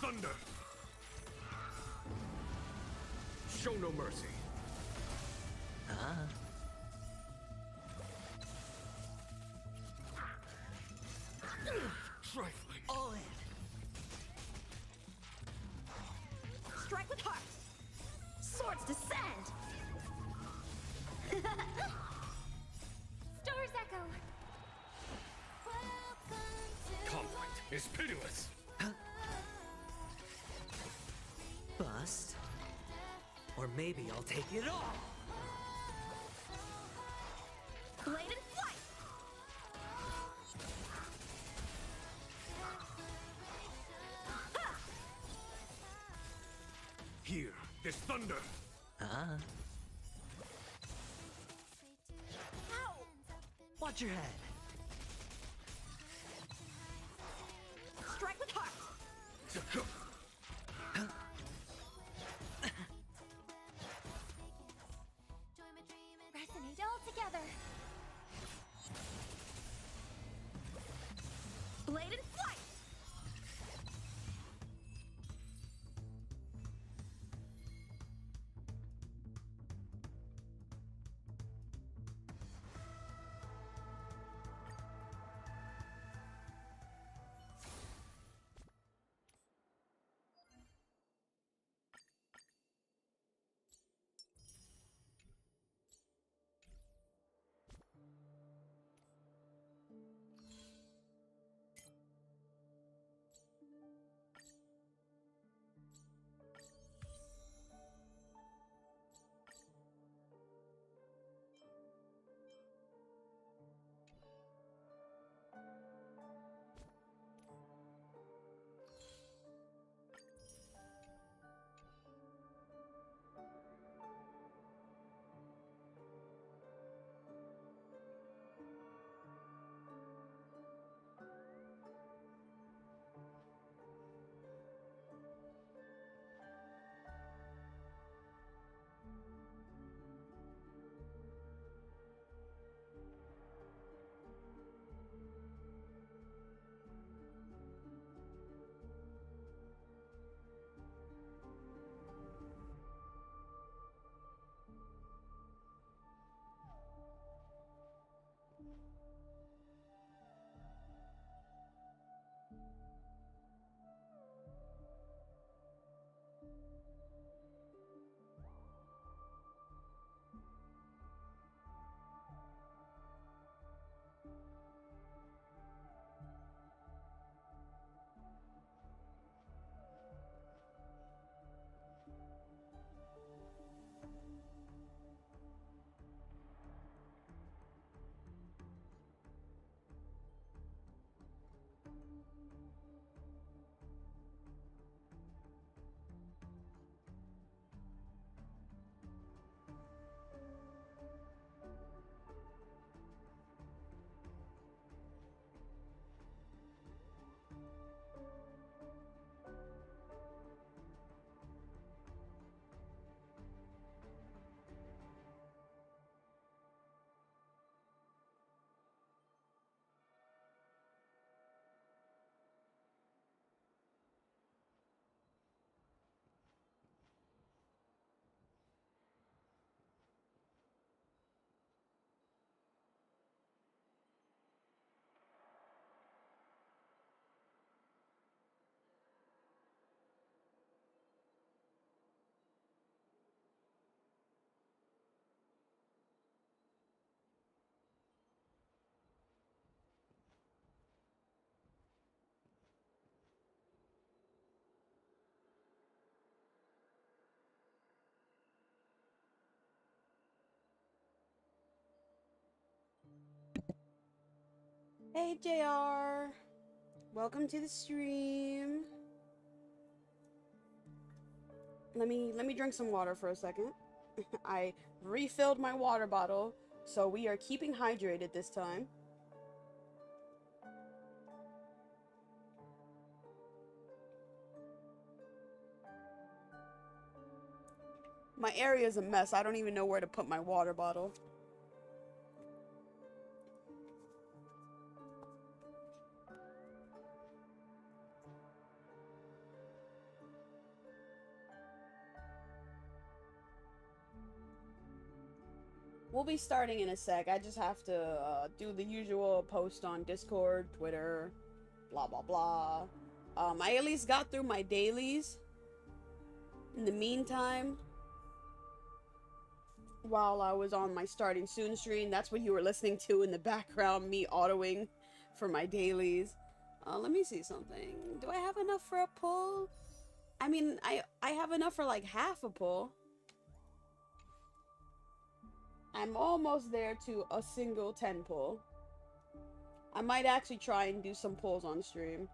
thunder! Show no mercy. Trifling. All in. Strike with heart! Swords descend! Stars echo. Conflict is pitiless. Bust. Or maybe I'll take it all. Blade and flight! Hear this thunder. Ow! Watch your head. Strike with heart! Resonate all together. Blade and flight! Hey JR, welcome to the stream. Let me drink some water for a second. I refilled my water bottle, so we are keeping hydrated this time. My area is a mess. I don't even know where to put my water bottle. we'll be starting in a sec. I just have to do the usual post on Discord, Twitter, blah blah blah. I at least got through my dailies. In the meantime, while I was on my starting soon stream, that's what you were listening to in the background, me autoing for my dailies. Let me see something. Do I have enough for a pull? I mean, I have enough for like half a pull. I'm almost there to a single 10 pull. I might actually try and do some pulls on stream.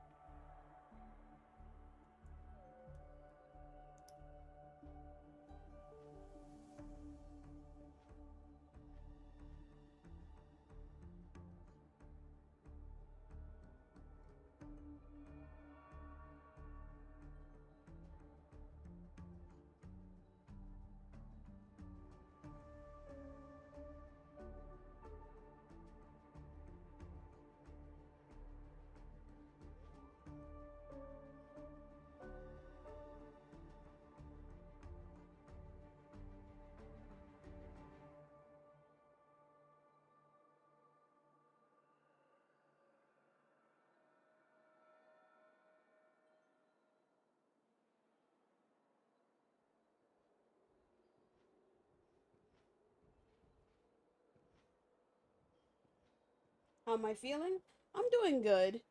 How am I feeling? I'm doing good.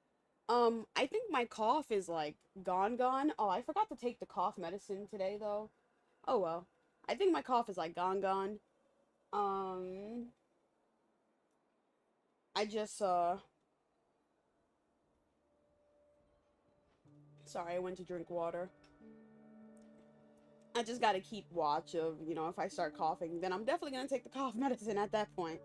I think my cough is like gone. Oh, I forgot to take the cough medicine today though. Oh well. I think my cough is like gone. I just sorry, I went to drink water. I just gotta keep watch of, you know, if I start coughing, then I'm definitely gonna take the cough medicine at that point.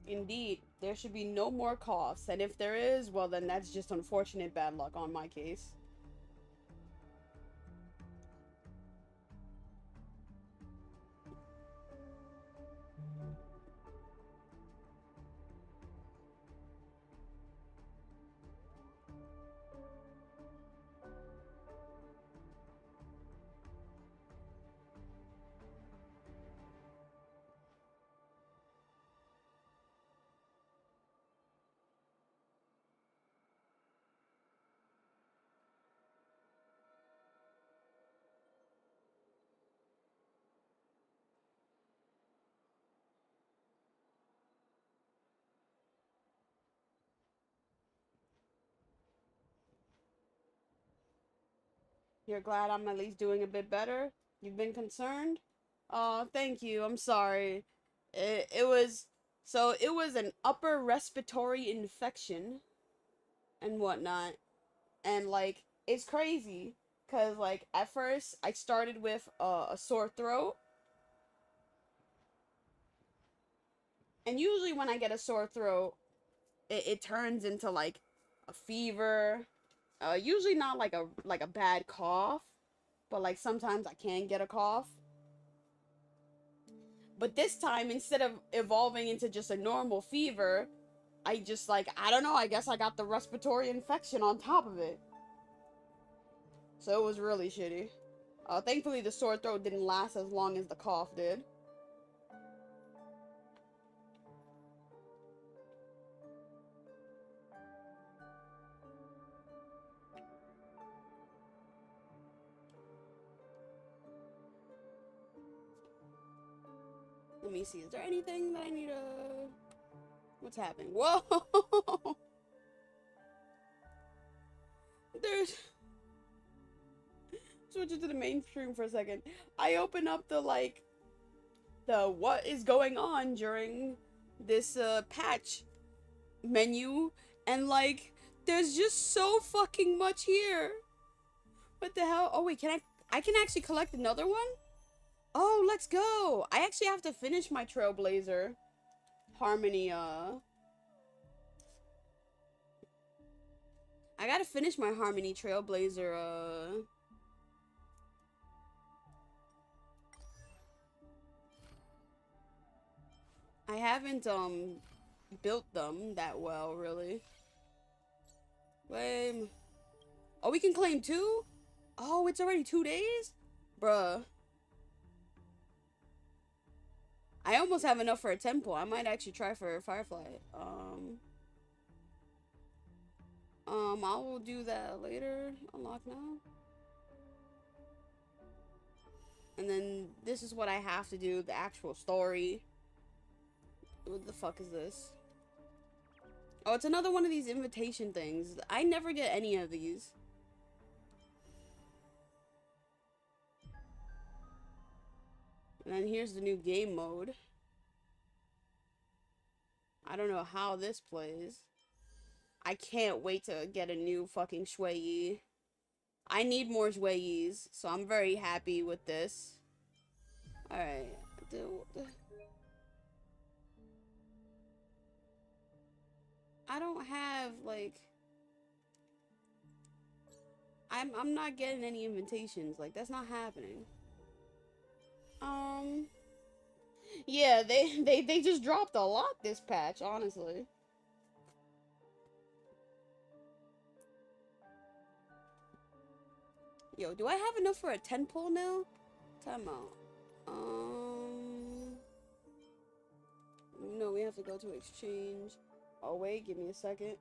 Indeed, there should be no more coughs, and if there is, well then that's just unfortunate bad luck on my case. You're glad I'm at least doing a bit better? You've been concerned? Oh, thank you. I'm sorry. It was an upper respiratory infection and whatnot. And like it's crazy cuz like at first I started with a sore throat. And usually when I get a sore throat, it turns into like a fever. Usually not like a bad cough, but like sometimes I can get a cough. But this time, instead of evolving into just a normal fever, I just like, I don't know, I guess I got the respiratory infection on top of it. So it was really shitty. Thankfully the sore throat didn't last as long as the cough did. Let me see, is there anything that I need to... What's happening? Whoa! There's... Switch to the mainstream for a second. I open up the, like... The what is going on during this, patch menu. And, like, there's just so fucking much here. What the hell? Oh, wait, I can actually collect another one? Oh, let's go! I actually have to finish my Trailblazer Harmony, I gotta finish my Harmony Trailblazer, I haven't, built them that well, really. Claim. Oh, we can claim 2? Oh, it's already 2 days? Bruh. I almost have enough for a temple. I might actually try for Firefly. I will do that later. Unlock now. And then this is what I have to do, the actual story. What the fuck is this? Oh, it's another one of these invitation things. I never get any of these. And then here's the new game mode. I don't know how this plays. I can't wait to get a new fucking Shui. I need more Shuis, so I'm very happy with this. Alright. I don't have, like... I'm not getting any invitations. Like, that's not happening. Yeah, they just dropped a lot this patch, honestly. Yo, do I have enough for a 10 pull now? Time out. No, we have to go to exchange. Oh, wait, give me a second.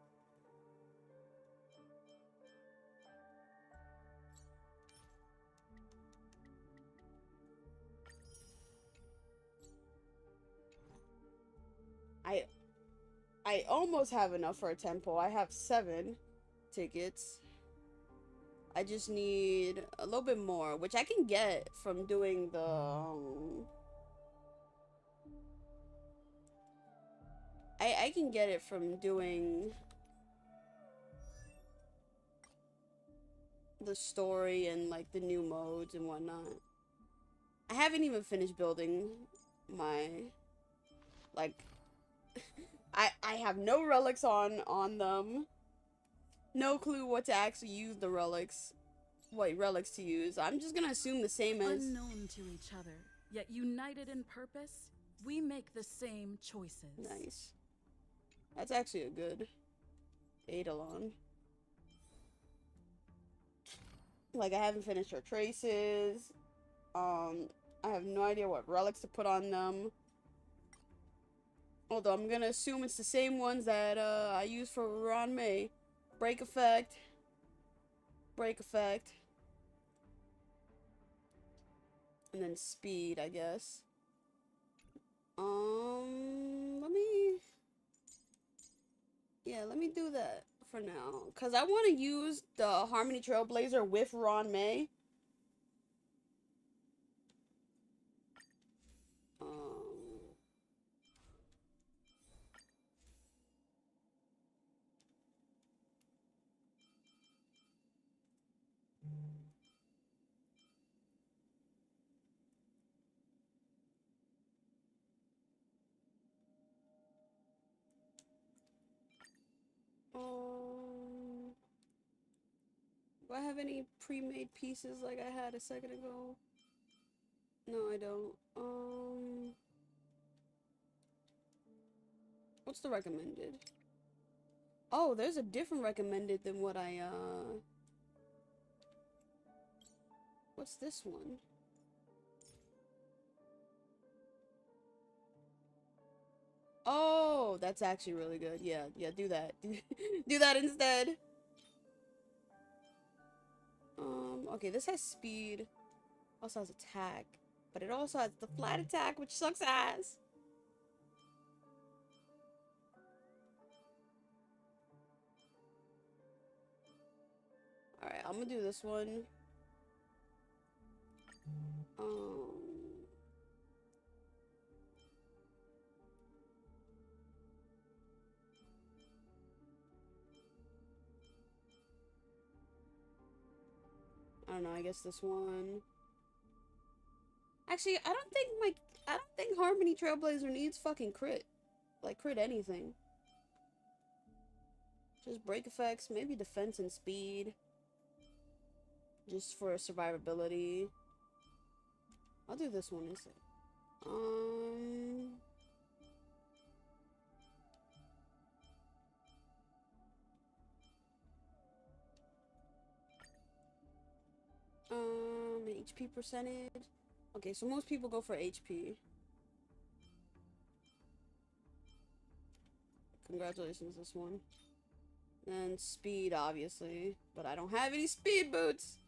I almost have enough for a tempo. I have 7 tickets. I just need a little bit more, which I can get from doing the I can get it from doing the story and like the new modes and whatnot. I haven't even finished building my like I have no relics on them. No clue what to actually use the relics. What relics to use. I'm just gonna assume the same as unknown to each other, yet united in purpose, we make the same choices. Nice. That's actually a good Eidolon. Like, I haven't finished her traces. I have no idea what relics to put on them. Although I'm gonna assume it's the same ones that I used for Ron May. Break effect. Break effect. And then speed, I guess. Let me do that for now. Because I want to use the Harmony Trailblazer with Ron May. Do I have any pre-made pieces like I had a second ago? No, I don't. What's the recommended? Oh, there's a different recommended than what I, What's this one? Oh, that's actually really good. Yeah, yeah, do that. Do that instead. Okay, this has speed. Also has attack. But it also has the flat attack, which sucks ass. Alright, I'm gonna do this one. I don't know, I guess this one. Actually, I don't think Harmony Trailblazer needs fucking crit. Like, crit anything. Just break effects, maybe defense and speed. Just for survivability. I'll do this one instead. HP percentage. Okay, so most people go for HP. Congratulations, this one. And speed, obviously. But I don't have any speed boots!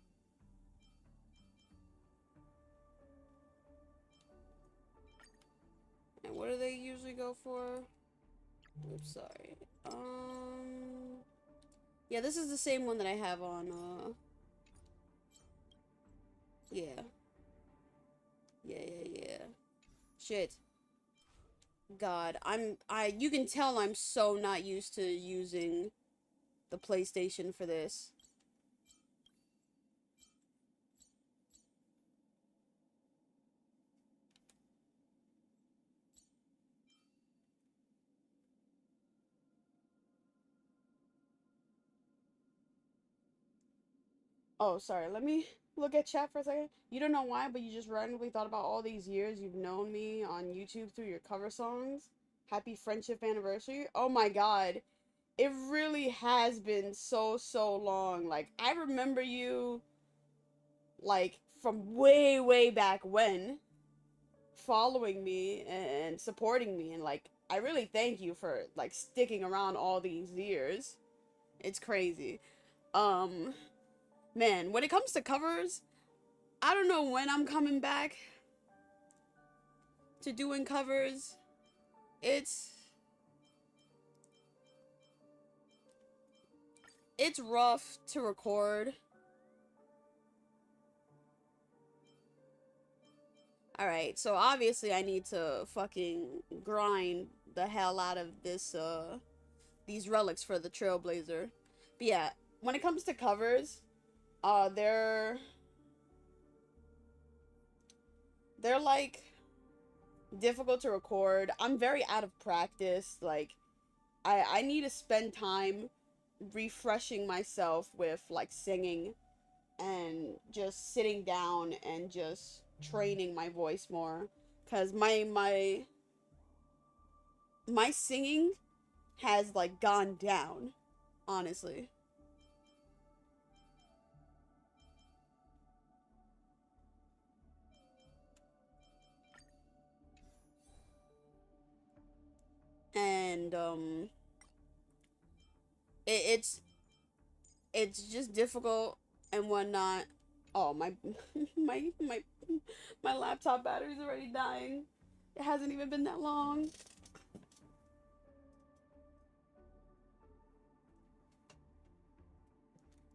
And what do they usually go for? Oops, sorry. Yeah, this is the same one that I have on, yeah. Yeah. Shit. God, you can tell I'm so not used to using the PlayStation for this. Oh, sorry, let me look at chat for a second. You don't know why, but you just randomly thought about all these years you've known me on YouTube through your cover songs. Happy friendship anniversary. Oh my god. It really has been so long. Like, I remember you, like, from way back when, following me and supporting me, and, like, I really thank you for, like, sticking around all these years. It's crazy. Man, when it comes to covers, I don't know when I'm coming back to doing covers. It's rough to record. Alright, so obviously I need to fucking grind the hell out of this, these relics for the Trailblazer. But yeah, when it comes to covers, they're like difficult to record. I'm very out of practice. Like, I need to spend time refreshing myself with, like, singing and just sitting down and just training my voice more, because my singing has, like, gone down, honestly. And it's just difficult and whatnot. Oh, my my laptop battery's already dying. It hasn't even been that long.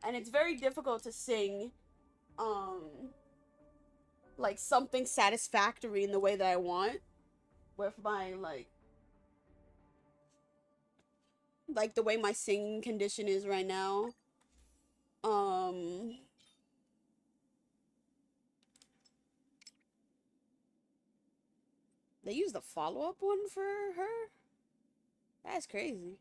And it's very difficult to sing like something satisfactory in the way that I want with my like the way my singing condition is right now. They used the follow-up one for her? That's crazy.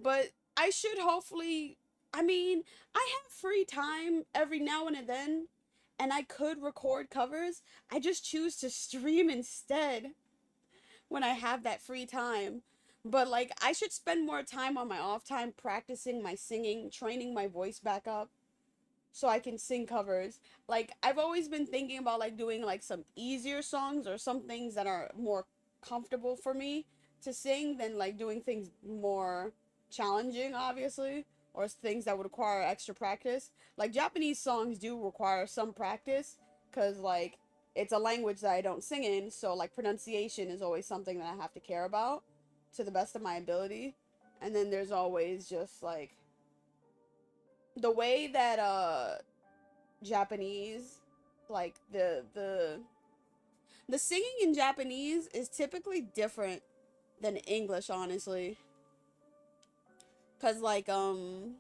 But I should hopefully, I mean, I have free time every now and then, and I could record covers. I just choose to stream instead when I have that free time. But like, I should spend more time on my off time practicing my singing, training my voice back up so I can sing covers. Like, I've always been thinking about like doing like some easier songs or some things that are more comfortable for me to sing than like doing things more challenging, obviously, or things that would require extra practice. Like, Japanese songs do require some practice because like it's a language that I don't sing in, so like pronunciation is always something that I have to care about to the best of my ability. And then there's always just like the way that Japanese, like the singing in Japanese is typically different than English, honestly. Cause like did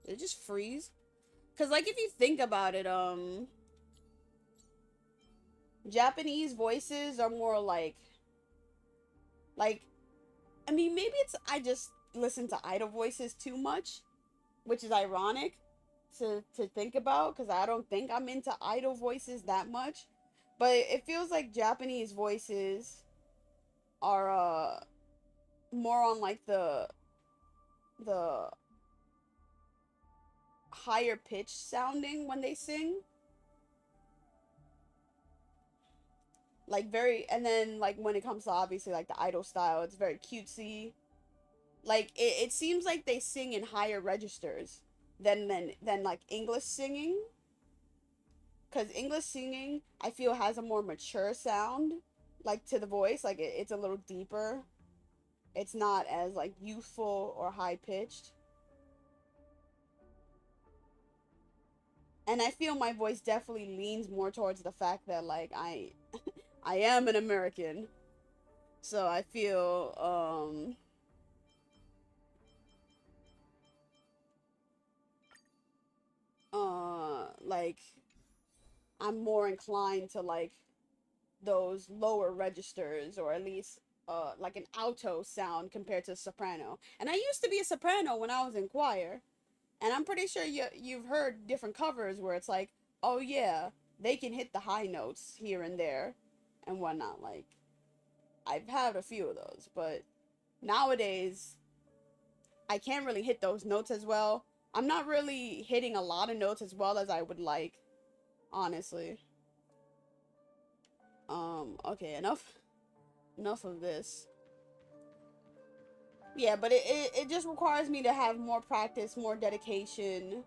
it just freeze? Cause like if you think about it, Japanese voices are more like I mean, maybe it's I just listen to idol voices too much, which is ironic to think about because I don't think I'm into idol voices that much. But it feels like Japanese voices are more on like the higher pitch sounding when they sing. Like very, and then like when it comes to obviously like the idol style, it's very cutesy. Like it seems like they sing in higher registers than like English singing. Cause English singing I feel has a more mature sound, like to the voice, like it's a little deeper. It's not as like youthful or high pitched. And I feel my voice definitely leans more towards the fact that like I am an American. So I feel like I'm more inclined to like those lower registers, or at least like an alto sound compared to soprano. And I used to be a soprano when I was in choir. And I'm pretty sure you've heard different covers where it's like, oh yeah, they can hit the high notes here and there and whatnot. Like, I've had a few of those, but nowadays I can't really hit those notes as well. I'm not really hitting a lot of notes as well as I would like, honestly. Okay, enough of this. Yeah, but it just requires me to have more practice, more dedication.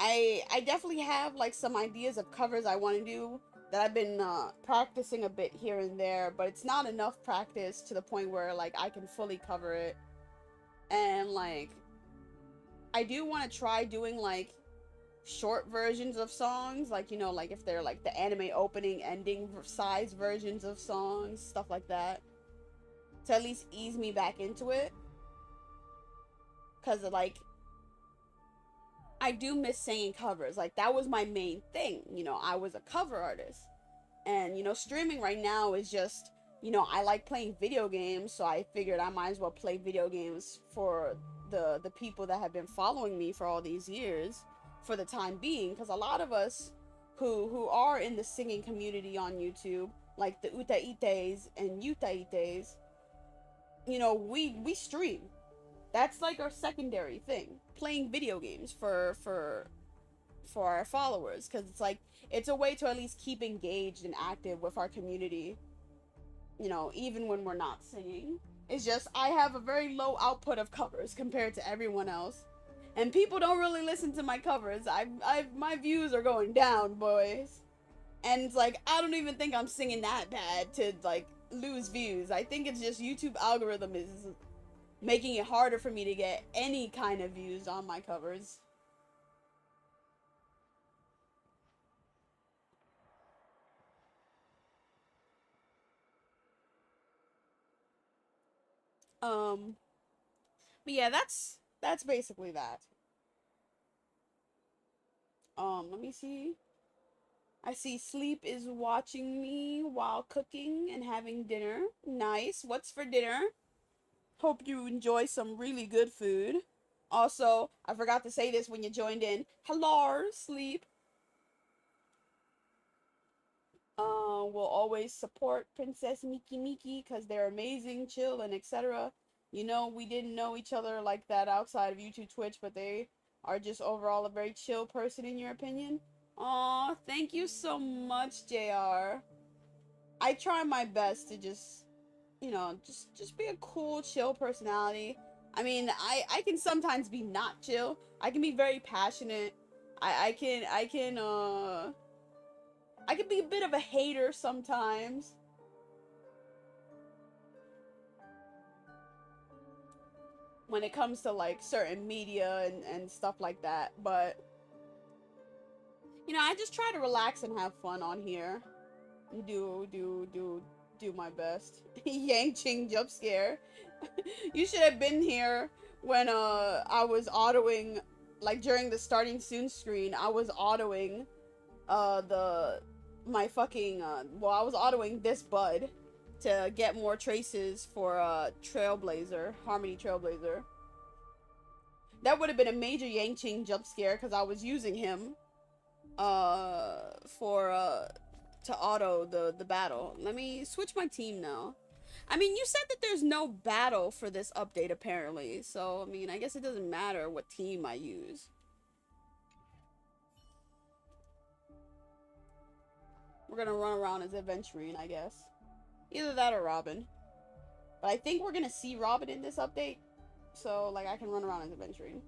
I definitely have like some ideas of covers I want to do that I've been practicing a bit here and there, but it's not enough practice to the point where like I can fully cover it. And like I do want to try doing like short versions of songs, like, you know, like if they're like the anime opening ending size versions of songs, stuff like that, to at least ease me back into it. Because like I do miss singing covers. Like that was my main thing, you know. I was a cover artist. And you know, streaming right now is just, you know, I like playing video games, so I figured I might as well play video games for the people that have been following me for all these years for the time being. Because a lot of us who are in the singing community on YouTube, like the Utaites and Utaites, you know, we stream. That's like our secondary thing, playing video games for our followers, because it's like it's a way to at least keep engaged and active with our community, you know, even when we're not singing. It's just I have a very low output of covers compared to everyone else, and people don't really listen to my covers. My views are going down, boys. And it's like I don't even think I'm singing that bad to like lose views. I think it's just YouTube algorithm is making it harder for me to get any kind of views on my covers. Um, but yeah, that's basically that. Let me see. I see Sleep is watching me while cooking and having dinner. Nice. What's for dinner? Hope you enjoy some really good food. Also, I forgot to say this when you joined in. Hello, Sleep. Will always support Princess Miki because they're amazing, chill, and etc. You know, we didn't know each other like that outside of YouTube Twitch, but they are just overall a very chill person in your opinion. Aw, thank you so much, JR. I try my best to just, you know, just be a cool, chill personality. I mean, I can sometimes be not chill. I can be very passionate. I can be a bit of a hater sometimes. When it comes to like certain media and stuff like that. But, you know, I just try to relax and have fun on here. Do my best. Yang Ching jump scare. You should have been here when I was autoing, like during the starting soon screen. I was autoing my fucking I was autoing this bud to get more traces for Trailblazer, Harmony Trailblazer. That would have been a major Yang Ching jump scare because I was using him to auto the battle. Let me switch my team now. I mean, you said that there's no battle for this update apparently, so I mean, I guess it doesn't matter what team I use. We're gonna run around as Adventurine, I guess. Either that or Robin. But I think we're gonna see Robin in this update, so like I can run around as Adventurine.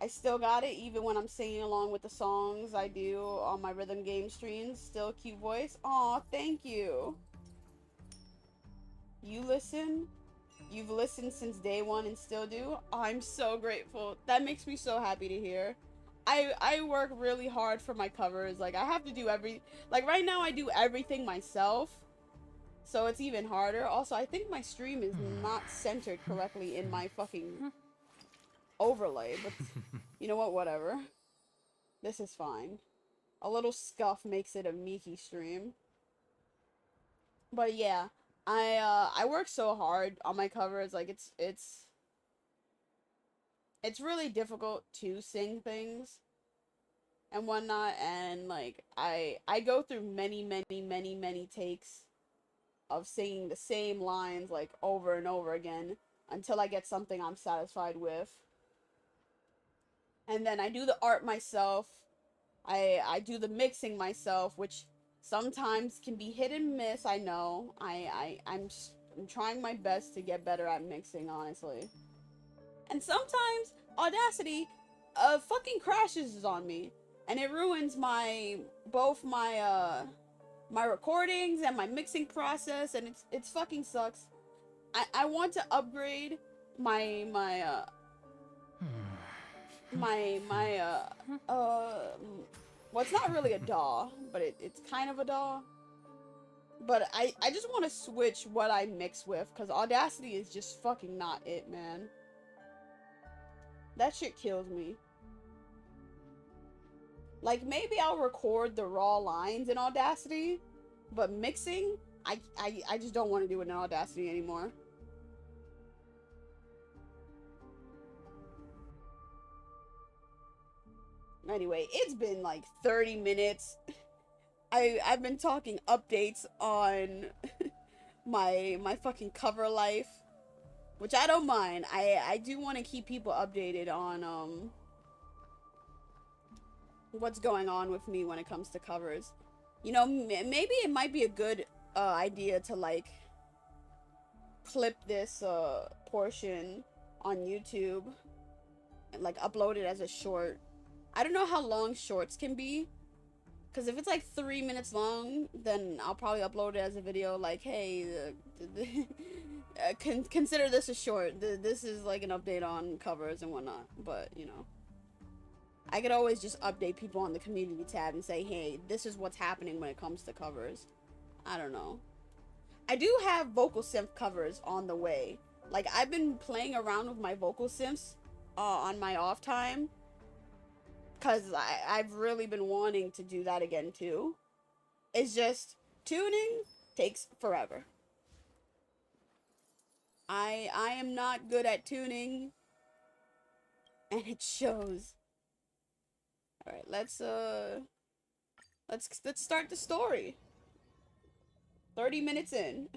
I still got it even when I'm singing along with the songs I do on my rhythm game streams. Still cute voice. Aw, thank you. You listen? You've listened since day one and still do? I'm so grateful. That makes me so happy to hear. I work really hard for my covers. Like, I have to do like, right now I do everything myself. So it's even harder. Also, I think my stream is not centered correctly in my fucking overlay, but you know what, whatever. This is fine. A little scuff makes it a Miki stream. But yeah, I work so hard on my covers. Like, it's really difficult to sing things and whatnot, and like I go through many takes of singing the same lines like over and over again until I get something I'm satisfied with. And then I do the art myself. I do the mixing myself, which sometimes can be hit and miss, I know. I'm trying my best to get better at mixing, honestly. And sometimes Audacity fucking crashes on me, and it ruins both my recordings and my mixing process, and it's fucking sucks. I want to upgrade my well, it's not really a DAW, but it's kind of a DAW. But I just want to switch what I mix with, because Audacity is just fucking not it, man. That shit kills me. Like, maybe I'll record the raw lines in Audacity, but mixing, I just don't want to do it in Audacity anymore. Anyway, it's been like 30 minutes. I've been talking updates on my fucking cover life, which I don't mind. I do want to keep people updated on what's going on with me when it comes to covers. You know, maybe it might be a good idea to like clip this portion on YouTube and like upload it as a short. I don't know how long shorts can be, because if it's like 3 minutes long, then I'll probably upload it as a video like, hey, consider this a short. This is like an update on covers and whatnot. But, you know, I could always just update people on the community tab and say, hey, this is what's happening when it comes to covers. I don't know. I do have vocal synth covers on the way. Like, I've been playing around with my vocal synths on my off time. Because I've really been wanting to do that again too. It's just tuning takes forever. I am not good at tuning, and it shows. All right, let's start the story. 30 minutes in.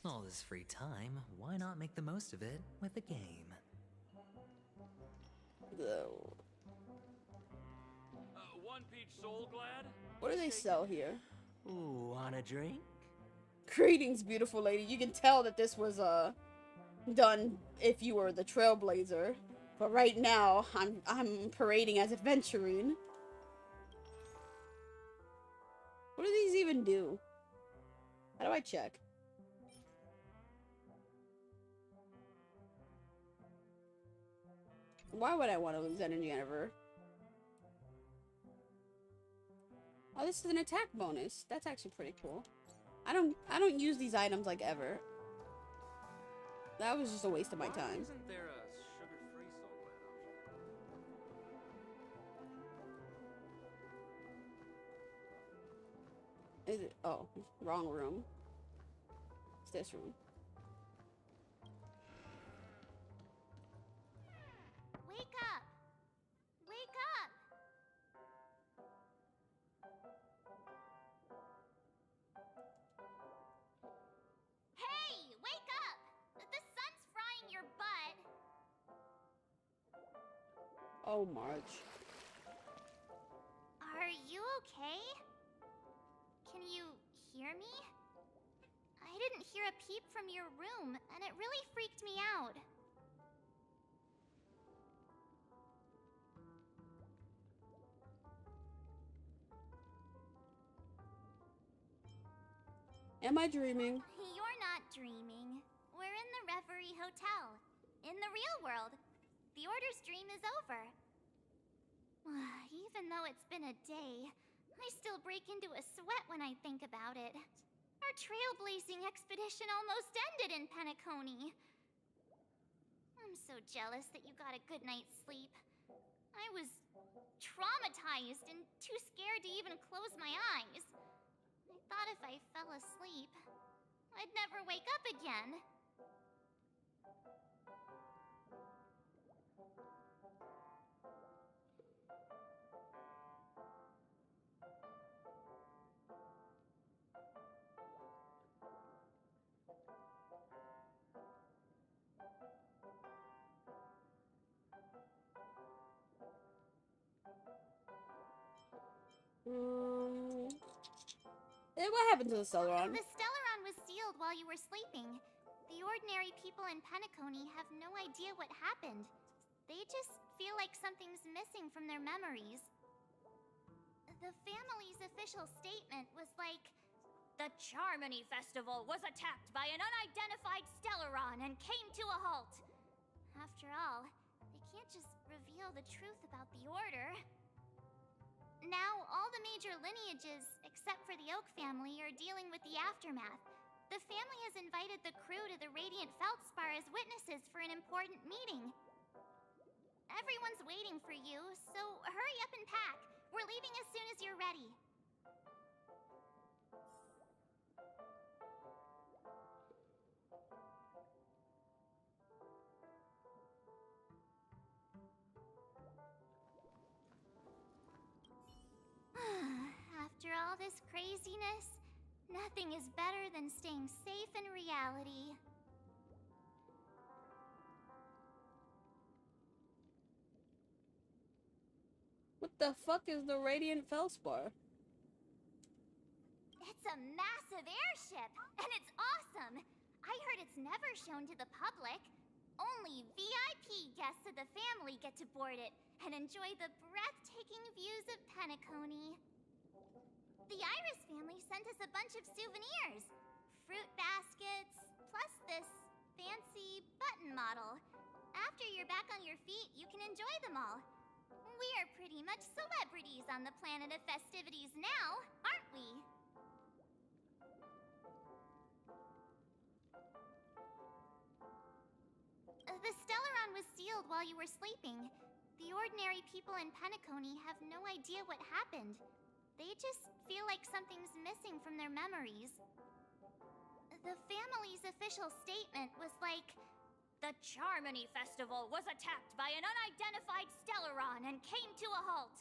All this free time, why not make the most of it with a game? So, One peach soul glad? what do they sell here? Ooh, want a drink? Greetings, beautiful lady. You can tell that this was done if you were the trailblazer. But right now, I'm parading as adventuring. What do these even do? How do I check? Why would I want to lose energy ever? Oh, this is an attack bonus. That's actually pretty cool. I don't use these items like ever. That was just a waste of my time. Isn't there a sugar-free soul glad option? Is it? Oh, wrong room. It's this room. Wake up! Wake up! Hey, wake up! The sun's frying your butt. Oh, March. Are you okay? Can you hear me? I didn't hear a peep from your room, and it really freaked me out. Am I dreaming? You're not dreaming. We're in the Reverie Hotel. In the real world. The Order's dream is over. Even though it's been a day, I still break into a sweat when I think about it. Our trailblazing expedition almost ended in Penacony. I'm so jealous that you got a good night's sleep. I was traumatized and too scared to even close my eyes. I thought if I fell asleep, I'd never wake up again. What happened to the Celeron? The Stellaron was sealed while you were sleeping. The ordinary people in Penacony have no idea what happened. They just feel like something's missing from their memories. The family's official statement was like, "The Charmony Festival was attacked by an unidentified Stellaron and came to a halt." After all, they can't just reveal the truth about the Order. Now, all the major lineages, except for the Oak family, are dealing with the aftermath. The family has invited the crew to the Radiant Feldspar as witnesses for an important meeting. Everyone's waiting for you, so hurry up and pack. We're leaving as soon as you're ready. After all this craziness, nothing is better than staying safe in reality. What the fuck is the Radiant Feldspar? It's a massive airship, and it's awesome! I heard it's never shown to the public. Only VIP guests of the family get to board it and enjoy the breathtaking views of Penacony. The Iris family sent us a bunch of souvenirs. Fruit baskets, plus this fancy button model. After you're back on your feet, you can enjoy them all. We are pretty much celebrities on the planet of festivities now, aren't we? The Stellaron was was sealed while you were sleeping. The ordinary people in Penacony have no idea what happened. They just feel like something's missing from their memories. The family's official statement was like, "The Charmony Festival was attacked by an unidentified Stellaron and came to a halt."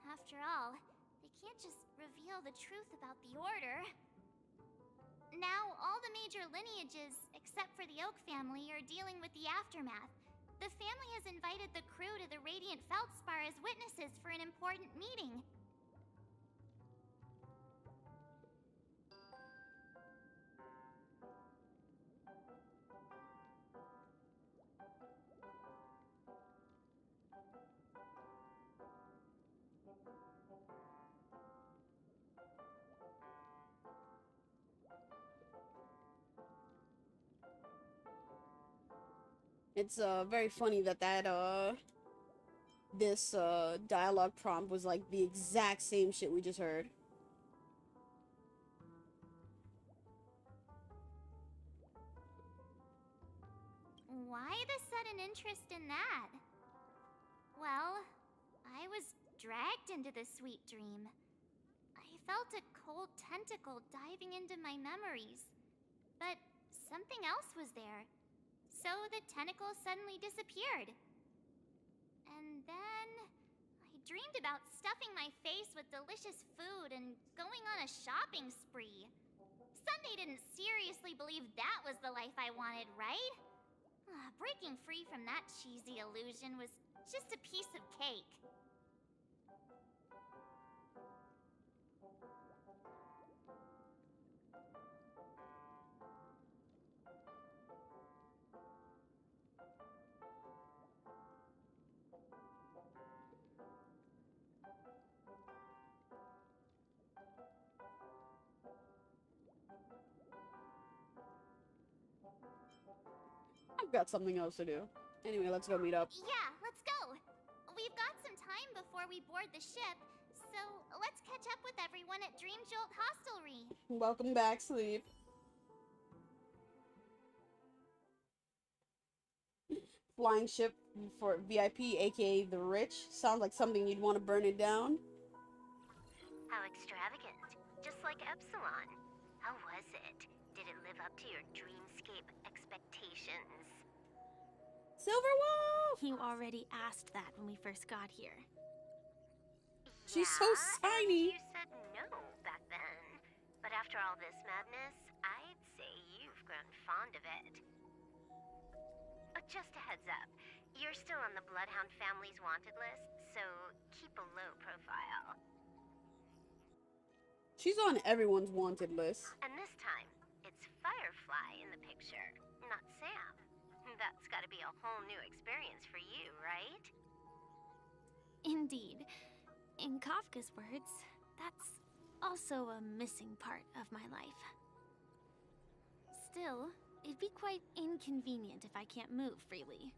After all, they can't just reveal the truth about the Order. Now, all the major lineages, except for the Oak family, are dealing with the aftermath. The family has invited the crew to the Radiant Feldspar as witnesses for an important meeting. It's very funny that this dialogue prompt was like the exact same shit we just heard. Why the sudden interest in that? Well, I was dragged into this sweet dream. I felt a cold tentacle diving into my memories. But something else was there. So the tentacle suddenly disappeared. And then I dreamed about stuffing my face with delicious food and going on a shopping spree. Sunday didn't seriously believe that was the life I wanted, right? Breaking free from that cheesy illusion was just a piece of cake. I've got something else to do. Anyway, let's go meet up. Yeah, let's go. We've got some time before we board the ship, so let's catch up with everyone at Dream Jolt Hostelry. Welcome back, Sleep. Flying ship for VIP, aka the rich. Sounds like something you'd want to burn it down. How extravagant. Just like Epsilon. How was it? Did it live up to your dreamscape expectations? Silverwolf! You already asked that when we first got here. She's so Yeah, shiny. and you said no back then. But after all this madness, I'd say you've grown fond of it. Just a heads up. You're still on the Bloodhound family's wanted list, so keep a low profile. She's on everyone's wanted list. And this time, it's Firefly in the picture, not Sam. That's gotta be a whole new experience for you, right? Indeed. In Kafka's words, that's also a missing part of my life. Still, it'd be quite inconvenient if I can't move freely.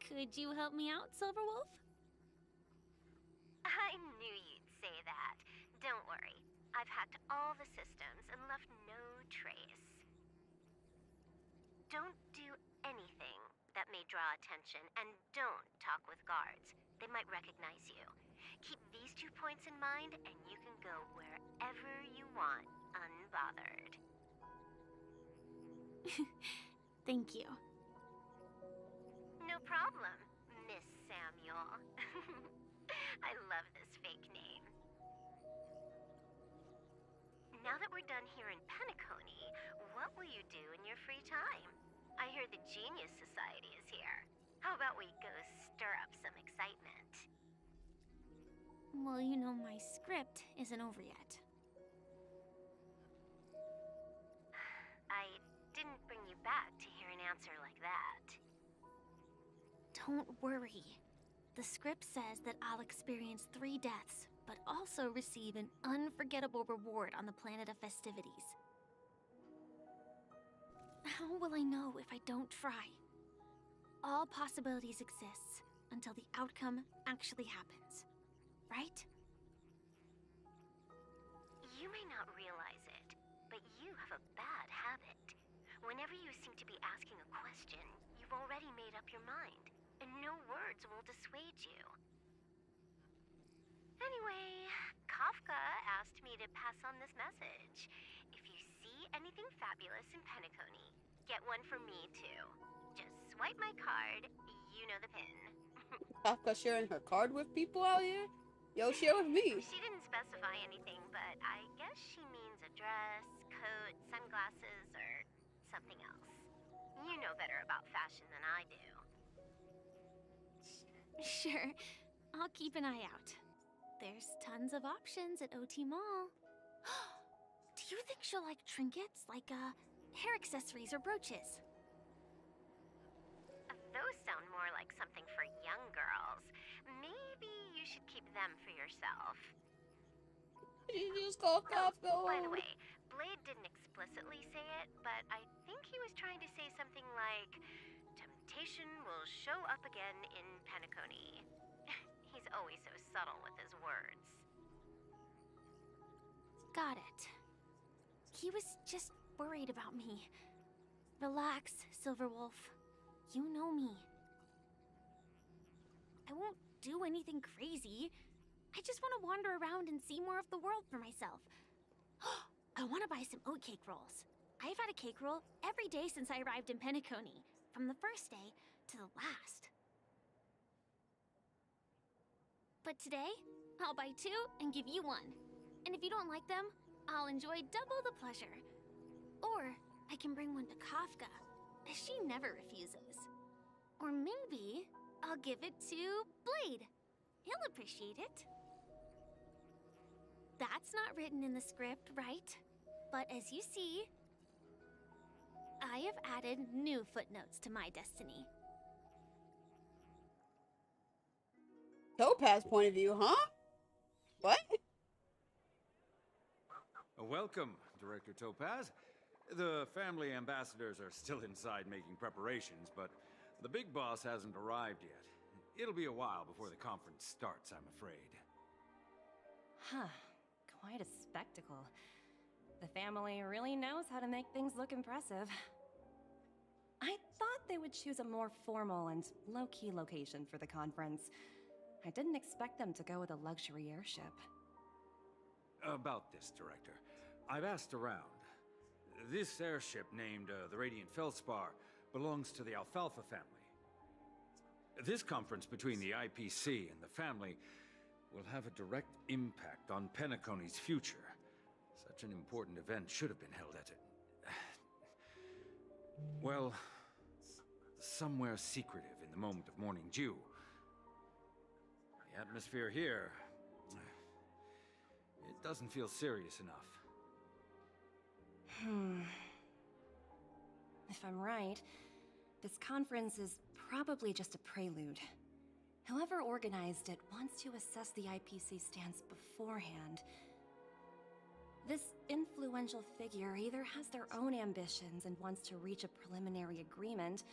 Could you help me out, Silverwolf? I knew you'd say that. Don't worry. I've hacked all the systems and left no trace. Don't do anything that may draw attention, and don't talk with guards. They might recognize you. Keep these 2 points in mind, and you can go wherever you want, unbothered. Thank you. No problem, Miss Samuel. I love this fake name. Now that we're done here in Penacony, what will you do in your free time? I hear the Genius Society is here. How about we go stir up some excitement? Well, you know my script isn't over yet. I didn't bring you back to hear an answer like that. Don't worry. The script says that I'll experience 3 deaths, but also receive an unforgettable reward on the planet of festivities. How will I know if I don't try? All possibilities exist until the outcome actually happens, right? You may not realize it, but you have a bad habit. Whenever you seem to be asking a question, you you've already made up your mind, and no words will dissuade you. Anyway, Kafka asked me to pass on this message. If you see anything fabulous in Penacony, get one for me too. Just swipe my card, you know the pin. Kafka sharing her card with people out here? Yo, share with me. She didn't specify anything, but I guess she means a dress, coat, sunglasses, or something else. You know better about fashion than I do. Sure, I'll keep an eye out. There's tons of options at OT Mall. Do you think she'll like trinkets, like hair accessories or brooches? Those sound more like something for young girls. Maybe you should keep them for yourself. You just call Kafka. By the way, Blade didn't explicitly say it, but I think he was trying to say something like, temptation will show up again in Penacony. He's always so subtle with his words. Got it. He was just worried about me. Relax, Silverwolf. You know me. I won't do anything crazy. I just want to wander around and see more of the world for myself. I want to buy some oat cake rolls. I've had a cake roll every day since I arrived in Penacony, from the first day to the last. But today, I'll buy 2 and give you 1. And if you don't like them, I'll enjoy double the pleasure. Or I can bring one to Kafka, as she never refuses. Or maybe I'll give it to Blade. He'll appreciate it. That's not written in the script, right? But as you see, I have added new footnotes to my destiny. Topaz point of view, huh? What? Welcome, Director Topaz. The family ambassadors are still inside making preparations, but the big boss hasn't arrived yet. It'll be a while before the conference starts, I'm afraid. Huh. Quite a spectacle. The family really knows how to make things look impressive. I thought they would choose a more formal and low-key location for the conference. I didn't expect them to go with a luxury airship. About this, Director. I've asked around. This airship, named the Radiant Feldspar, belongs to the Alfalfa family. This conference between the IPC and the family will have a direct impact on Penacony's future. Such an important event should have been held at it. Well, somewhere secretive in the moment of morning dew. The atmosphere here, it doesn't feel serious enough. If I'm right, this conference is probably just a prelude. Whoever organized it wants to assess the IPC stance beforehand. This influential figure either has their own ambitions and wants to reach a preliminary agreement,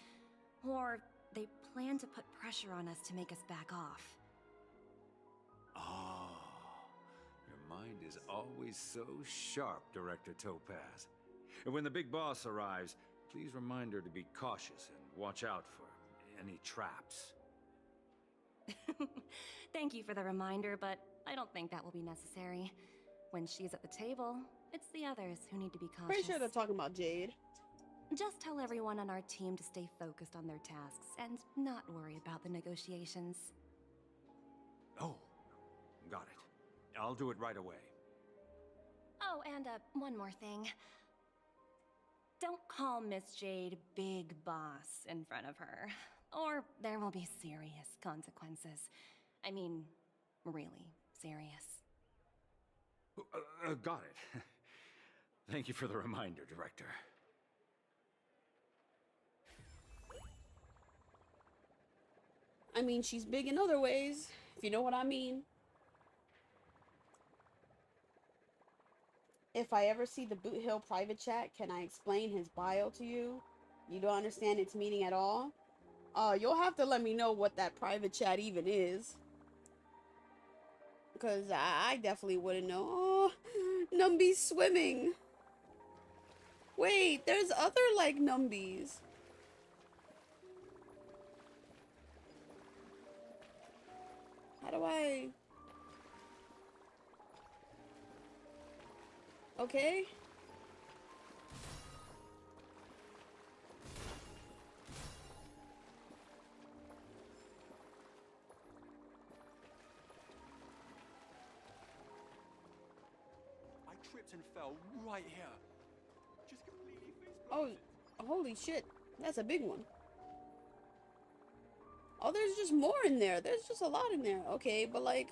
or they plan to put pressure on us to make us back off. Oh, your mind is always so sharp, Director Topaz. And when the big boss arrives, please remind her to be cautious and watch out for any traps. Thank you for the reminder, but I don't think that will be necessary. When she's at the table, it's the others who need to be cautious. Pretty sure they're talking about Jade. Just tell everyone on our team to stay focused on their tasks and not worry about the negotiations. Oh, got it. I'll do it right away. Oh, and one more thing. Don't call Miss Jade Big Boss in front of her, or there will be serious consequences. I mean, really serious. Got it. Thank you for the reminder, Director. I mean, she's big in other ways, if you know what I mean. If I ever see the Boot Hill private chat, can I explain his bio to you? You don't understand its meaning at all? You'll have to let me know what that private chat even is. Because I definitely wouldn't know. Oh, Numby's swimming. Wait, there's other, like, Numbies. do I... Okay. I tripped and fell right here. Just completely face Oh, holy shit. That's a big one. Oh, there's just more in there. There's just a lot in there. Okay, but like...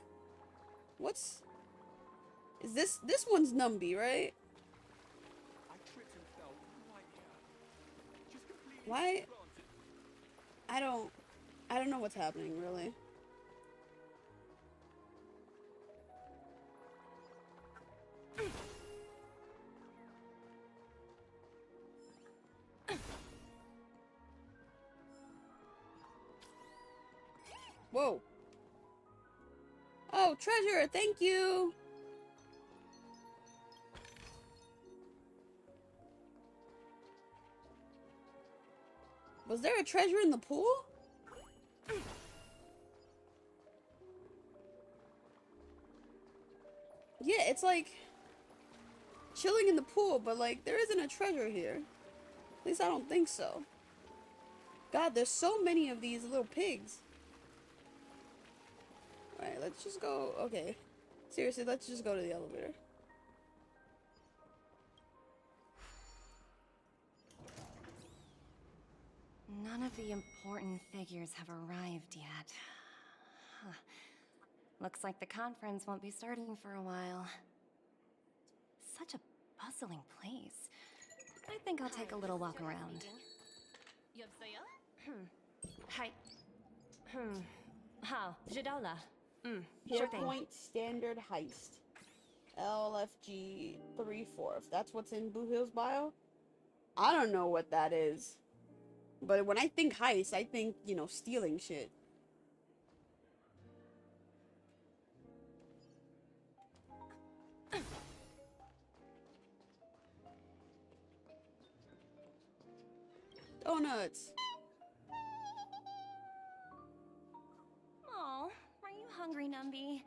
What's... Is this one's Numby, right? I tripped and fell right here. Just completely Why? planted. I don't know what's happening, really. Whoa. Oh, treasure, thank you. Was there a treasure in the pool? Yeah, it's like chilling in the pool, but like there isn't a treasure here. At least I don't think so. God, there's so many of these little pigs. Alright, let's just go. Okay. Seriously, let's just go to the elevator. None of the important figures have arrived yet. Huh. Looks like the conference won't be starting for a while. Such a bustling place. I think I'll take a little walk around. Hi. How? 知道了. Sure thing. Point Standard Heist. LFG 3/4. That's what's in Blue Hill's bio? I don't know what that is. But when I think heist, I think, you know, stealing shit. Donuts. Oh, are you hungry, Numby?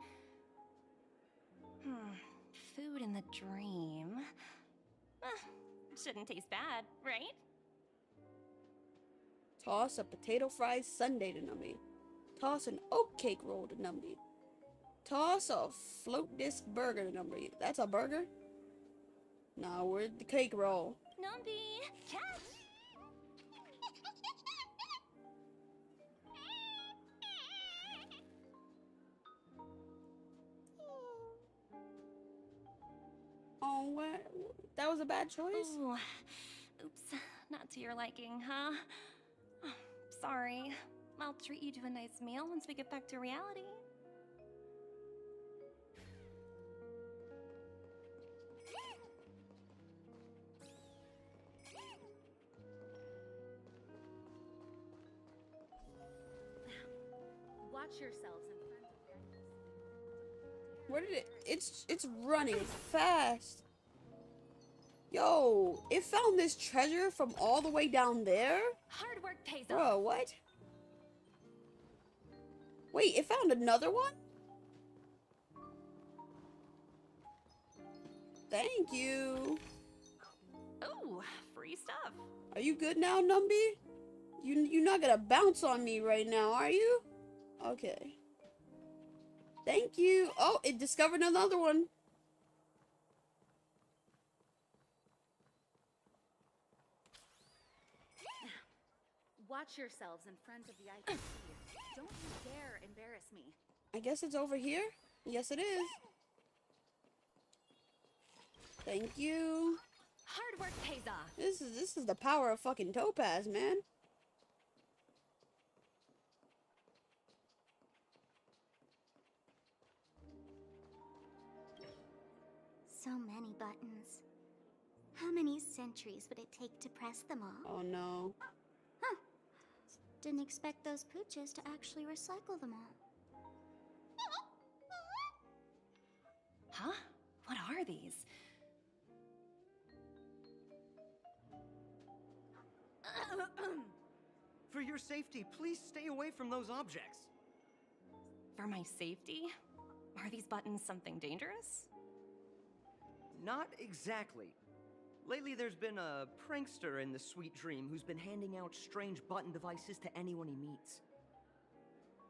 Food in the dream. Shouldn't taste bad, right? Toss a potato fried sundae to Numby. Toss an oat cake roll to Numby. Toss a float disc burger to Numby. That's a burger? Nah, where's the cake roll? Numby, catch! Oh, what? That was a bad choice? Ooh. Oops, not to your liking, huh? Sorry. I'll treat you to a nice meal once we get back to reality. Watch yourselves in front of Where did it? It's running fast. Yo, it found this treasure from all the way down there? Hard work pays off. Bro, what? Wait, it found another one? Thank you. Ooh, free stuff. Are you good now, Numby? You're not gonna bounce on me right now, are you? Okay. Thank you. Oh, it discovered another one. Watch yourselves in front of the IPC. Don't you dare embarrass me. I guess it's over here. Yes, it is. Thank you. Hard work pays off. This is the power of fucking Topaz, man. So many buttons. How many centuries would it take to press them all? Oh no. Huh. Didn't expect those pooches to actually recycle them all. Huh? What are these? For your safety, please stay away from those objects. For my safety? Are these buttons something dangerous? Not exactly. Lately, there's been a prankster in the Sweet Dream who's been handing out strange button devices to anyone he meets.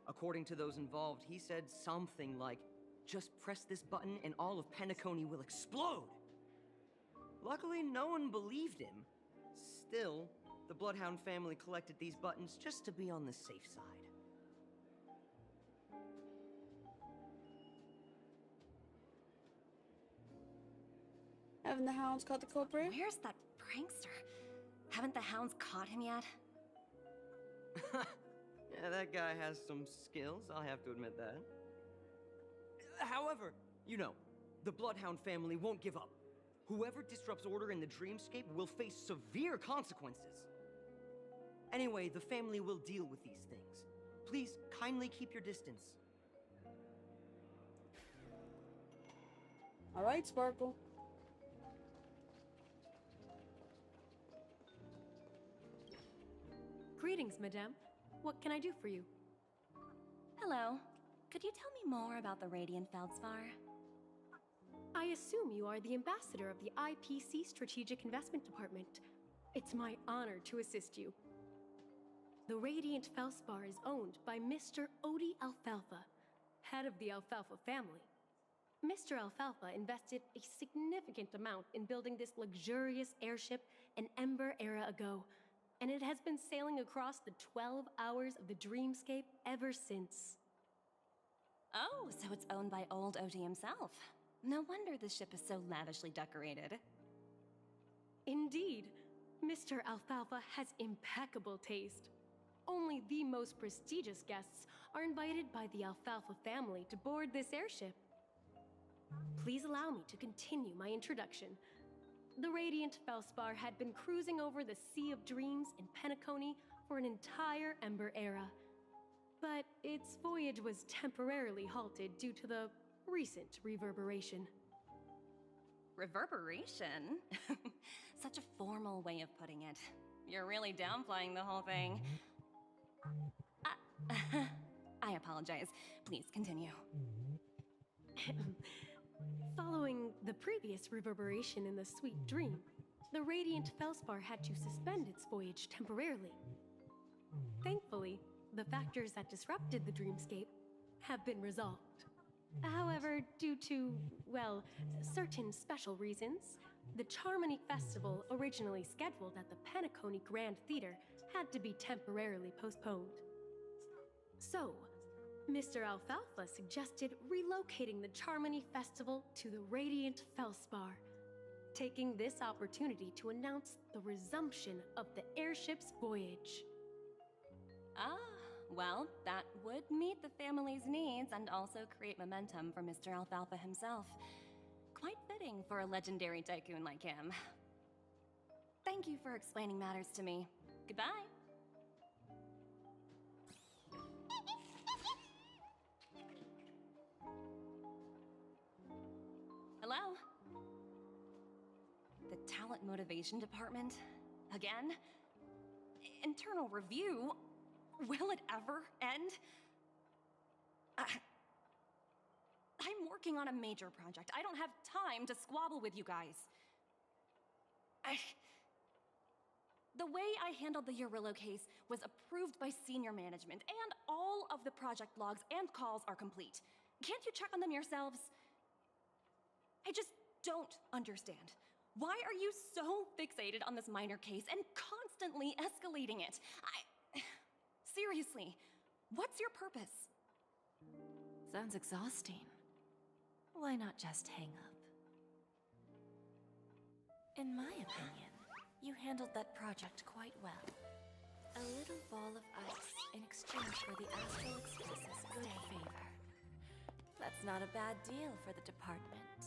According to those involved, he said something like, "Just press this button and all of Penacony will explode!" Luckily, no one believed him. Still, the Bloodhound family collected these buttons just to be on the safe side. Haven't the hounds caught the culprit? Where's that prankster? Haven't the hounds caught him yet? Yeah, that guy has some skills, I'll have to admit that. However, you know, the Bloodhound family won't give up. Whoever disrupts order in the dreamscape will face severe consequences. Anyway, the family will deal with these things. Please, kindly keep your distance. Alright, Sparkle. Greetings, madame. What can I do for you? Hello. Could you tell me more about the Radiant Feldspar? I assume you are the ambassador of the IPC Strategic Investment Department. It's my honor to assist you. The Radiant Feldspar is owned by Mr. Odie Alfalfa, head of the Alfalfa family. Mr. Alfalfa invested a significant amount in building this luxurious airship an Ember era ago, and it has been sailing across the 12 hours of the dreamscape ever since. Oh, so it's owned by old Odie himself. No wonder the ship is so lavishly decorated. Indeed, Mr. Alfalfa has impeccable taste. Only the most prestigious guests are invited by the Alfalfa family to board this airship. Please allow me to continue my introduction. The Radiant Feldspar had been cruising over the Sea of Dreams in Penacony for an entire Ember era. But its voyage was temporarily halted due to the recent reverberation. Reverberation? Such a formal way of putting it. You're really downplaying the whole thing. I apologize. Please continue. Following the previous reverberation in the Sweet Dream, the Radiant Feldspar had to suspend its voyage temporarily. Thankfully, the factors that disrupted the dreamscape have been resolved. However, due to, well, certain special reasons, the Charmony Festival, originally scheduled at the Penacony Grand Theater, had to be temporarily postponed. So, Mr. Alfalfa suggested relocating the Charmony Festival to the Radiant Feldspar, taking this opportunity to announce the resumption of the airship's voyage. Ah, well, that would meet the family's needs and also create momentum for Mr. Alfalfa himself. Quite fitting for a legendary tycoon like him. Thank you for explaining matters to me. Goodbye. Hello? The Talent Motivation Department? Again? Internal review? Will it ever end? I'm working on a major project. I don't have time to squabble with you guys. The way I handled the Urillo case was approved by senior management, and all of the project logs and calls are complete. Can't you check on them yourselves? I just don't understand. Why are you so fixated on this minor case and constantly escalating it? Seriously, what's your purpose? Sounds exhausting. Why not just hang up? In my opinion, you handled that project quite well. A little ball of ice in exchange for the Astral Express's good favor. That's not a bad deal for the department.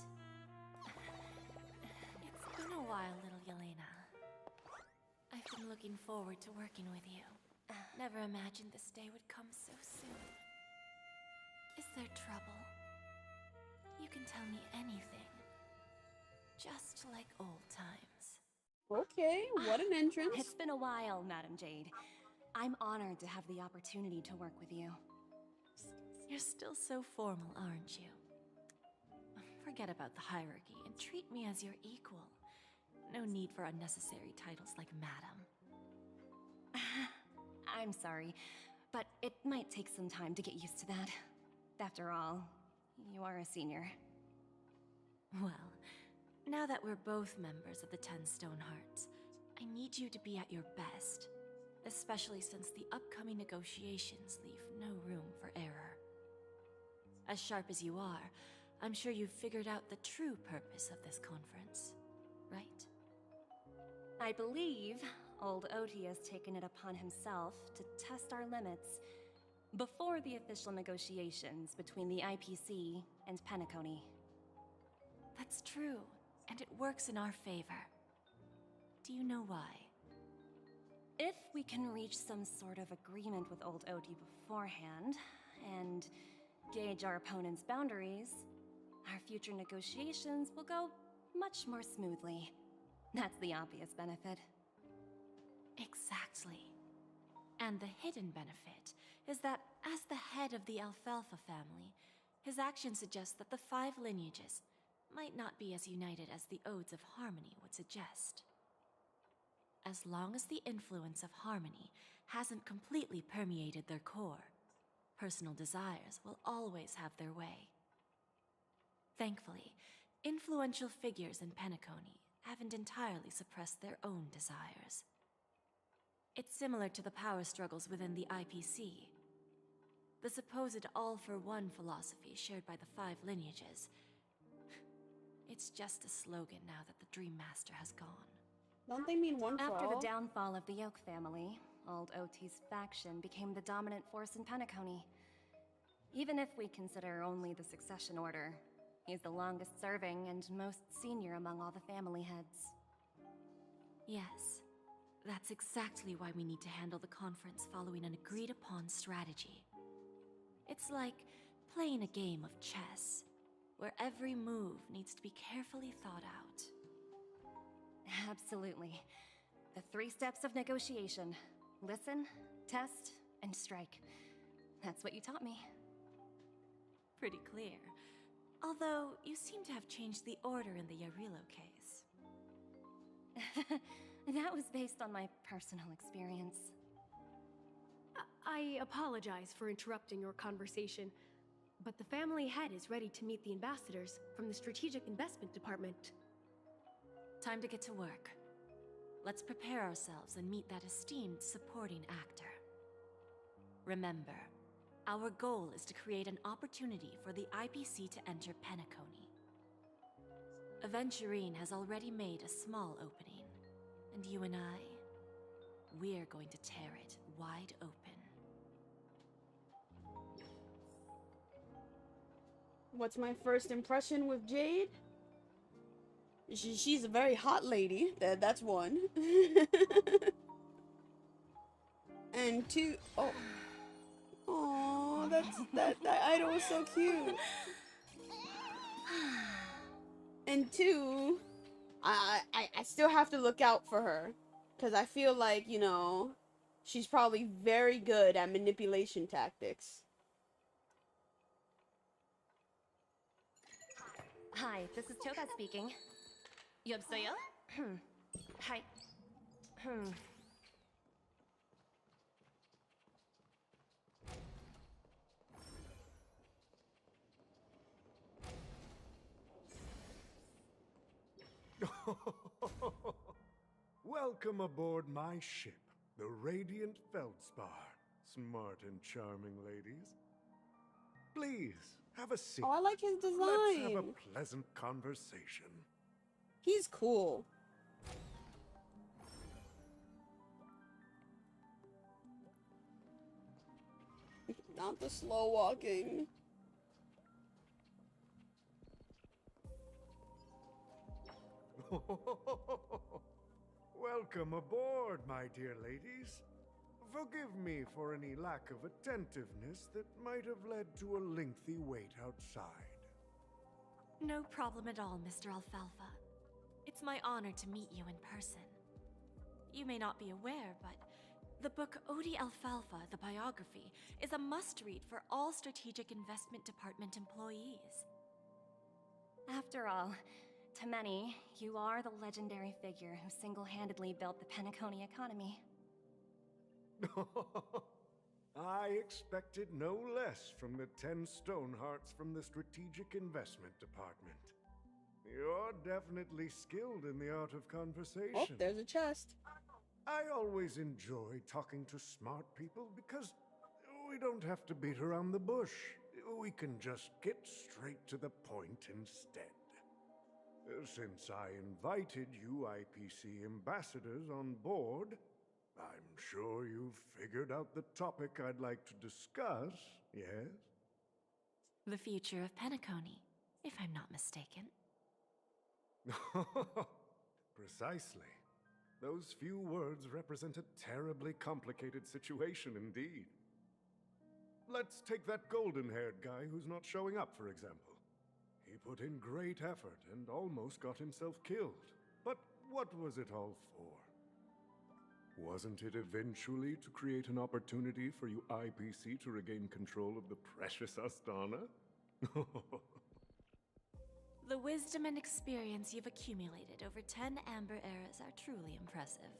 It's been a while, little Yelena. I've been looking forward to working with you. Never imagined this day would come so soon. Is there trouble? You can tell me anything. Just like old times. Okay, what an entrance. It's been a while, Madam Jade. I'm honored to have the opportunity to work with you. You're still so formal, aren't you? Forget about the hierarchy and treat me as your equal. No need for unnecessary titles like Madam. I'm sorry, but it might take some time to get used to that. After all, you are a senior. Well, now that we're both members of the 10 Stone Hearts, I need you to be at your best, especially since the upcoming negotiations leave no room for error. As sharp as you are, I'm sure you've figured out the true purpose of this conference, right? I believe old Oti has taken it upon himself to test our limits before the official negotiations between the IPC and Penacony. That's true, and it works in our favor. Do you know why? If we can reach some sort of agreement with old Oti beforehand, and gauge our opponent's boundaries, our future negotiations will go much more smoothly. That's the obvious benefit. Exactly. And the hidden benefit is that as the head of the Alfalfa family, his actions suggest that the 5 lineages might not be as united as the Odes of Harmony would suggest. As long as the influence of Harmony hasn't completely permeated their core, personal desires will always have their way. Thankfully, influential figures in Penacony haven't entirely suppressed their own desires. It's similar to the power struggles within the IPC. The supposed all-for-one philosophy shared by the 5 lineages. It's just a slogan now that the Dream Master has gone. Don't they mean one for After all? the downfall of the Oak family, old Oti's faction became the dominant force in Penacony. Even if we consider only the succession order, he's the longest serving and most senior among all the family heads. Yes, that's exactly why we need to handle the conference following an agreed-upon strategy. It's like playing a game of chess, where every move needs to be carefully thought out. Absolutely. The 3 steps of negotiation. Listen, test, and strike. That's what you taught me. Pretty clear. Although, you seem to have changed the order in the Yarilo case. That was based on my personal experience. I apologize for interrupting your conversation, but the family head is ready to meet the ambassadors from the Strategic Investment Department. Time to get to work. Let's prepare ourselves and meet that esteemed supporting actor. Remember, our goal is to create an opportunity for the IPC to enter Penacony. Aventurine has already made a small opening, and you and I, we're going to tear it wide open. What's my first impression with Jade? She's a very hot lady. That's one. And 2, oh, that idol was so cute. And 2, I still have to look out for her, because I feel like, you know, she's probably very good at manipulation tactics. Hi, this is Toga speaking. 여보세요? Hi. Welcome aboard my ship, the Radiant Feldspar. Smart and charming ladies. Please, have a seat. Oh, I like his design. Let's have a pleasant conversation. He's cool. Not the slow walking. Welcome aboard, my dear ladies. Forgive me for any lack of attentiveness that might have led to a lengthy wait outside. No problem at all, Mr. Alfalfa. It's my honor to meet you in person. You may not be aware, but The book Odi Alfalfa, the biography, is a must-read for all Strategic Investment Department employees. After all, to many, you are the legendary figure who single-handedly built the Penacony economy. I expected no less from the 10 Stonehearts from the Strategic Investment Department. You're definitely skilled in the art of conversation. Oh, there's a chest. I always enjoy talking to smart people because we don't have to beat around the bush. We can just get straight to the point instead. Since I invited you IPC ambassadors on board, I'm sure you've figured out the topic I'd like to discuss, yes? The future of Penacony, if I'm not mistaken. Precisely. Those few words represent a terribly complicated situation indeed. Let's take that golden-haired guy who's not showing up, for example. He put in great effort and almost got himself killed. But what was it all for? Wasn't it eventually to create an opportunity for you IPC to regain control of the precious Astana? The wisdom and experience you've accumulated over 10 Amber Eras are truly impressive.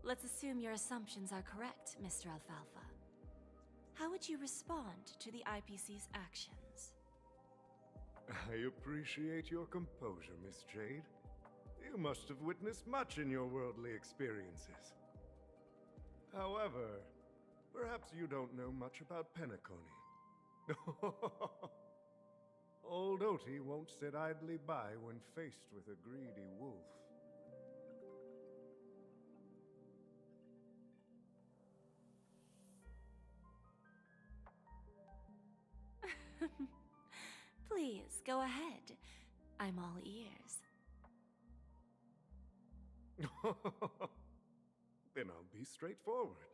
Let's assume your assumptions are correct, Mr. Alfalfa. How would you respond to the IPC's actions? I appreciate your composure, Miss Jade. You must have witnessed much in your worldly experiences. However, perhaps you don't know much about Penacony. Old Oti won't sit idly by when faced with a greedy wolf. Please, go ahead. I'm all ears. Then I'll be straightforward.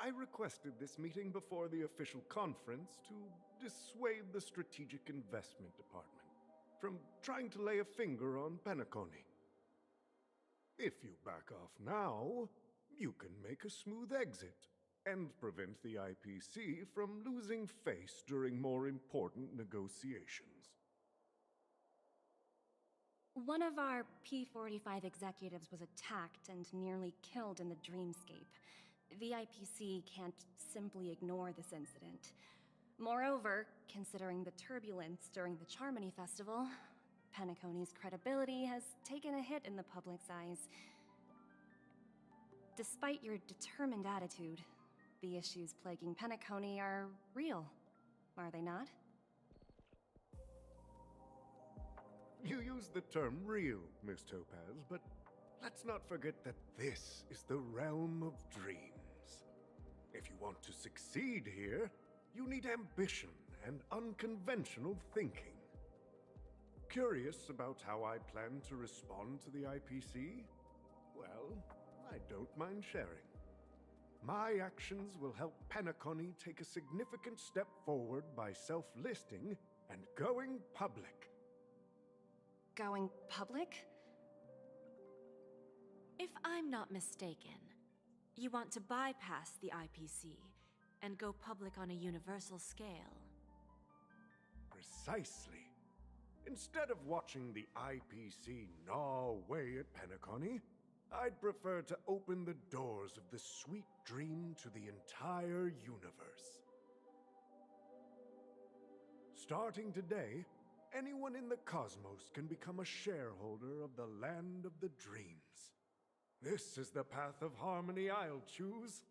I requested this meeting before the official conference to dissuade the Strategic Investment Department from trying to lay a finger on Penacony. If you back off now, you can make a smooth exit and prevent the IPC from losing face during more important negotiations. One of our P-45 executives was attacked and nearly killed in the dreamscape. The IPC can't simply ignore this incident. Moreover, considering the turbulence during the Charmony Festival, Penacony's credibility has taken a hit in the public's eyes. Despite your determined attitude, the issues plaguing Penacony are real, are they not? You use the term real, Miss Topaz, but let's not forget that this is the realm of dreams. If you want to succeed here, you need ambition and unconventional thinking. Curious about how I plan to respond to the IPC? Well, I don't mind sharing. My actions will help Penacony take a significant step forward by self-listing and going public. Going public? If I'm not mistaken, you want to bypass the IPC and go public on a universal scale. Precisely. Instead of watching the IPC gnaw away at Penacony, I'd prefer to open the doors of the sweet dream to the entire universe. Starting today, anyone in the cosmos can become a shareholder of the land of the dreams. This is the path of harmony I'll choose.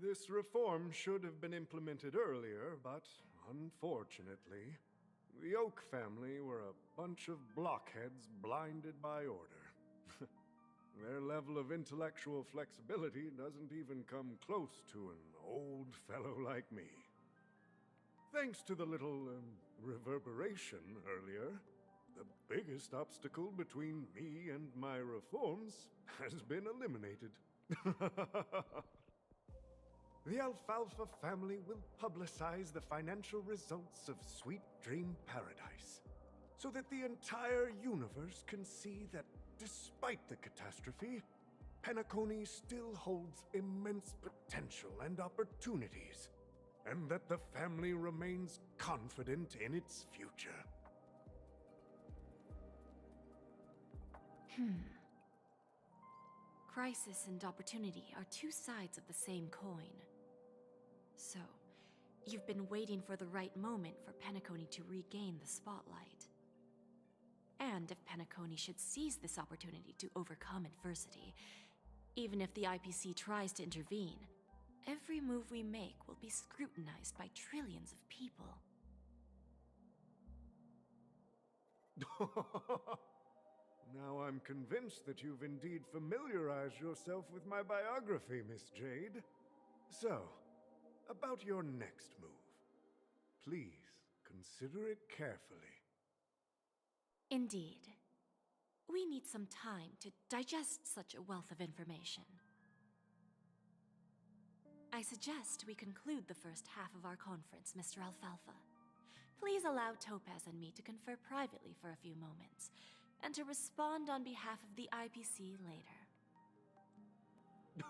This reform should have been implemented earlier, but unfortunately, the Oak family were a bunch of blockheads blinded by order. Their level of intellectual flexibility doesn't even come close to an old fellow like me. Thanks to the little reverberation earlier, the biggest obstacle between me and my reforms has been eliminated. The Alfalfa family will publicize the financial results of Sweet Dream Paradise, so that the entire universe can see that despite the catastrophe, Penacony still holds immense potential and opportunities, and that the family remains confident in its future. Crisis and opportunity are two sides of the same coin. So, you've been waiting for the right moment for Penacony to regain the spotlight. And if Penacony should seize this opportunity to overcome adversity, even if the IPC tries to intervene, every move we make will be scrutinized by trillions of people. Now I'm convinced that you've indeed familiarized yourself with my biography, Miss Jade. So, about your next move. Please, consider it carefully. Indeed. We need some time to digest such a wealth of information. I suggest we conclude the first half of our conference, Mr. Alfalfa. Please allow Topaz and me to confer privately for a few moments, and to respond on behalf of the IPC later.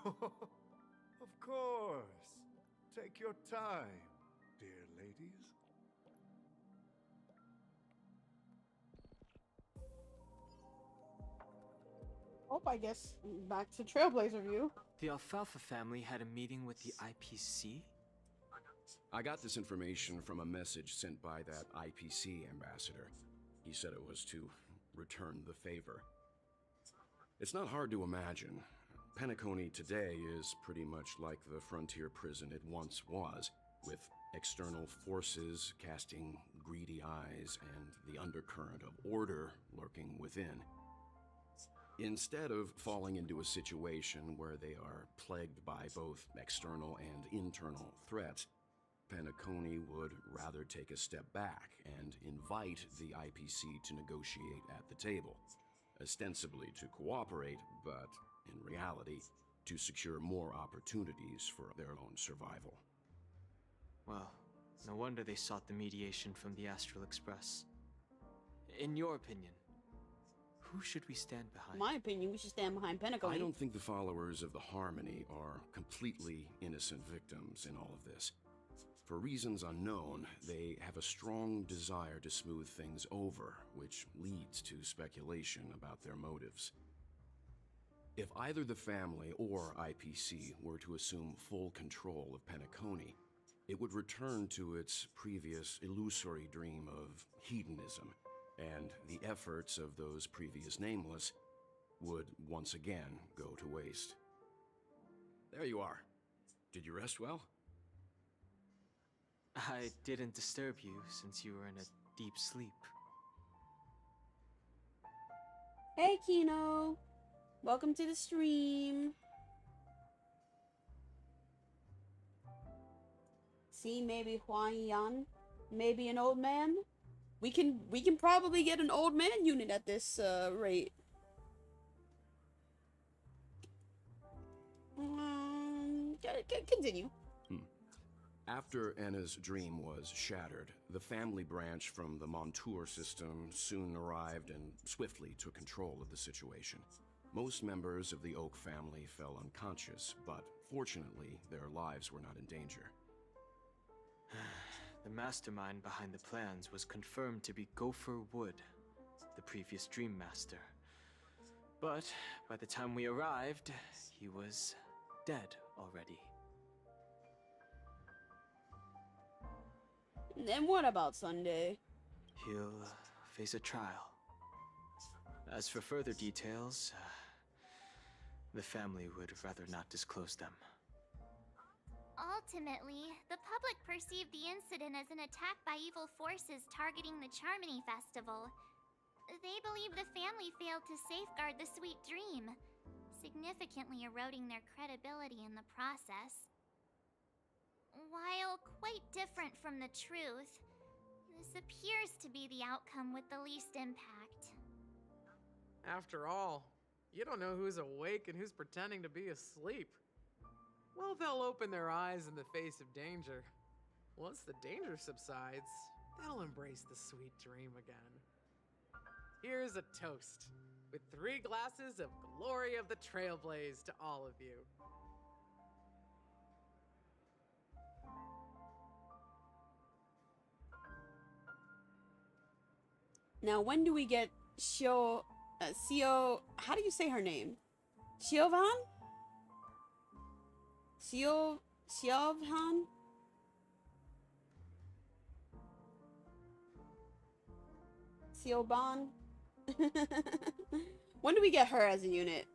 Of course. Take your time, dear ladies. Oh, I guess back to Trailblazer View. The Alfalfa family had a meeting with the IPC? I got this information from a message sent by that IPC ambassador. He said it was to return the favor. It's not hard to imagine. Penacony today is pretty much like the frontier prison it once was, with external forces casting greedy eyes and the undercurrent of order lurking within. Instead of falling into a situation where they are plagued by both external and internal threats, Penacony would rather take a step back and invite the IPC to negotiate at the table, ostensibly to cooperate, but in reality, to secure more opportunities for their own survival. Well, no wonder they sought the mediation from the Astral Express. In your opinion, who should we stand behind? In my opinion, we should stand behind Penacony. I don't think the followers of the Harmony are completely innocent victims in all of this. For reasons unknown, they have a strong desire to smooth things over, which leads to speculation about their motives. If either the family or IPC were to assume full control of Penacony, it would return to its previous illusory dream of hedonism, and the efforts of those previous nameless would once again go to waste. There you are. Did you rest well? I didn't disturb you since you were in a deep sleep. Hey, Kino. Welcome to the stream. See, maybe Huang Yan, maybe an old man. We can probably get an old man unit at this rate. Continue. After Enna's dream was shattered, the family branch from the Montour system soon arrived and swiftly took control of the situation. Most members of the Oak family fell unconscious, but fortunately, their lives were not in danger. The mastermind behind the plans was confirmed to be Gopher Wood, the previous Dream Master. But by the time we arrived, he was dead already. And what about Sunday? He'll face a trial. As for further details, the family would rather not disclose them. Ultimately, the public perceived the incident as an attack by evil forces targeting the Charmony Festival. They believe the family failed to safeguard the Sweet Dream, significantly eroding their credibility in the process. While quite different from the truth, this appears to be the outcome with the least impact. After all, you don't know who's awake and who's pretending to be asleep. Well, they'll open their eyes in the face of danger. Once the danger subsides, they'll embrace the Sweet Dream again. here's a toast. With 3 glasses of glory of the Trailblaze to all of you. Now, when do we get Sio, how do you say her name? Siobhan? Siobhan? Siobhan? When do we get her as a unit?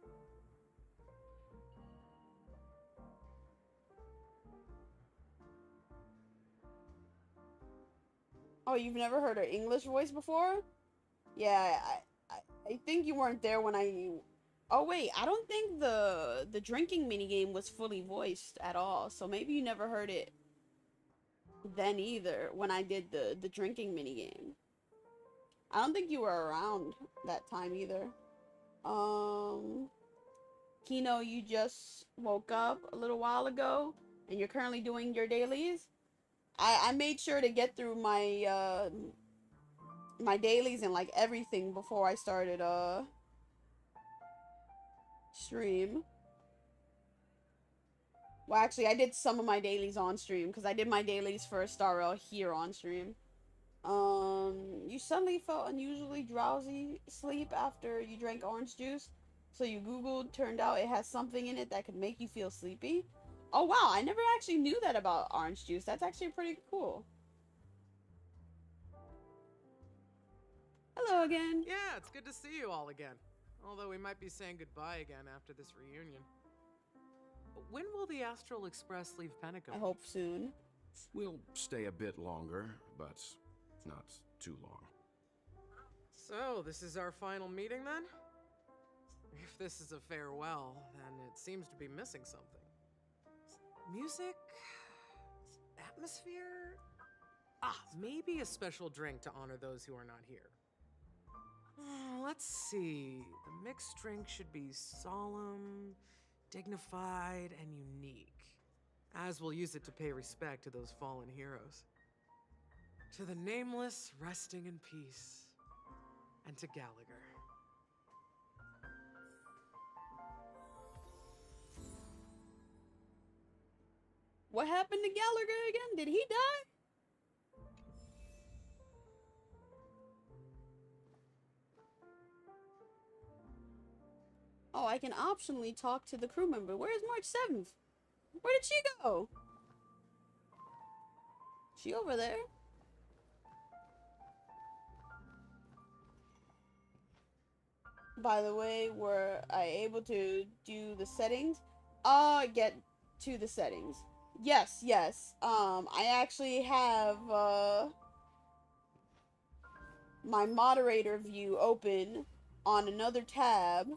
Oh, you've never heard her English voice before? Yeah, I think you weren't there when I... Oh wait, I don't think the drinking minigame was fully voiced at all, so maybe you never heard it then either, when I did the drinking minigame. I don't think you were around that time either. Kino, you just woke up a little while ago, and you're currently doing your dailies? I made sure to get through my, my dailies and, like, everything before I started, stream. Well, actually, I did some of my dailies on stream, because I did my dailies for Star Rail here on stream. You suddenly felt unusually drowsy sleep after you drank orange juice, so you googled, turned out it has something in it that could make you feel sleepy. Oh wow, I never actually knew that about orange juice. That's actually pretty cool. Hello again. Yeah, it's good to see you all again. Although we might be saying goodbye again after this reunion. When will the Astral Express leave Penacony? I hope soon. We'll stay a bit longer, but not too long. So, this is our final meeting then? If this is a farewell, then it seems to be missing something. Music? Atmosphere? Ah, maybe a special drink to honor those who are not here. Let's see. The mixed drink should be solemn, dignified, and unique, as we'll use it to pay respect to those fallen heroes. To the nameless, resting in peace, and to Gallagher. What happened to Gallagher again? Did he die? Oh, I can optionally talk to the crew member. Where's March 7th? Where did she go? She over there? By the way, were I able to do the settings? Get to the settings. Yes. I actually have, my moderator view open on another tab.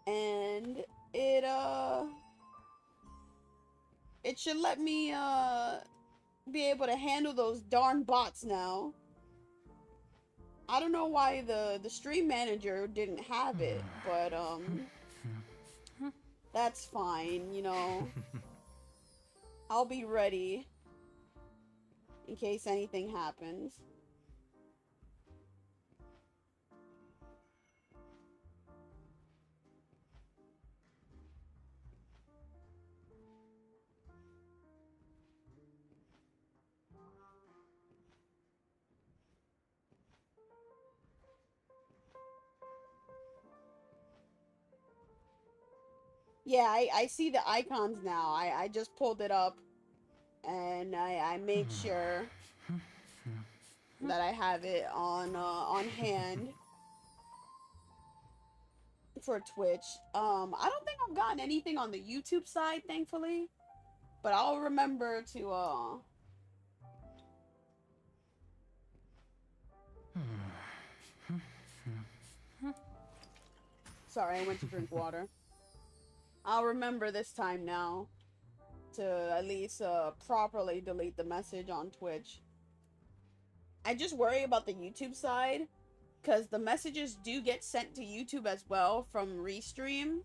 And it should let me, be able to handle those darn bots now. I don't know why the stream manager didn't have it, but, that's fine, you know. I'll be ready in case anything happens. Yeah, I see the icons now. I just pulled it up and I made sure that I have it on hand for Twitch. I don't think I've gotten anything on the YouTube side, thankfully, but I'll remember to Sorry, I went to drink water. I'll remember this time now to at least properly delete the message on Twitch. I just worry about the YouTube side because the messages do get sent to YouTube as well from Restream.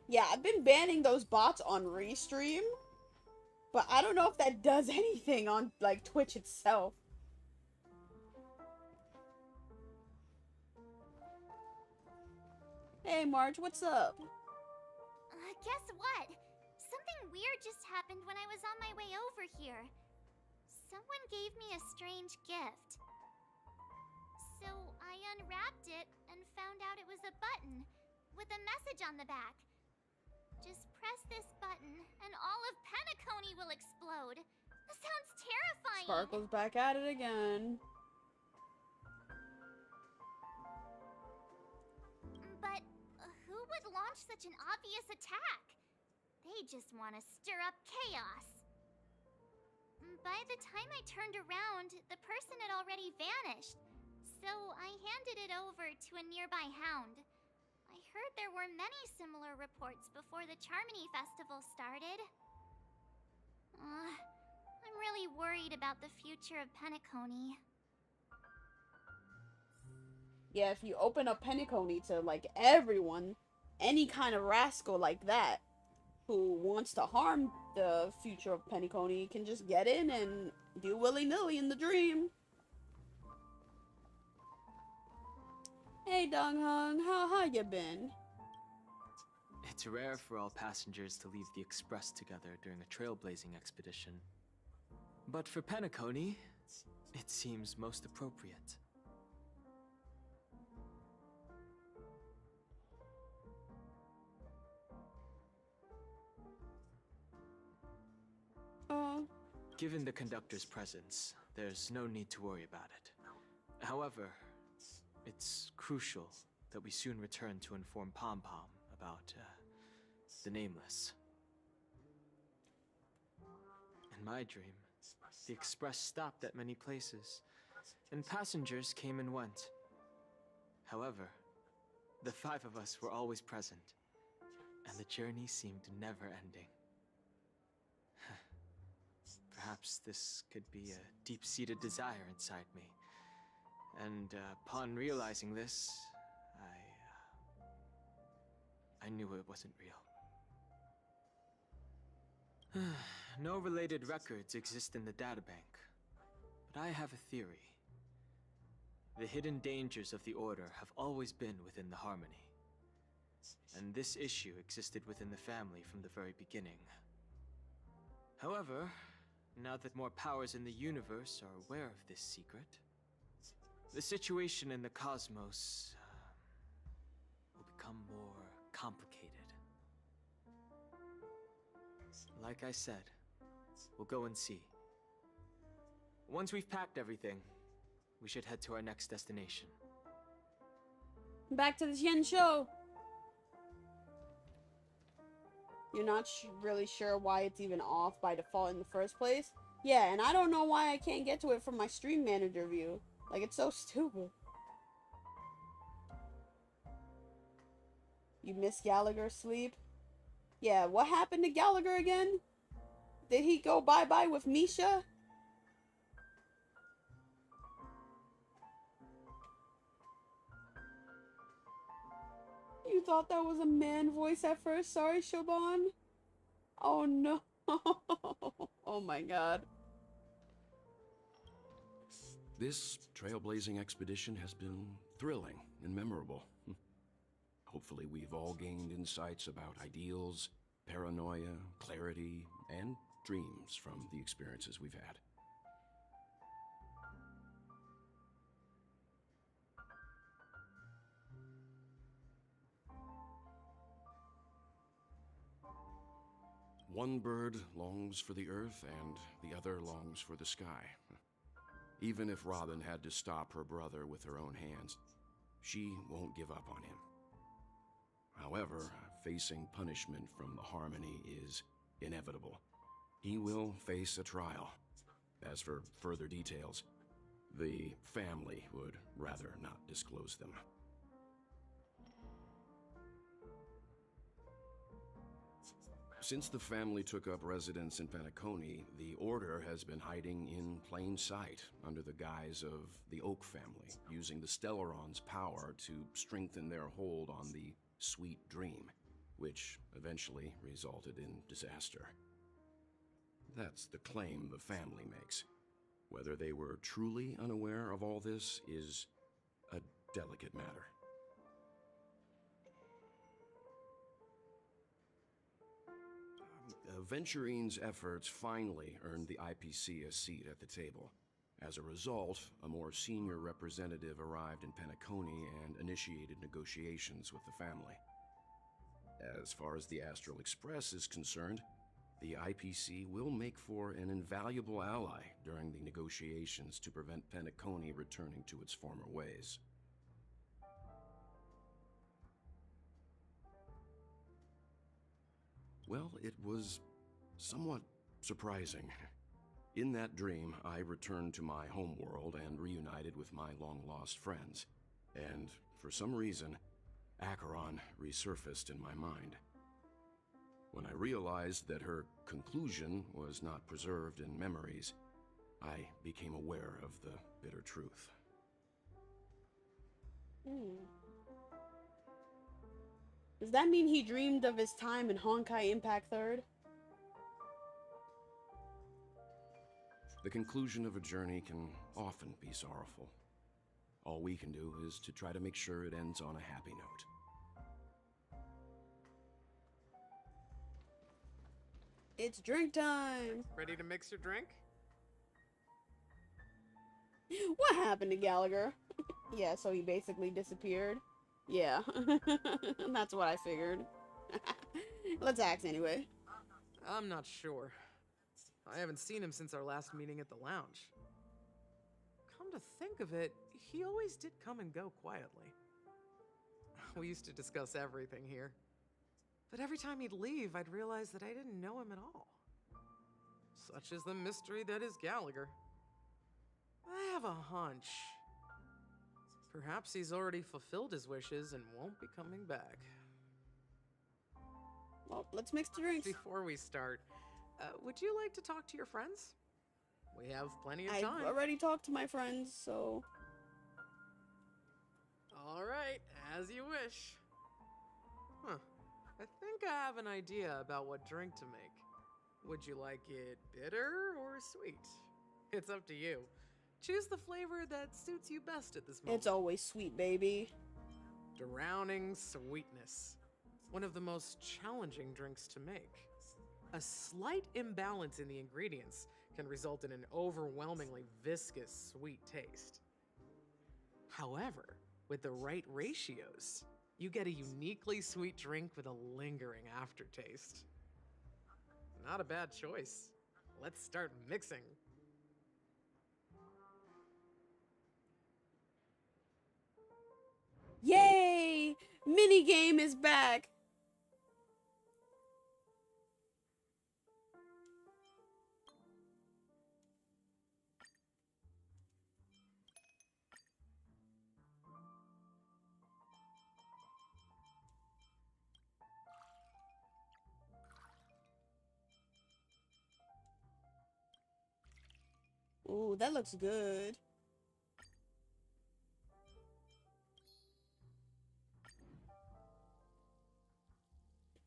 Yeah, I've been banning those bots on Restream But I don't know if that does anything on, like, Twitch itself. Hey, Marge, what's up? Guess what? Something weird just happened when I was on my way over here. Someone gave me a strange gift. So I unwrapped it and found out it was a button with a message on the back. Just press this button and all of Penacony will explode. That sounds terrifying. Sparkle's back at it again. But who would launch such an obvious attack? They just want to stir up chaos. By the time I turned around, the person had already vanished. So I handed it over to a nearby hound. I heard there were many similar reports before the Charmony Festival started. I'm really worried about the future of Penacony. Yeah, if you open up Penacony to, like, everyone, any kind of rascal like that who wants to harm the future of Penacony can just get in and do willy-nilly in the dream. Hey, Dong Hung, how you been? It's rare for all passengers to leave the Express together during a trailblazing expedition. But for Penacony, it seems most appropriate. Given the conductor's presence, there's no need to worry about it. However, it's crucial that we soon return to inform Pom Pom about, the Nameless. In my dream, the Express stopped at many places, and passengers came and went. However, the 5 of us were always present, and the journey seemed never ending. Perhaps this could be a deep-seated desire inside me. And upon realizing this, I knew it wasn't real. No related records exist in the databank, but I have a theory. The hidden dangers of the Order have always been within the Harmony, and this issue existed within the family from the very beginning. However, now that more powers in the universe are aware of this secret, the situation in the cosmos will become more complicated. Like I said, we'll go and see. Once we've packed everything, we should head to our next destination. Back to the Yen Show! You're not really sure why it's even off by default in the first place? Yeah, and I don't know why I can't get to it from my stream manager view. Like, it's so stupid. You miss Gallagher's sleep? Yeah, what happened to Gallagher again? Did he go bye-bye with Misha? You thought that was a man voice at first? Sorry, Shoban? Oh no. Oh my god. This trailblazing expedition has been thrilling and memorable. Hopefully we've all gained insights about ideals, paranoia, clarity, and dreams from the experiences we've had. One bird longs for the earth, and the other longs for the sky. Even if Robin had to stop her brother with her own hands, she won't give up on him. However, facing punishment from the Harmony is inevitable. He will face a trial. As for further details, the family would rather not disclose them. Since the family took up residence in Penacony, the Order has been hiding in plain sight under the guise of the Oak family, using the Stellaron's power to strengthen their hold on the Sweet Dream, which eventually resulted in disaster. That's the claim the family makes. Whether they were truly unaware of all this is a delicate matter. Venturine's efforts finally earned the IPC a seat at the table. As a result, a more senior representative arrived in Penacony and initiated negotiations with the family. As far as the Astral Express is concerned, the IPC will make for an invaluable ally during the negotiations to prevent Penacony returning to its former ways. Well, it was somewhat surprising. In that dream, I returned to my homeworld and reunited with my long-lost friends. And for some reason, Acheron resurfaced in my mind. When I realized that her conclusion was not preserved in memories, I became aware of the bitter truth. Does that mean he dreamed of his time in Honkai Impact 3rd? The conclusion of a journey can often be sorrowful. All we can do is to try to make sure it ends on a happy note. It's drink time! Ready to mix your drink? What happened to Gallagher? Yeah, so he basically disappeared. Yeah, that's what I figured. Let's ask anyway. I'm not sure. I haven't seen him since our last meeting at the lounge. Come to think of it, he always did come and go quietly. We used to discuss everything here. But every time he'd leave, I'd realize that I didn't know him at all. Such is the mystery that is Gallagher. I have a hunch. Perhaps he's already fulfilled his wishes and won't be coming back. Well, let's mix the drinks. Before we start, would you like to talk to your friends? We have plenty of time. I've already talked to my friends, so... All right, as you wish. Huh. I think I have an idea about what drink to make. Would you like it bitter or sweet? It's up to you. Choose the flavor that suits you best at this moment. It's always sweet, baby. Drowning sweetness. One of the most challenging drinks to make. A slight imbalance in the ingredients can result in an overwhelmingly viscous sweet taste. However, with the right ratios, you get a uniquely sweet drink with a lingering aftertaste. Not a bad choice. Let's start mixing. Yay! Minigame is back! Ooh, that looks good.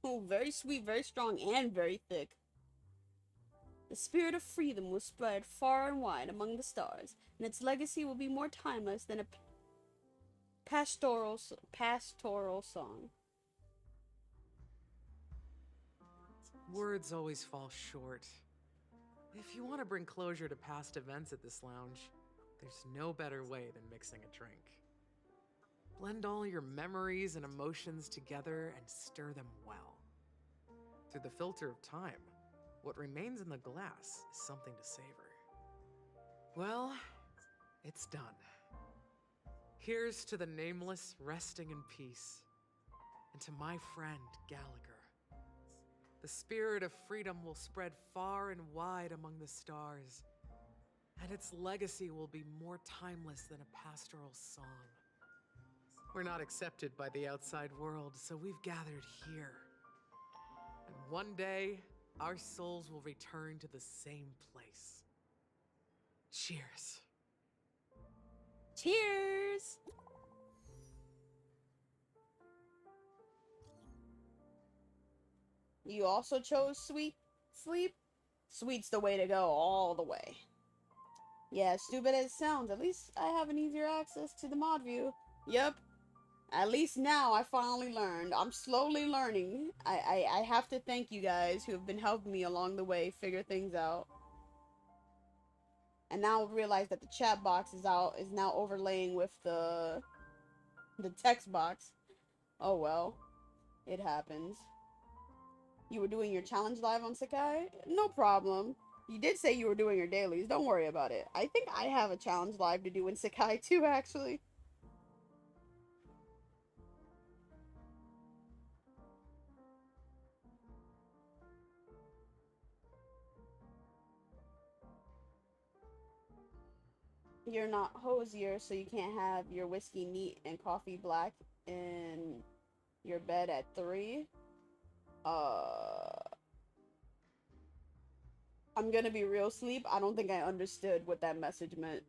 Oh, very sweet, very strong, and very thick. The spirit of freedom will spread far and wide among the stars, and its legacy will be more timeless than a pastoral song. Words always fall short. If you want to bring closure to past events at this lounge, there's no better way than mixing a drink. Blend all your memories and emotions together and stir them well. Through the filter of time, what remains in the glass is something to savor. Well, it's done. Here's to the nameless resting in peace, and to my friend Gallagher. The spirit of freedom will spread far and wide among the stars, and its legacy will be more timeless than a pastoral song. We're not accepted by the outside world, so we've gathered here. And one day, our souls will return to the same place. Cheers. Cheers! You also chose sweet sleep? Sweet's the way to go all the way. Yeah, stupid as it sounds, at least I have an easier access to the mod view. Yep. At least now I finally learned. I'm slowly learning. I have to thank you guys who have been helping me along the way figure things out. And now I realize that the chat box is now overlaying with the text box. Oh well. It happens. You were doing your challenge live on Sakai? No problem. You did say you were doing your dailies. Don't worry about it. I think I have a challenge live to do in Sakai too, actually. You're not hosier, so you can't have your whiskey neat and coffee black in your bed at 3. I'm gonna be real, Sleep. I don't think I understood what that message meant.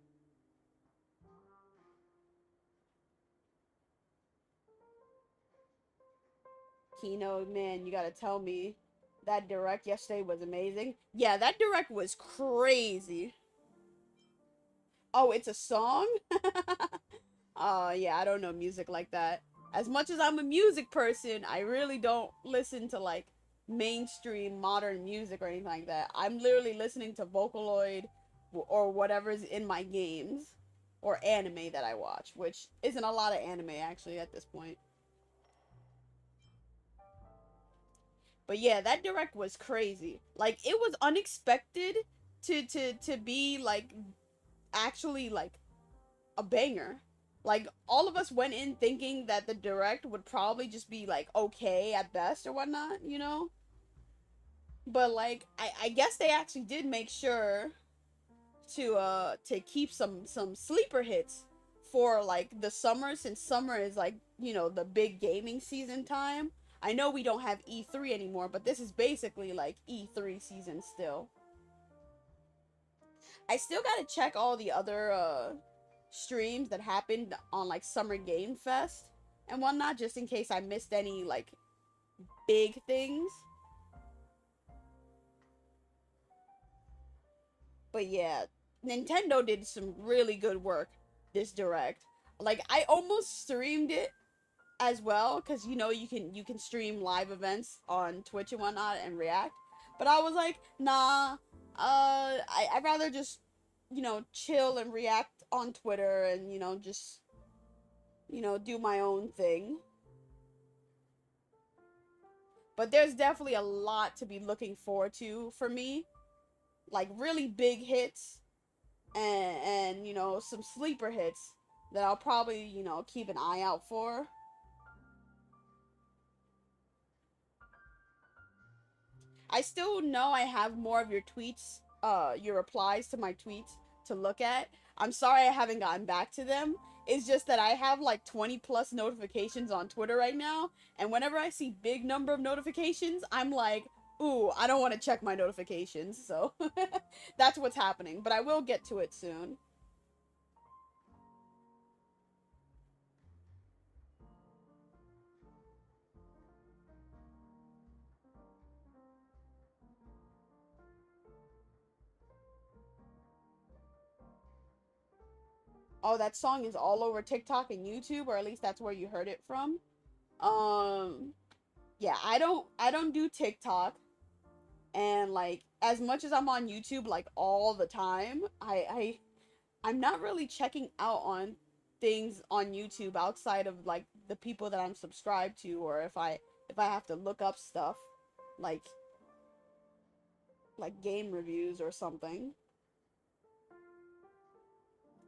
Kino, man, you gotta tell me. That direct yesterday was amazing. Yeah, that direct was crazy. Oh, it's a song? Yeah, I don't know music like that. As much as I'm a music person, I really don't listen to, like, mainstream modern music or anything like that. I'm literally listening to Vocaloid or whatever's in my games or anime that I watch, which isn't a lot of anime, actually, at this point. But yeah, that direct was crazy. Like, it was unexpected to be, like, actually, like, a banger. Like, all of us went in thinking that the direct would probably just be, like, okay at best or whatnot, you know? But, like, I guess they actually did make sure to keep some sleeper hits for, like, the summer, since summer is, like, you know, the big gaming season time. I know we don't have E3 anymore, but this is basically, like, E3 season still. I still gotta check all the other, streams that happened on, like, Summer Game Fest and whatnot, just in case I missed any, like, big things. But yeah, Nintendo did some really good work this direct. Like, I almost streamed it as well, because, you know, you can stream live events on Twitch and whatnot and react. But I was like, nah, I'd rather just, you know, chill and react on Twitter and, you know, just, you know, do my own thing. But there's definitely a lot to be looking forward to for me. Like, really big hits and you know, some sleeper hits that I'll probably, you know, keep an eye out for. I still know I have more of your tweets, your replies to my tweets to look at. I'm sorry I haven't gotten back to them. It's just that I have like 20 plus notifications on Twitter right now, and whenever I see big number of notifications, I'm like, ooh, I don't want to check my notifications, so that's what's happening, but I will get to it soon. Oh, that song is all over TikTok and YouTube, or at least that's where you heard it from. Yeah, I don't do TikTok. And like, as much as I'm on YouTube like all the time, I'm not really checking out on things on YouTube outside of like the people that I'm subscribed to, or if I have to look up stuff like game reviews or something.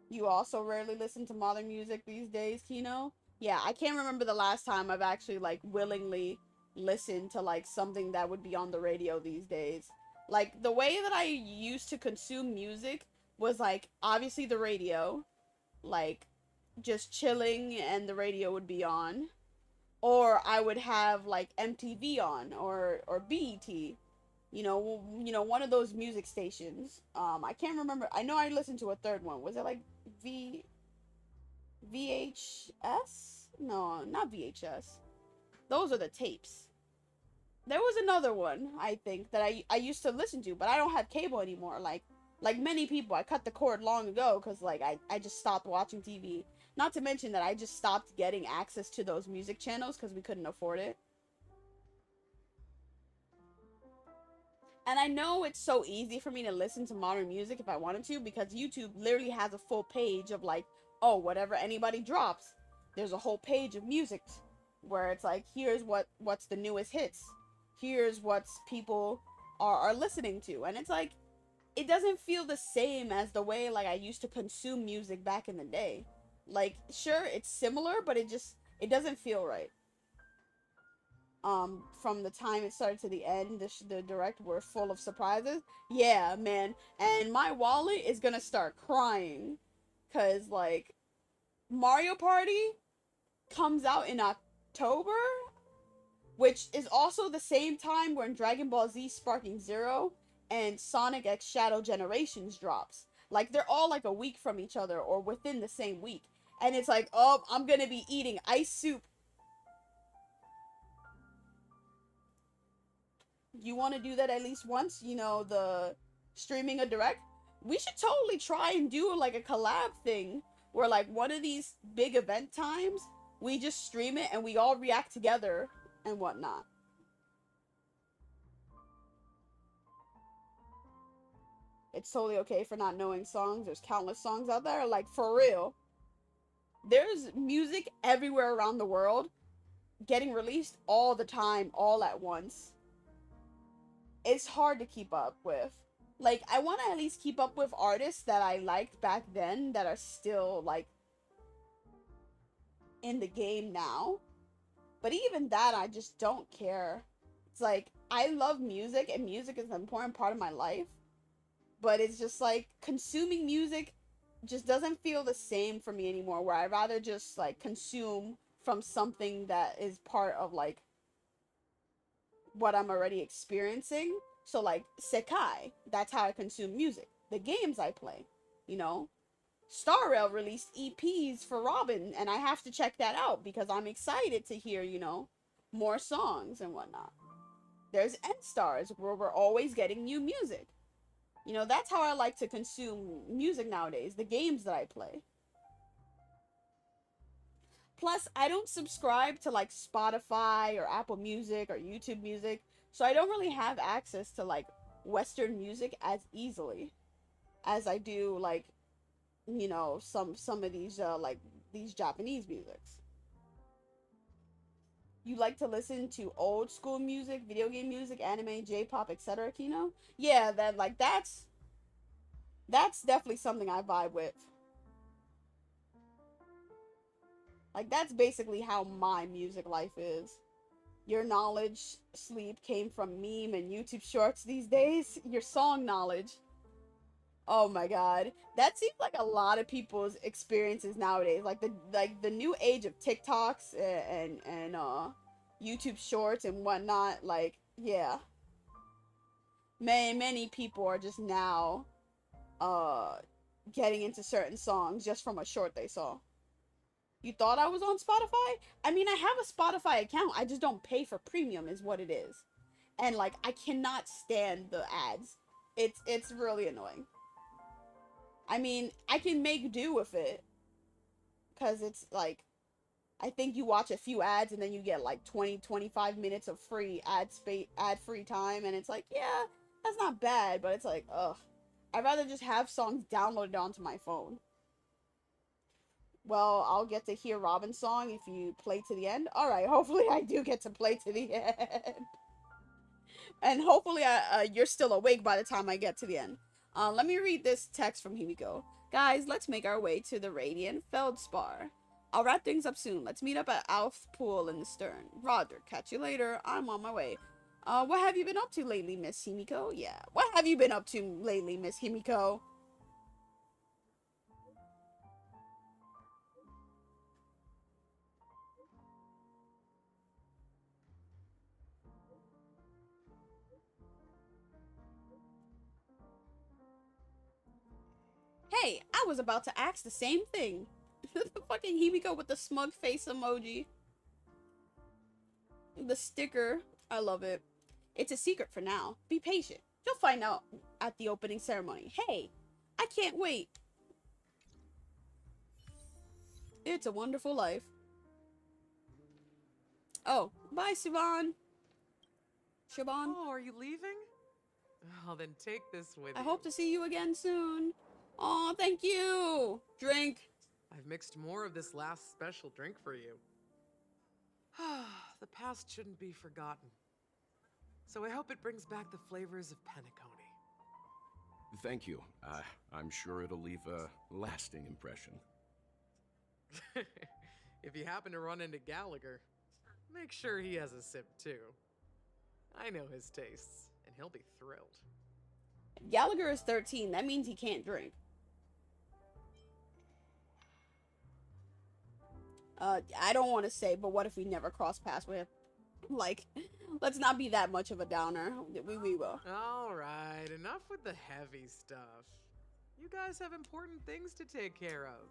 You also rarely listen to modern music these days, Kino? Yeah, I can't remember the last time I've actually, like, willingly listened to, like, something that would be on the radio these days. Like, the way that I used to consume music was, like, obviously the radio. Like, just chilling and the radio would be on. Or I would have, like, MTV on, or BET. You know, one of those music stations. I can't remember. I know I listened to a third one. Was it like VHS? No, not VHS. Those are the tapes. there was another one, I think, that I used to listen to, but I don't have cable anymore. Like many people, I cut the cord long ago because, like, I just stopped watching TV. Not to mention that I just stopped getting access to those music channels because we couldn't afford it. And I know it's so easy for me to listen to modern music if I wanted to, because YouTube literally has a full page of, like, oh, whatever anybody drops, there's a whole page of music where it's like, here's what's the newest hits. Here's what's people are listening to. And it's like, it doesn't feel the same as the way, like, I used to consume music back in the day. Like, sure, it's similar, but it doesn't feel right. From the time it started to the end, the direct were full of surprises. Yeah, man. And my wallet is gonna start crying. Cause, like, Mario Party comes out in October, which is also the same time when Dragon Ball Z Sparking Zero and Sonic X Shadow Generations drops. Like, they're all like a week from each other or within the same week. And it's like, oh, I'm gonna be eating ice soup. You want to do that at least once, you know, the streaming a direct? We should totally try and do like a collab thing where, like, one of these big event times, we just stream it and we all react together and whatnot. It's totally okay for not knowing songs. There's countless songs out there. Like, for real. There's music everywhere around the world getting released all the time, all at once. It's hard to keep up with. Like, I want to at least keep up with artists that I liked back then that are still, like, in the game now. But even that, I just don't care. It's like, I love music, and music is an important part of my life. But it's just like, consuming music just doesn't feel the same for me anymore, where I'd rather just, like, consume from something that is part of, like, what I'm already experiencing. So, like, Sekai, that's how I consume music. The games I play, you know. Star Rail released EPs for Robin, and I have to check that out because I'm excited to hear, you know, more songs and whatnot. There's N-Stars, where we're always getting new music. You know, that's how I like to consume music nowadays, the games that I play. Plus, I don't subscribe to, like, Spotify or Apple Music or YouTube Music, so I don't really have access to, like, Western music as easily as I do, like, you know, some of these, like, these Japanese musics. You like to listen to old school music, video game music, anime, J-pop, etc., Kino? Yeah, that's definitely something I vibe with. Like, that's basically how my music life is. Your knowledge sleep came from meme and YouTube shorts these days. Your song knowledge. Oh my god. That seems like a lot of people's experiences nowadays. Like the new age of TikToks and YouTube shorts and whatnot. Like, yeah. Many people are just now getting into certain songs just from a short they saw. You thought I was on Spotify? I mean, I have a Spotify account. I just don't pay for premium is what it is. And, like, I cannot stand the ads. It's really annoying. I mean, I can make do with it. Because it's, like, I think you watch a few ads and then you get, like, 20-25 minutes of free ad-free time. And it's like, yeah, that's not bad. But it's like, ugh. I'd rather just have songs downloaded onto my phone. Well, I'll get to hear Robin's song if you play to the end. Alright, hopefully I do get to play to the end. And hopefully you're still awake by the time I get to the end. Let me read this text from Himiko. Guys, let's make our way to the Radiant Feldspar. I'll wrap things up soon. Let's meet up at Alf's pool in the stern. Roger, catch you later. I'm on my way. What have you been up to lately, Miss Himiko? Yeah, what have you been up to lately, Miss Himiko? Hey, I was about to ask the same thing. The fucking Himiko with the smug face emoji. The sticker. I love it. It's a secret for now. Be patient. You'll find out at the opening ceremony. Hey, I can't wait. It's a wonderful life. Oh, bye, Siobhan. Siobhan. Oh, are you leaving? Oh, then take this with you. I hope to see you again soon. Oh, thank you. Drink. I've mixed more of this last special drink for you. The past shouldn't be forgotten. So I hope it brings back the flavors of Penacony. Thank you. I'm sure it'll leave a lasting impression. If you happen to run into Gallagher, make sure he has a sip too. I know his tastes, and he'll be thrilled. Gallagher is 13. That means he can't drink. I don't want to say, but what if we never cross paths with him? Like, let's not be that much of a downer. We will. Alright, enough with the heavy stuff. You guys have important things to take care of,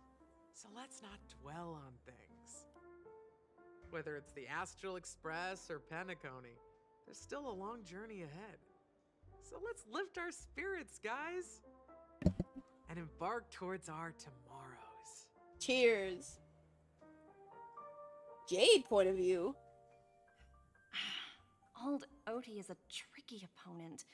so let's not dwell on things. Whether it's the Astral Express or Penacony, there's still a long journey ahead. So let's lift our spirits, guys, and embark towards our tomorrows. Cheers. Jade point of view. Old Oti is a tricky opponent.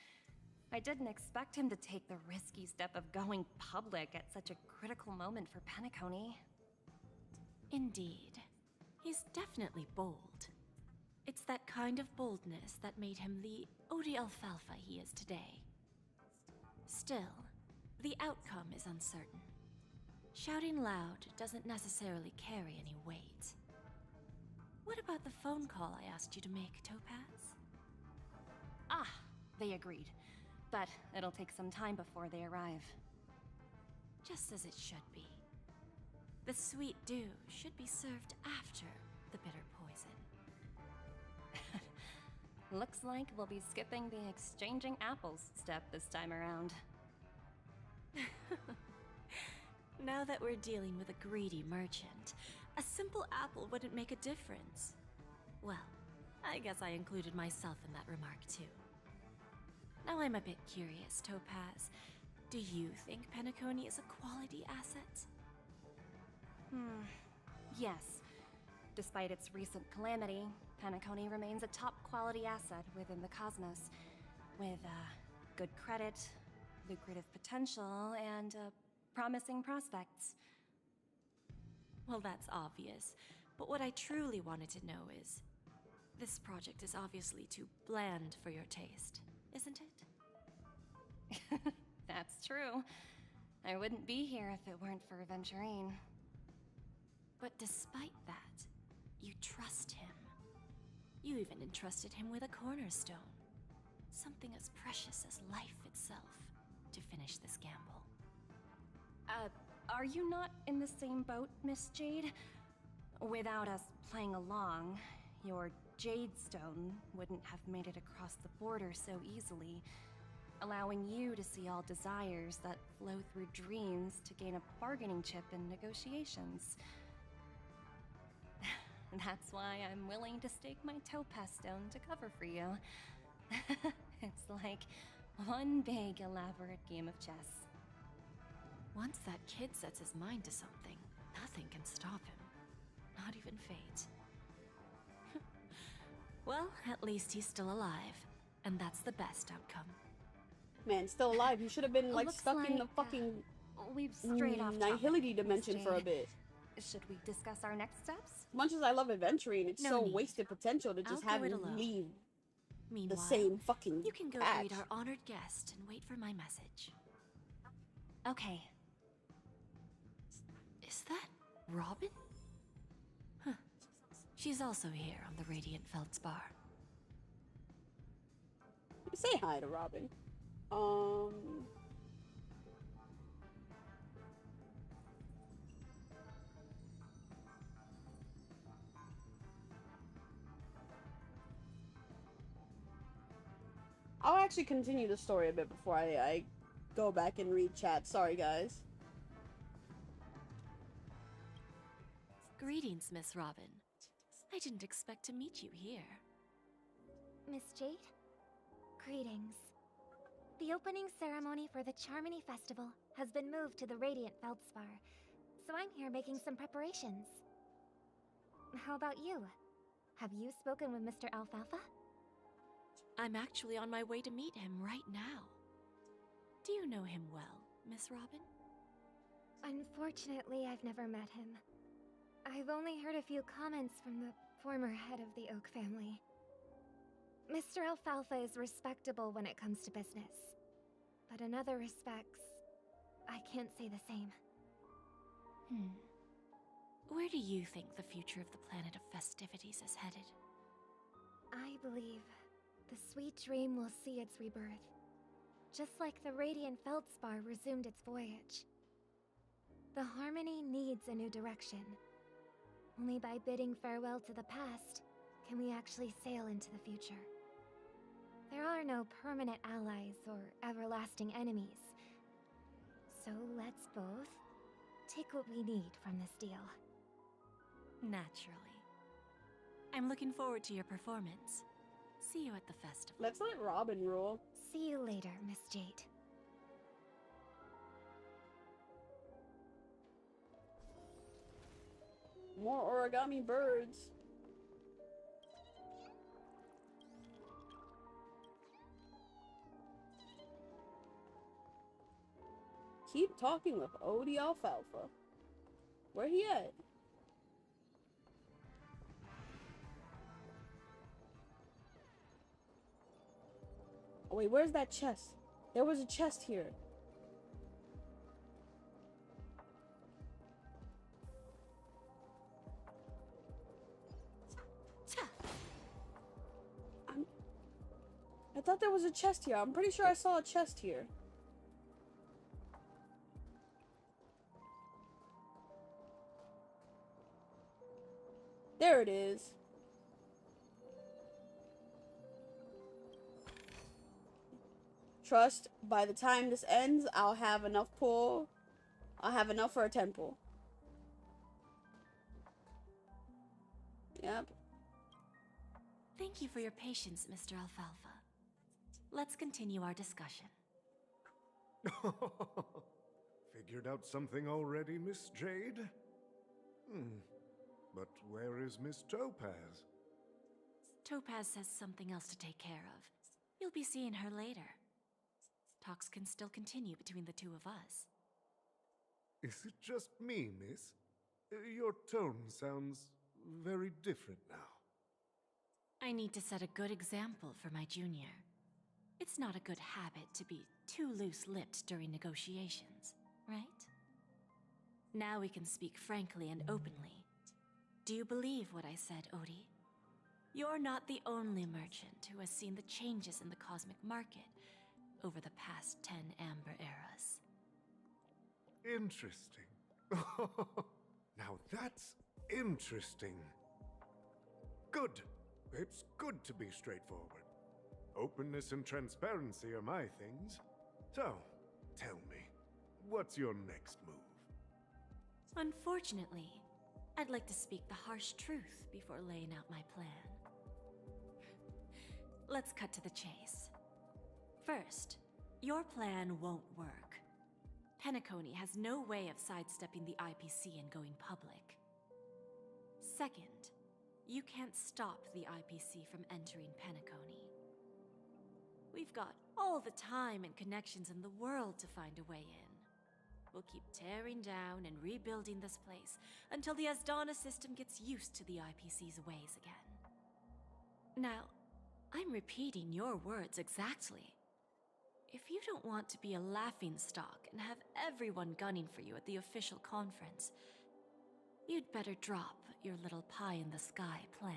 I didn't expect him to take the risky step of going public at such a critical moment for Penacony. Indeed. He's definitely bold. It's that kind of boldness that made him the Odi Alfalfa he is today. Still, the outcome is uncertain. Shouting loud doesn't necessarily carry any weight. What about the phone call I asked you to make, Topaz? Ah, they agreed. But it'll take some time before they arrive. Just as it should be. The sweet dew should be served after the bitter poison. Looks like we'll be skipping the exchanging apples step this time around. Now that we're dealing with a greedy merchant, a simple apple wouldn't make a difference. Well, I guess I included myself in that remark too. Now I'm a bit curious, Topaz. Do you think Penacony is a quality asset? Yes. Despite its recent calamity, Penacony remains a top-quality asset within the cosmos, with good credit, lucrative potential, and promising prospects. Well, that's obvious, but what I truly wanted to know is, this project is obviously too bland for your taste, isn't it? That's true. I wouldn't be here if it weren't for Aventurine. But despite that, you trust him. You even entrusted him with a cornerstone. Something as precious as life itself, to finish this gamble. Are you not in the same boat, Miss Jade? Without us playing along, your Jade Stone wouldn't have made it across the border so easily, allowing you to see all desires that flow through dreams to gain a bargaining chip in negotiations. That's why I'm willing to stake my Topaz Stone to cover for you. It's like one big, elaborate game of chess. Once that kid sets his mind to something, nothing can stop him. Not even fate. Well, at least he's still alive, and that's the best outcome. Man, still alive. You should have been like Looks stuck in the like, fucking we've strayed off topic, nihility Miss dimension for a Jade. bit. Should we discuss our next steps? As much as I love Aventurine, it's No so need. wasted potential to just I'll have go it him alone. leave Meanwhile, the same fucking you can go patch. greet our honored guest and wait for my message. Okay. Is that Robin? Huh. She's also here on the Radiant Feldspar. Say hi to Robin. I'll actually continue the story a bit before I go back and read chat. Sorry, guys. Greetings, Miss Robin. I didn't expect to meet you here. Miss Jade? Greetings. The opening ceremony for the Charmony Festival has been moved to the Radiant Feldspar, so I'm here making some preparations. How about you? Have you spoken with Mr. Alfalfa? I'm actually on my way to meet him right now. Do you know him well, Miss Robin? Unfortunately, I've never met him. I've only heard a few comments from the former head of the Oak family. Mr. Alfalfa is respectable when it comes to business. But in other respects, I can't say the same. Where do you think the future of the planet of festivities is headed? I believe the sweet dream will see its rebirth, just like the Radiant Feldspar resumed its voyage. The Harmony needs a new direction. Only by bidding farewell to the past can we actually sail into the future. There are no permanent allies or everlasting enemies. So let's both take what we need from this deal. Naturally. I'm looking forward to your performance. See you at the festival. Let's let Robin rule. See you later, Miss Jade. More origami birds. Keep talking with Odie Alfalfa. Where he at? Oh wait, where's that chest? There was a chest here. I thought there was a chest here. I'm pretty sure I saw a chest here. There it is. Trust, by the time this ends, I'll have enough pull. I'll have enough for a 10 pull. Yep. Thank you for your patience, Mr. Alfalfa. Let's continue our discussion. Figured out something already, Miss Jade? But where is Miss Topaz? Topaz has something else to take care of. You'll be seeing her later. Talks can still continue between the two of us. Is it just me, miss? Your tone sounds very different now. I need to set a good example for my junior. It's not a good habit to be too loose-lipped during negotiations, right? Now we can speak frankly and openly. Do you believe what I said, Odie? You're not the only merchant who has seen the changes in the cosmic market over the past 10 Amber Eras. Interesting. Now that's interesting. Good. It's good to be straightforward. Openness and transparency are my things. So, tell me, what's your next move? Unfortunately, I'd like to speak the harsh truth before laying out my plan. Let's cut to the chase. First, your plan won't work. Penacony has no way of sidestepping the IPC and going public. Second, you can't stop the IPC from entering Penacony. We've got all the time and connections in the world to find a way in. We'll keep tearing down and rebuilding this place until the Asdana system gets used to the IPC's ways again. Now, I'm repeating your words exactly. If you don't want to be a laughingstock and have everyone gunning for you at the official conference, you'd better drop your little pie-in-the-sky plan.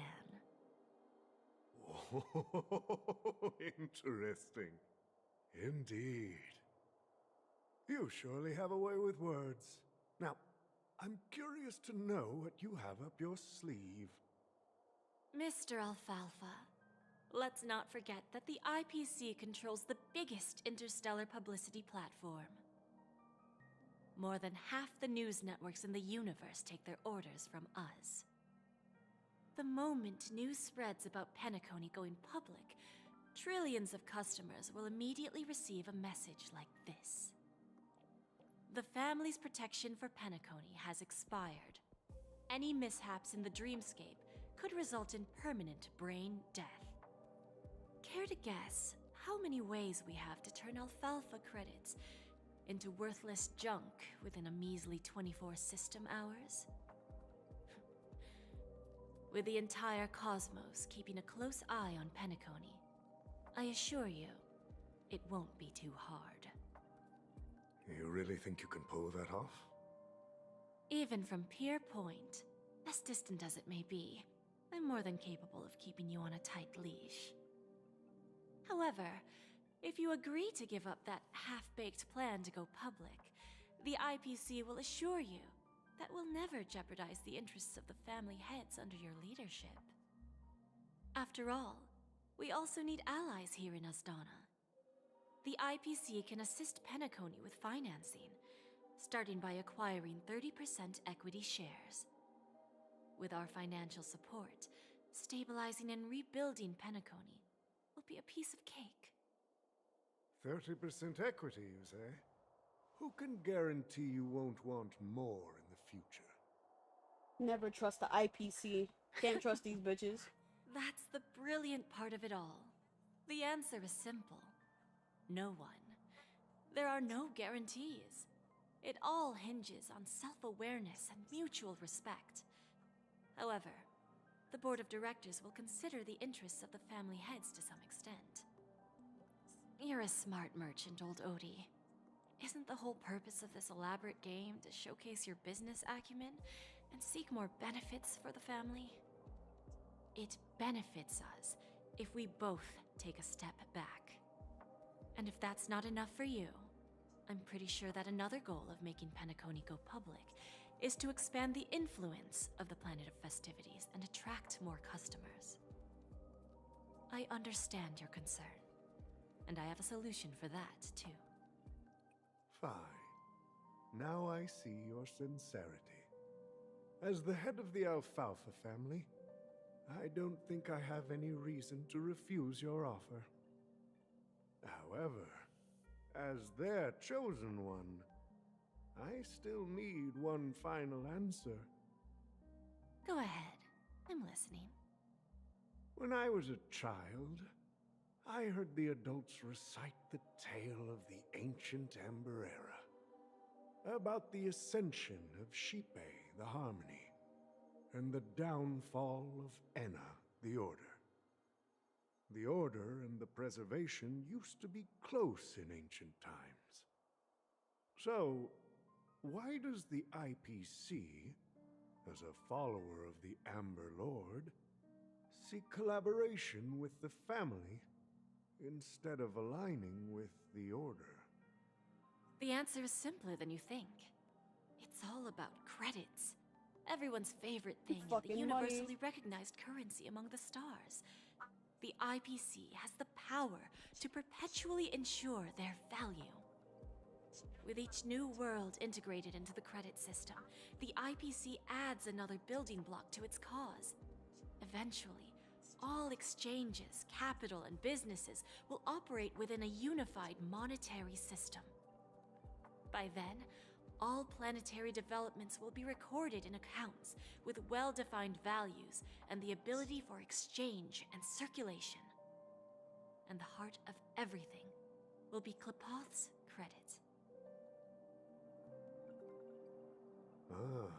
Oh, interesting. Indeed. You surely have a way with words. Now, I'm curious to know what you have up your sleeve. Mr. Alfalfa, let's not forget that the IPC controls the biggest interstellar publicity platform. More than half the news networks in the universe take their orders from us. The moment news spreads about Penacony going public, trillions of customers will immediately receive a message like this. The family's protection for Penacony has expired. Any mishaps in the dreamscape could result in permanent brain death. Care to guess how many ways we have to turn alfalfa credits into worthless junk within a measly 24 system hours? With the entire cosmos keeping a close eye on Penacony, I assure you, it won't be too hard. You really think you can pull that off? Even from Pier Point, as distant as it may be, I'm more than capable of keeping you on a tight leash. However, if you agree to give up that half-baked plan to go public, the IPC will assure you that we'll never jeopardize the interests of the family heads under your leadership. After all, we also need allies here in Asdana. The IPC can assist Penacony with financing, starting by acquiring 30% equity shares. With our financial support, stabilizing and rebuilding Penacony will be a piece of cake. 30% equity, you say? Who can guarantee you won't want more in the future? Never trust the IPC. Can't trust these bitches. That's the brilliant part of it all. The answer is simple. No one. There are no guarantees. It all hinges on self-awareness and mutual respect. However, the board of directors will consider the interests of the family heads to some extent. You're a smart merchant, old Odie. Isn't the whole purpose of this elaborate game to showcase your business acumen and seek more benefits for the family? It benefits us if we both take a step back. And if that's not enough for you, I'm pretty sure that another goal of making Penacony go public is to expand the influence of the Planet of Festivities and attract more customers. I understand your concern, and I have a solution for that, too. Fine. Now I see your sincerity. As the head of the Alfalfa family, I don't think I have any reason to refuse your offer. However, as their chosen one, I still need one final answer. Go ahead. I'm listening. When I was a child, I heard the adults recite the tale of the ancient Amber Era, about the ascension of Shipe, the Harmony, and the downfall of Enna, the Order. The Order and the Preservation used to be close in ancient times. So, why does the IPC, as a follower of the Amber Lord, seek collaboration with the family instead of aligning with the Order? The answer is simpler than you think. It's all about credits. Everyone's favorite thing, and the universally recognized currency among the stars. The IPC has the power to perpetually ensure their value. With each new world integrated into the credit system, the IPC adds another building block to its cause. Eventually, all exchanges, capital, and businesses will operate within a unified monetary system. By then, all planetary developments will be recorded in accounts with well-defined values and the ability for exchange and circulation. And the heart of everything will be Klepoth's credit. Ah,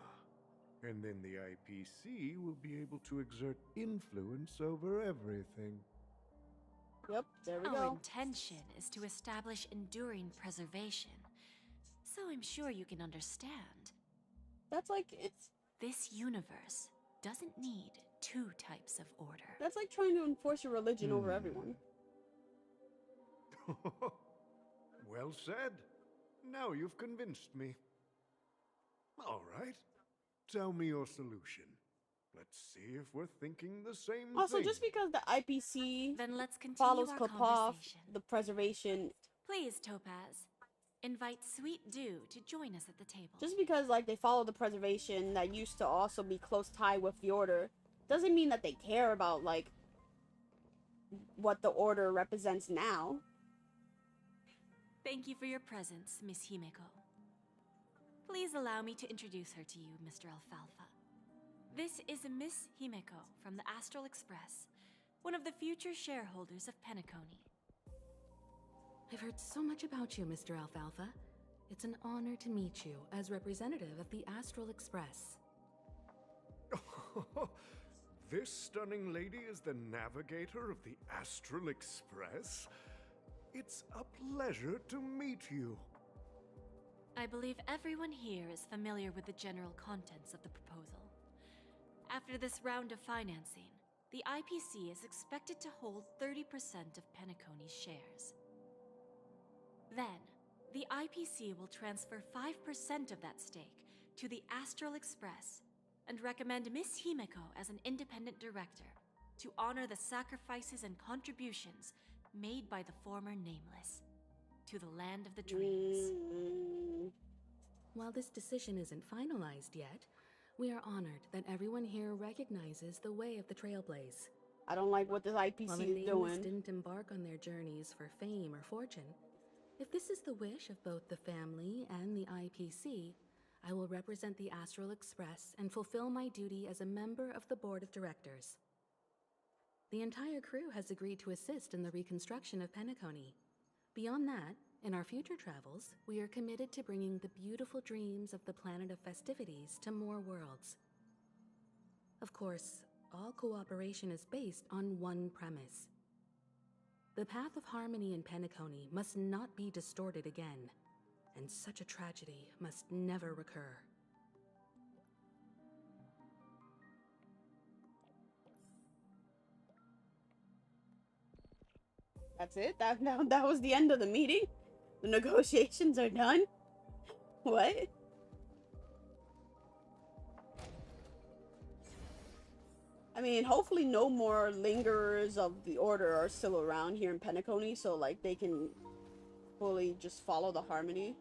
and then the IPC will be able to exert influence over everything. Yep, there we Our go. intention is to establish enduring preservation. So I'm sure you can understand. That's like, it's... This universe doesn't need two types of order. That's like trying to enforce your religion over everyone. Well said. Now you've convinced me. All right. Tell me your solution. Let's see if we're thinking the same Also, thing. just because the IPC Then let's continue follows our Klepoth, conversation. the preservation... Please, Topaz. Invite Sweet Dew to join us at the table. Just because, like, they follow the preservation that used to also be close tied with the Order, doesn't mean that they care about, like, what the Order represents now. Thank you for your presence, Miss Himeko. Please allow me to introduce her to you, Mr. Alfalfa. This is Miss Himeko from the Astral Express, one of the future shareholders of Penacony. I've heard so much about you, Mr. Alfalfa. It's an honor to meet you as representative of the Astral Express. This stunning lady is the navigator of the Astral Express? It's a pleasure to meet you. I believe everyone here is familiar with the general contents of the proposal. After this round of financing, the IPC is expected to hold 30% of Penacony's shares. Then, the IPC will transfer 5% of that stake to the Astral Express and recommend Miss Himeko as an independent director to honor the sacrifices and contributions made by the former Nameless to the land of the dreams. While this decision isn't finalized yet, we are honored that everyone here recognizes the way of the Trailblaze. I don't like what this IPC While the is Nameless doing. didn't embark on their journeys for fame or fortune, if this is the wish of both the family and the IPC, I will represent the Astral Express and fulfill my duty as a member of the board of directors. The entire crew has agreed to assist in the reconstruction of Penacony. Beyond that, in our future travels, we are committed to bringing the beautiful dreams of the planet of festivities to more worlds. Of course, all cooperation is based on one premise. The path of harmony in Penacony must not be distorted again, and such a tragedy must never recur. That's it? That was the end of the meeting? The negotiations are done? What? I mean, hopefully no more lingerers of the Order are still around here in Penacony, so like they can fully just follow the harmony.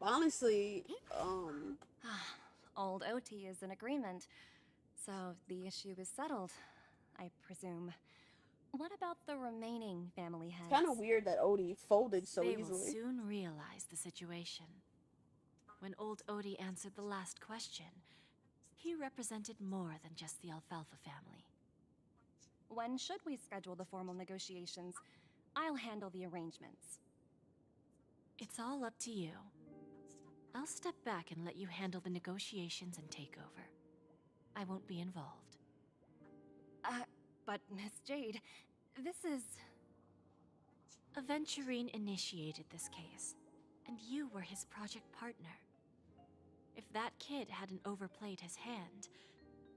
Honestly, Old OT is in agreement, so the issue is settled, I presume. What about the remaining family heads? It's kind of weird that Odie folded so They easily. will soon realize the situation. When old Odie answered the last question, he represented more than just the Alfalfa family. When should we schedule the formal negotiations? I'll handle the arrangements. It's all up to you. I'll step back and let you handle the negotiations and takeover. I won't be involved. But Miss Jade, this is... Aventurine initiated this case, and you were his project partner. If that kid hadn't overplayed his hand,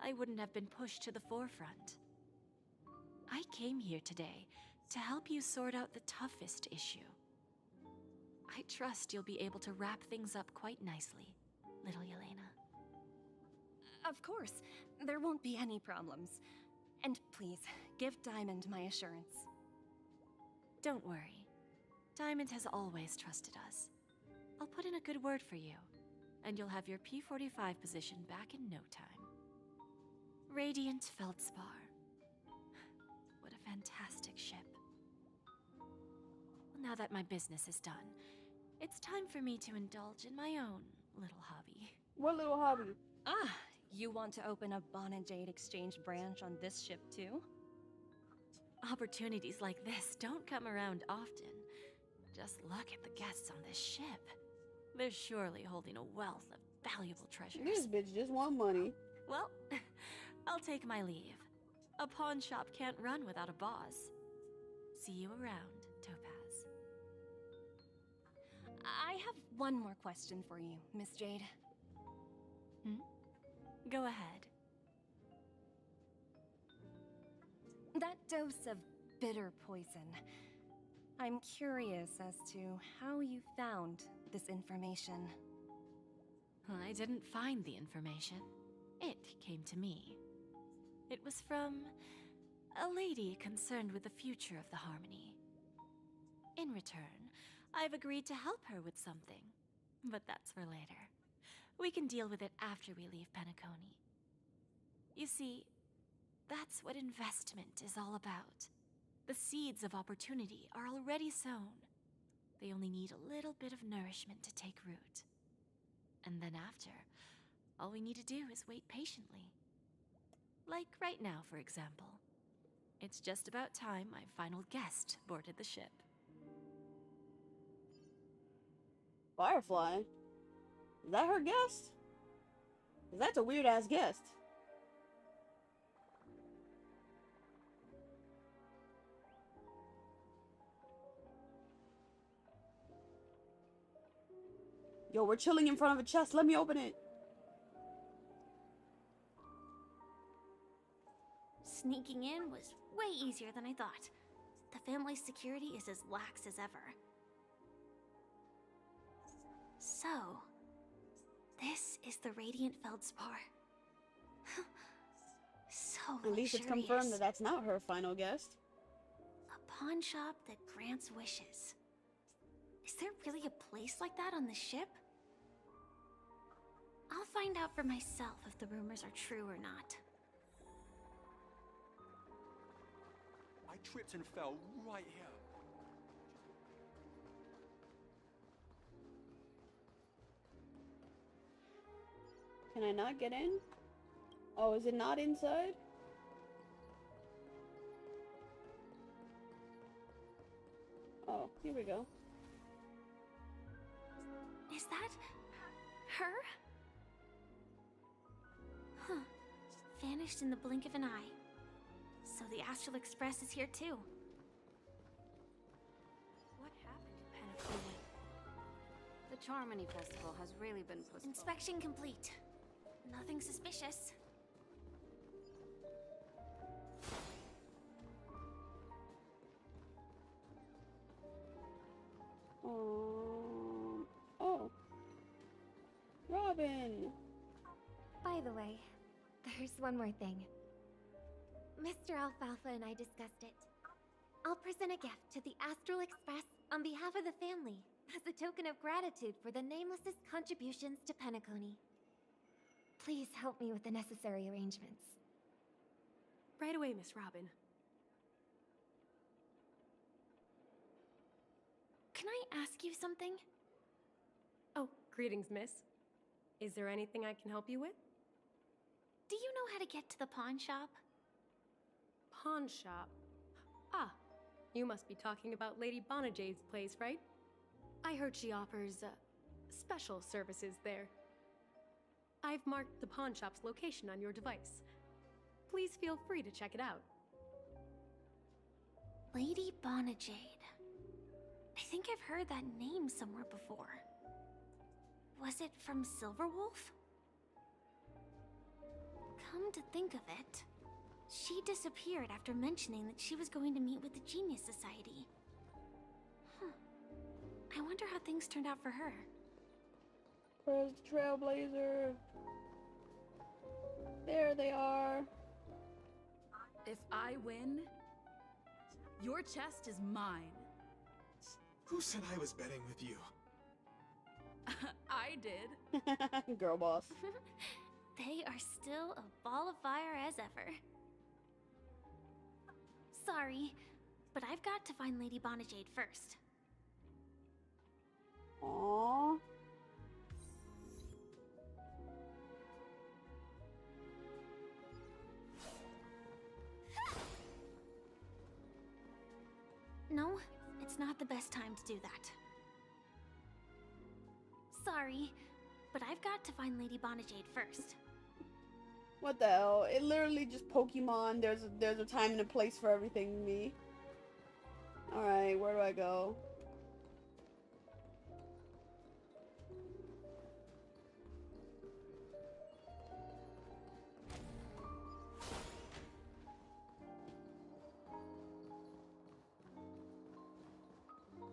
I wouldn't have been pushed to the forefront. I came here today to help you sort out the toughest issue. I trust you'll be able to wrap things up quite nicely, little Yelena. Of course, there won't be any problems. And please, give Diamond my assurance. Don't worry. Diamond has always trusted us. I'll put in a good word for you, and you'll have your P-45 position back in no time. Radiant Feldspar. What a fantastic ship. Well, now that my business is done, it's time for me to indulge in my own little hobby. What little hobby? You want to open a Bon and Jade exchange branch on this ship too? Opportunities like this don't come around often. Just look at the guests on this ship. They're surely holding a wealth of valuable treasures. This bitch just want money. Well, I'll take my leave. A pawn shop can't run without a boss. See you around, Topaz. I have one more question for you, Miss Jade. Go ahead. That dose of bitter poison. I'm curious as to how you found this information. I didn't find the information. It came to me. It was from a lady concerned with the future of the Harmony. In return, I've agreed to help her with something, but that's for later. We can deal with it after we leave Penacony. You see, that's what investment is all about. The seeds of opportunity are already sown. They only need a little bit of nourishment to take root. And then after, all we need to do is wait patiently. Like right now, for example. It's just about time my final guest boarded the ship. Firefly? Is that her guest? 'Cause that's a weird-ass guest. Yo, we're chilling in front of a chest. Let me open it. Sneaking in was way easier than I thought. The family's security is as lax as ever. So, this is the Radiant Feldspar. So At least it's confirmed luxurious. that that's not her final guest. A pawn shop that grants wishes. Is there really a place like that on the ship? I'll find out for myself if the rumors are true or not. I tripped and fell right here. Can I not get in? Oh, is it not inside? Oh, here we go. Is that her? Huh. Vanished in the blink of an eye. So the Astral Express is here too. What happened to Penacony? The Charmony Festival has really been postponed. Inspection complete. Nothing suspicious. Oh. Robin! By the way, there's one more thing. Mr. Alfalfa and I discussed it. I'll present a gift to the Astral Express on behalf of the family as a token of gratitude for the Nameless's contributions to Penacony. Please help me with the necessary arrangements. Right away, Miss Robin. Can I ask you something? Oh, greetings, miss. Is there anything I can help you with? Do you know how to get to the pawn shop? Pawn shop? Ah, you must be talking about Lady Bonajade's place, right? I heard she offers, special services there. I've marked the pawn shop's location on your device. Please feel free to check it out. Lady Bonajade. I think I've heard that name somewhere before. Was it from Silverwolf? Come to think of it, she disappeared after mentioning that she was going to meet with the Genius Society. I wonder how things turned out for her. Where's the Trailblazer? There they are. If I win, your chest is mine. Who said I was betting with you? I did. Girl boss. They are still a ball of fire as ever. Sorry, but I've got to find Lady Bonajade first. Aww. No, it's not the best time to do that. Sorry, but I've got to find Lady Bonajade first. What the hell? It literally just Pokemon. There's a time and a place for everything to me. Alright, where do I go?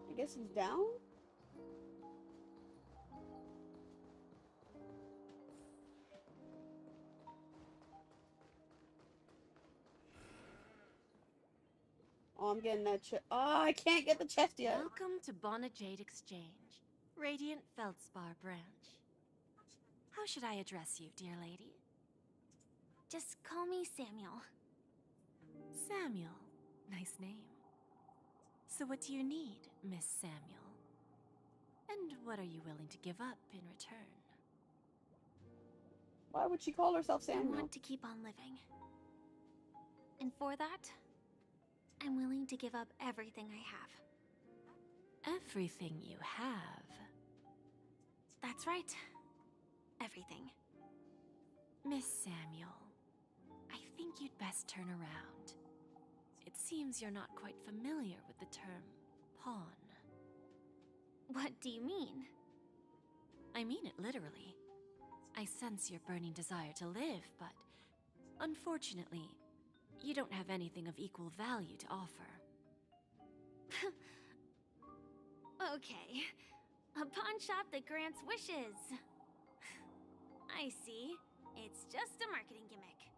I guess it's down? Oh, I'm getting that chest. Oh, I can't get the chest yet. Welcome to Bonajade Exchange, Radiant Feldspar branch. How should I address you, dear lady? Just call me Samuel. Samuel. Nice name. So what do you need, Miss Samuel? And what are you willing to give up in return? Why would she call herself I Samuel? want to keep on living. And for that, I'm willing to give up everything I have. Everything you have? That's right. Everything. Miss Samuel, I think you'd best turn around. It seems you're not quite familiar with the term pawn. What do you mean? I mean it literally. I sense your burning desire to live, but unfortunately, you don't have anything of equal value to offer. Okay. A pawn shop that grants wishes. I see. It's just a marketing gimmick.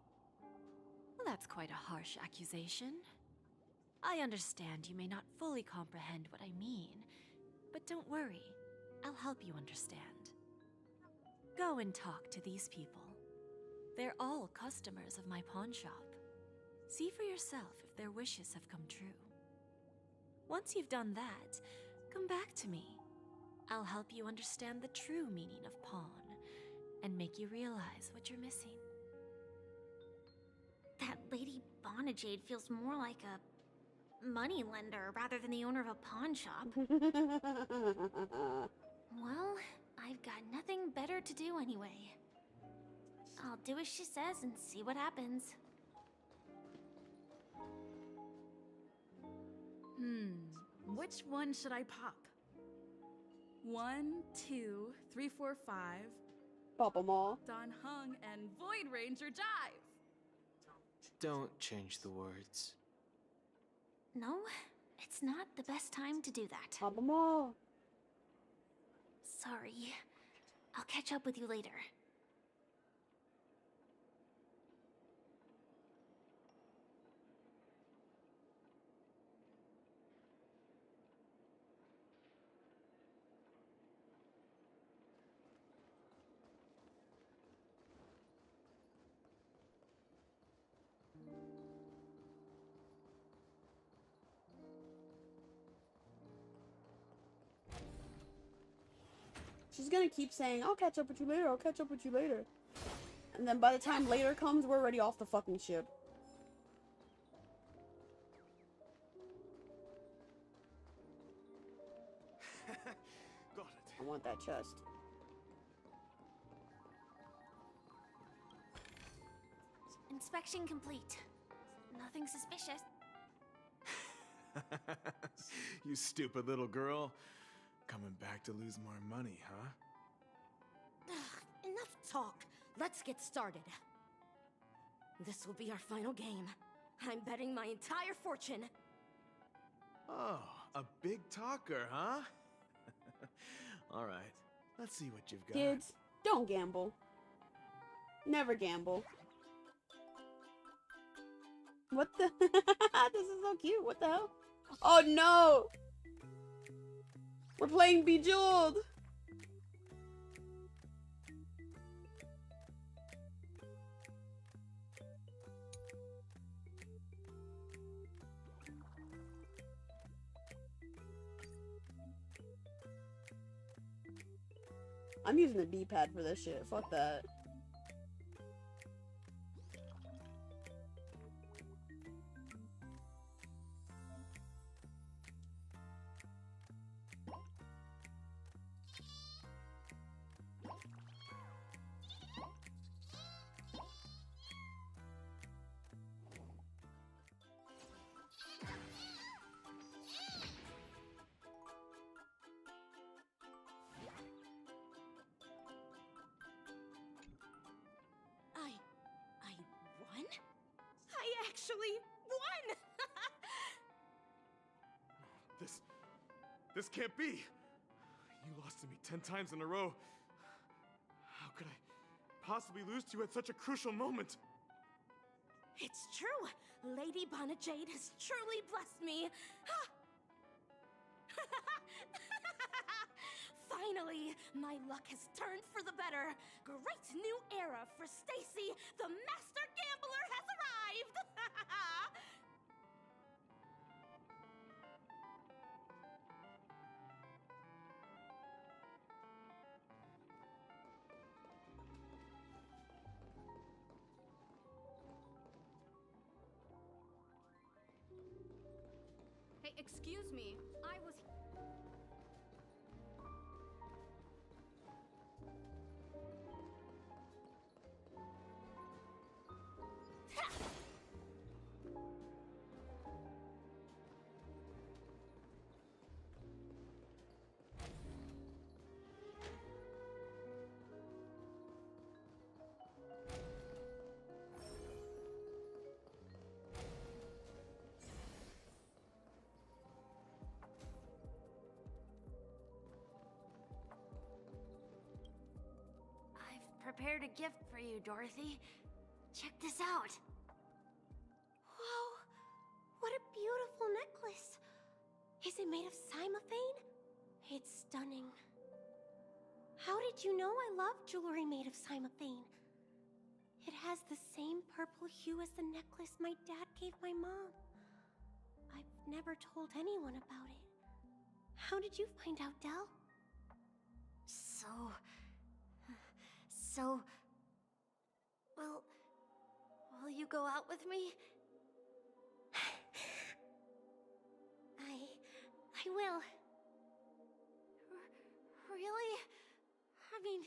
Well, that's quite a harsh accusation. I understand you may not fully comprehend what I mean, but don't worry. I'll help you understand. Go and talk to these people. They're all customers of my pawn shop. See for yourself if their wishes have come true. Once you've done that, come back to me. I'll help you understand the true meaning of pawn and make you realize what you're missing. That Lady Bonajade feels more like a money lender rather than the owner of a pawn shop. Well, I've got nothing better to do anyway. I'll do as she says and see what happens. Which one should I pop? 1, 2, 3, 4, 5. Pop 'em all. Don Hung and Void Ranger Jive. Don't change the words. No, it's not the best time to do that. Pop 'em all. Sorry. I'll catch up with you later. She's gonna keep saying, I'll catch up with you later, I'll catch up with you later. And then by the time later comes, we're already off the fucking ship. Got it. I want that chest. Inspection complete. Nothing suspicious. You stupid little girl. Coming back to lose more money, huh? Ugh, enough talk. Let's get started. This will be our final game. I'm betting my entire fortune. Oh, a big talker, huh? All right, let's see what you've got. Kids, don't gamble. Never gamble. What the? This is so cute. What the hell? Oh no! We're playing Bejeweled! I'm using the D-pad for this shit. Fuck that. I won? I actually won! This can't be. You lost to me 10 times in a row. How could I possibly lose to you at such a crucial moment? It's true! Lady Bonajade has truly blessed me! Finally, my luck has turned for the better. Great new era for Stacy. The master gambler has arrived. Hey, excuse me. I was... Prepared a gift for you, Dorothy. Check this out. Whoa! What a beautiful necklace! Is it made of cymophane? It's stunning. How did you know I love jewelry made of cymophane? It has the same purple hue as the necklace my dad gave my mom. I've never told anyone about it. How did you find out, Del? So, will you go out with me? I will. Really? I mean,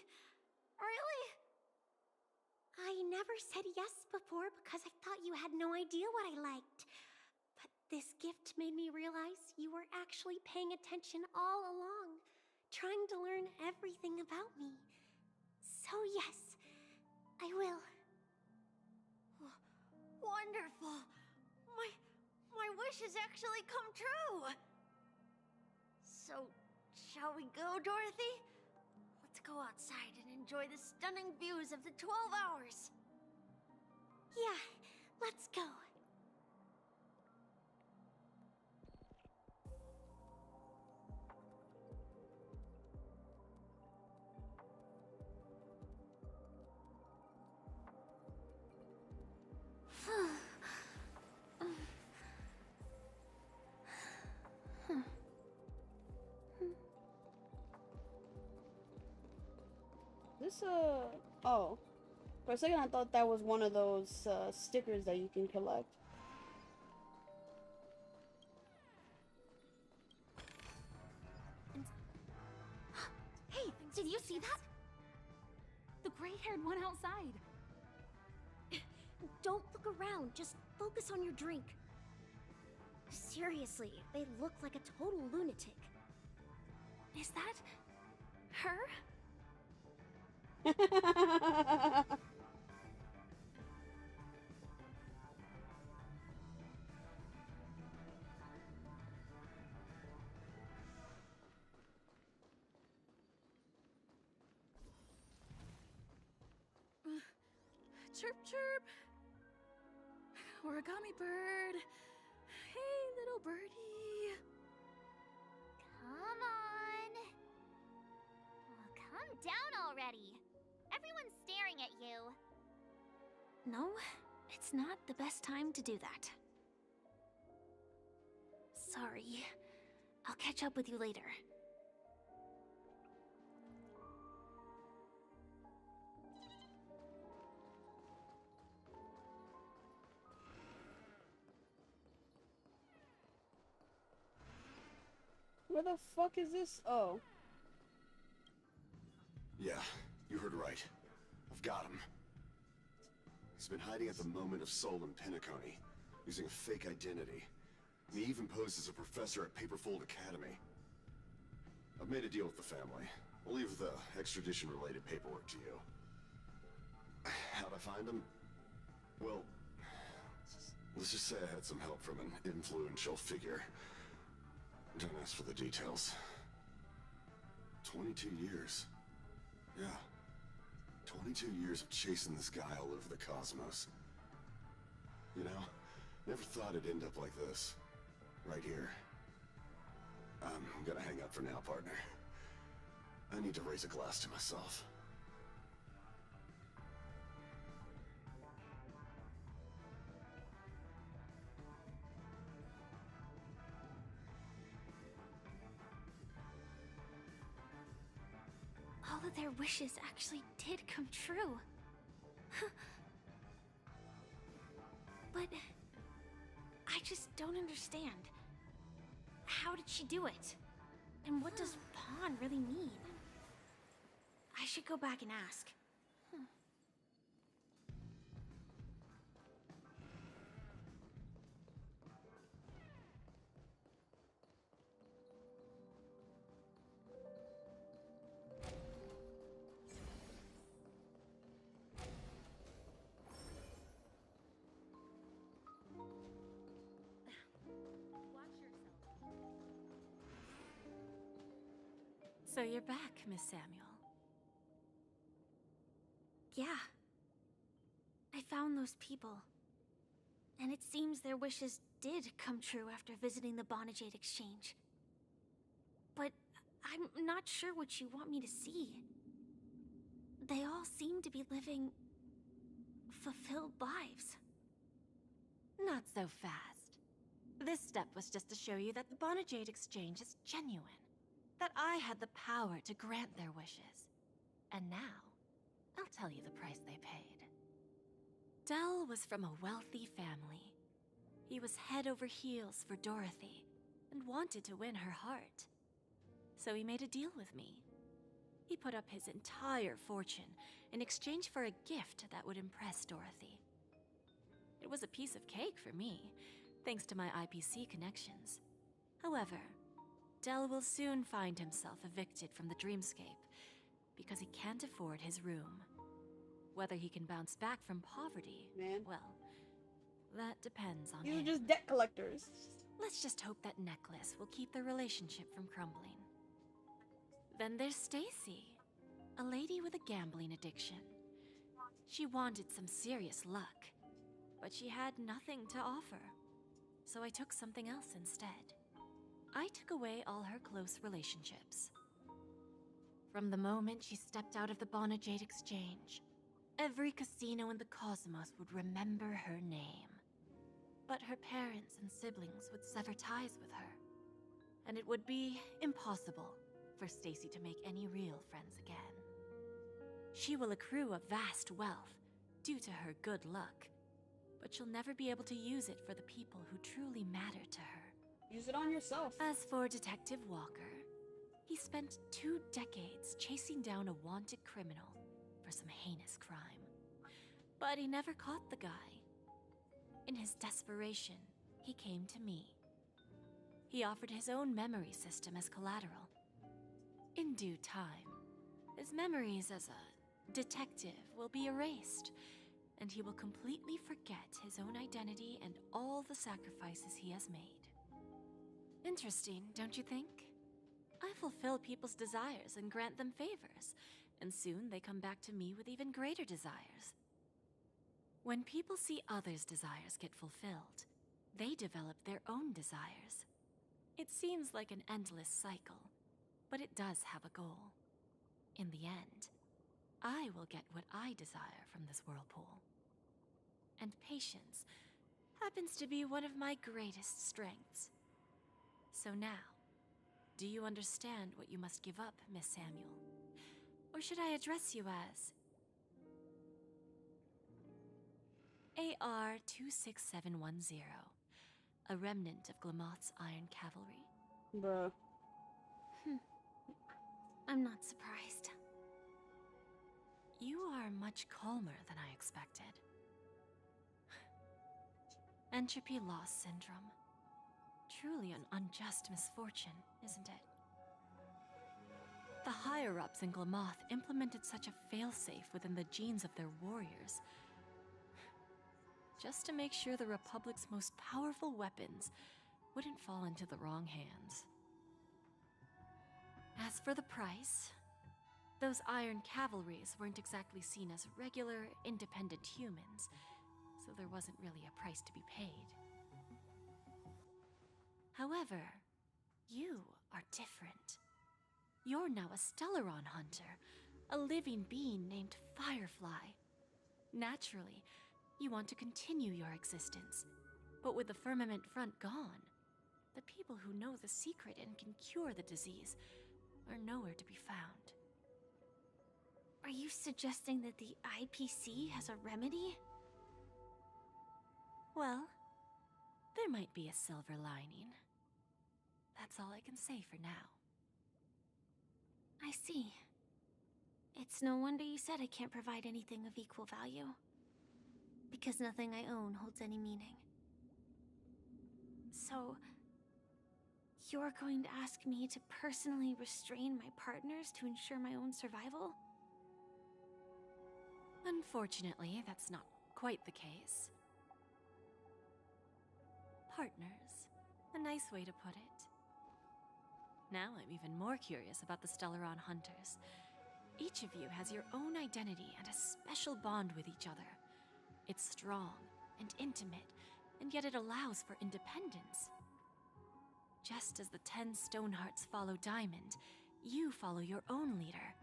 really? I never said yes before because I thought you had no idea what I liked. But this gift made me realize you were actually paying attention all along, trying to learn everything about me. So yes, I will. Wonderful! My wish has actually come true! So, shall we go, Dorothy? Let's go outside and enjoy the stunning views of the 12 hours! Yeah, let's go. This, oh. For a second I thought that was one of those, stickers that you can collect. Hey, did you see that? The gray-haired one outside. Don't look around, just focus on your drink. Seriously, they look like a total lunatic. Is that her? Chirp, chirp. Origami bird. Hey, little birdie. Come on. Oh, come down already. Everyone's staring at you. No, it's not the best time to do that. Sorry. I'll catch up with you later. Where the fuck is this? Oh. Yeah, you heard right. I've got him. He's been hiding at the moment of soul in Penacony, using a fake identity. And he even posed as a professor at Paperfold Academy. I've made a deal with the family. I'll leave the extradition-related paperwork to you. How'd I find him? Well, let's just say I had some help from an influential figure. Don't ask for the details. 22 years. Yeah. 22 years of chasing this guy all over the cosmos. You know, never thought it'd end up like this. Right here. I'm gonna hang up for now, partner. I need to raise a glass to myself. All of their wishes actually did come true. But I just don't understand. How did she do it? And what does pawn really mean? I should go back and ask. So you're back, Miss Samuel. Yeah. I found those people. And it seems their wishes did come true after visiting the Bonajade Exchange. But I'm not sure what you want me to see. They all seem to be living fulfilled lives. Not so fast. This step was just to show you that the Bonajade Exchange is genuine. That I had the power to grant their wishes. And now, I'll tell you the price they paid. Dell was from a wealthy family. He was head over heels for Dorothy, and wanted to win her heart. So he made a deal with me. He put up his entire fortune in exchange for a gift that would impress Dorothy. It was a piece of cake for me, thanks to my IPC connections. However, Dell will soon find himself evicted from the dreamscape because he can't afford his room. Whether he can bounce back from poverty, well, that depends on him. These are just debt collectors. Let's just hope that necklace will keep their relationship from crumbling. Then there's Stacy, a lady with a gambling addiction. She wanted some serious luck, but she had nothing to offer. So I took something else instead. I took away all her close relationships. From the moment she stepped out of the Bonajade Exchange, every casino in the cosmos would remember her name. But her parents and siblings would sever ties with her, and it would be impossible for Stacy to make any real friends again. She will accrue a vast wealth due to her good luck, but she'll never be able to use it for the people who truly matter to her. Use it on yourself. As for Detective Walker, he spent 2 decades chasing down a wanted criminal for some heinous crime. But he never caught the guy. In his desperation, he came to me. He offered his own memory system as collateral. In due time, his memories as a detective will be erased, and he will completely forget his own identity and all the sacrifices he has made. Interesting, don't you think? I fulfill people's desires and grant them favors, and soon they come back to me with even greater desires. When people see others' desires get fulfilled, they develop their own desires. It seems like an endless cycle, but it does have a goal. In the end, I will get what I desire from this whirlpool. And patience happens to be one of my greatest strengths. So now, do you understand what you must give up, Miss Samuel? Or should I address you as AR-26710, a remnant of Glamoth's Iron Cavalry? Bruh. I'm not surprised. You are much calmer than I expected. Entropy loss syndrome. Truly an unjust misfortune, isn't it? The higher-ups in Glamoth implemented such a failsafe within the genes of their warriors, just to make sure the Republic's most powerful weapons wouldn't fall into the wrong hands. As for the price, those Iron Cavalries weren't exactly seen as regular, independent humans, so there wasn't really a price to be paid. However, you are different. You're now a Stellaron hunter, a living being named Firefly. Naturally, you want to continue your existence, but with the firmament front gone, the people who know the secret and can cure the disease are nowhere to be found. Are you suggesting that the IPC has a remedy? Well, there might be a silver lining. That's all I can say for now. I see. It's no wonder you said I can't provide anything of equal value. Because nothing I own holds any meaning. So, you're going to ask me to personally restrain my partners to ensure my own survival? Unfortunately, that's not quite the case. Partners. A nice way to put it. Now I'm even more curious about the Stellaron hunters. Each of you has your own identity and a special bond with each other. It's strong and intimate, and yet it allows for independence. Just as the 10 Stonehearts follow Diamond, you follow your own leader.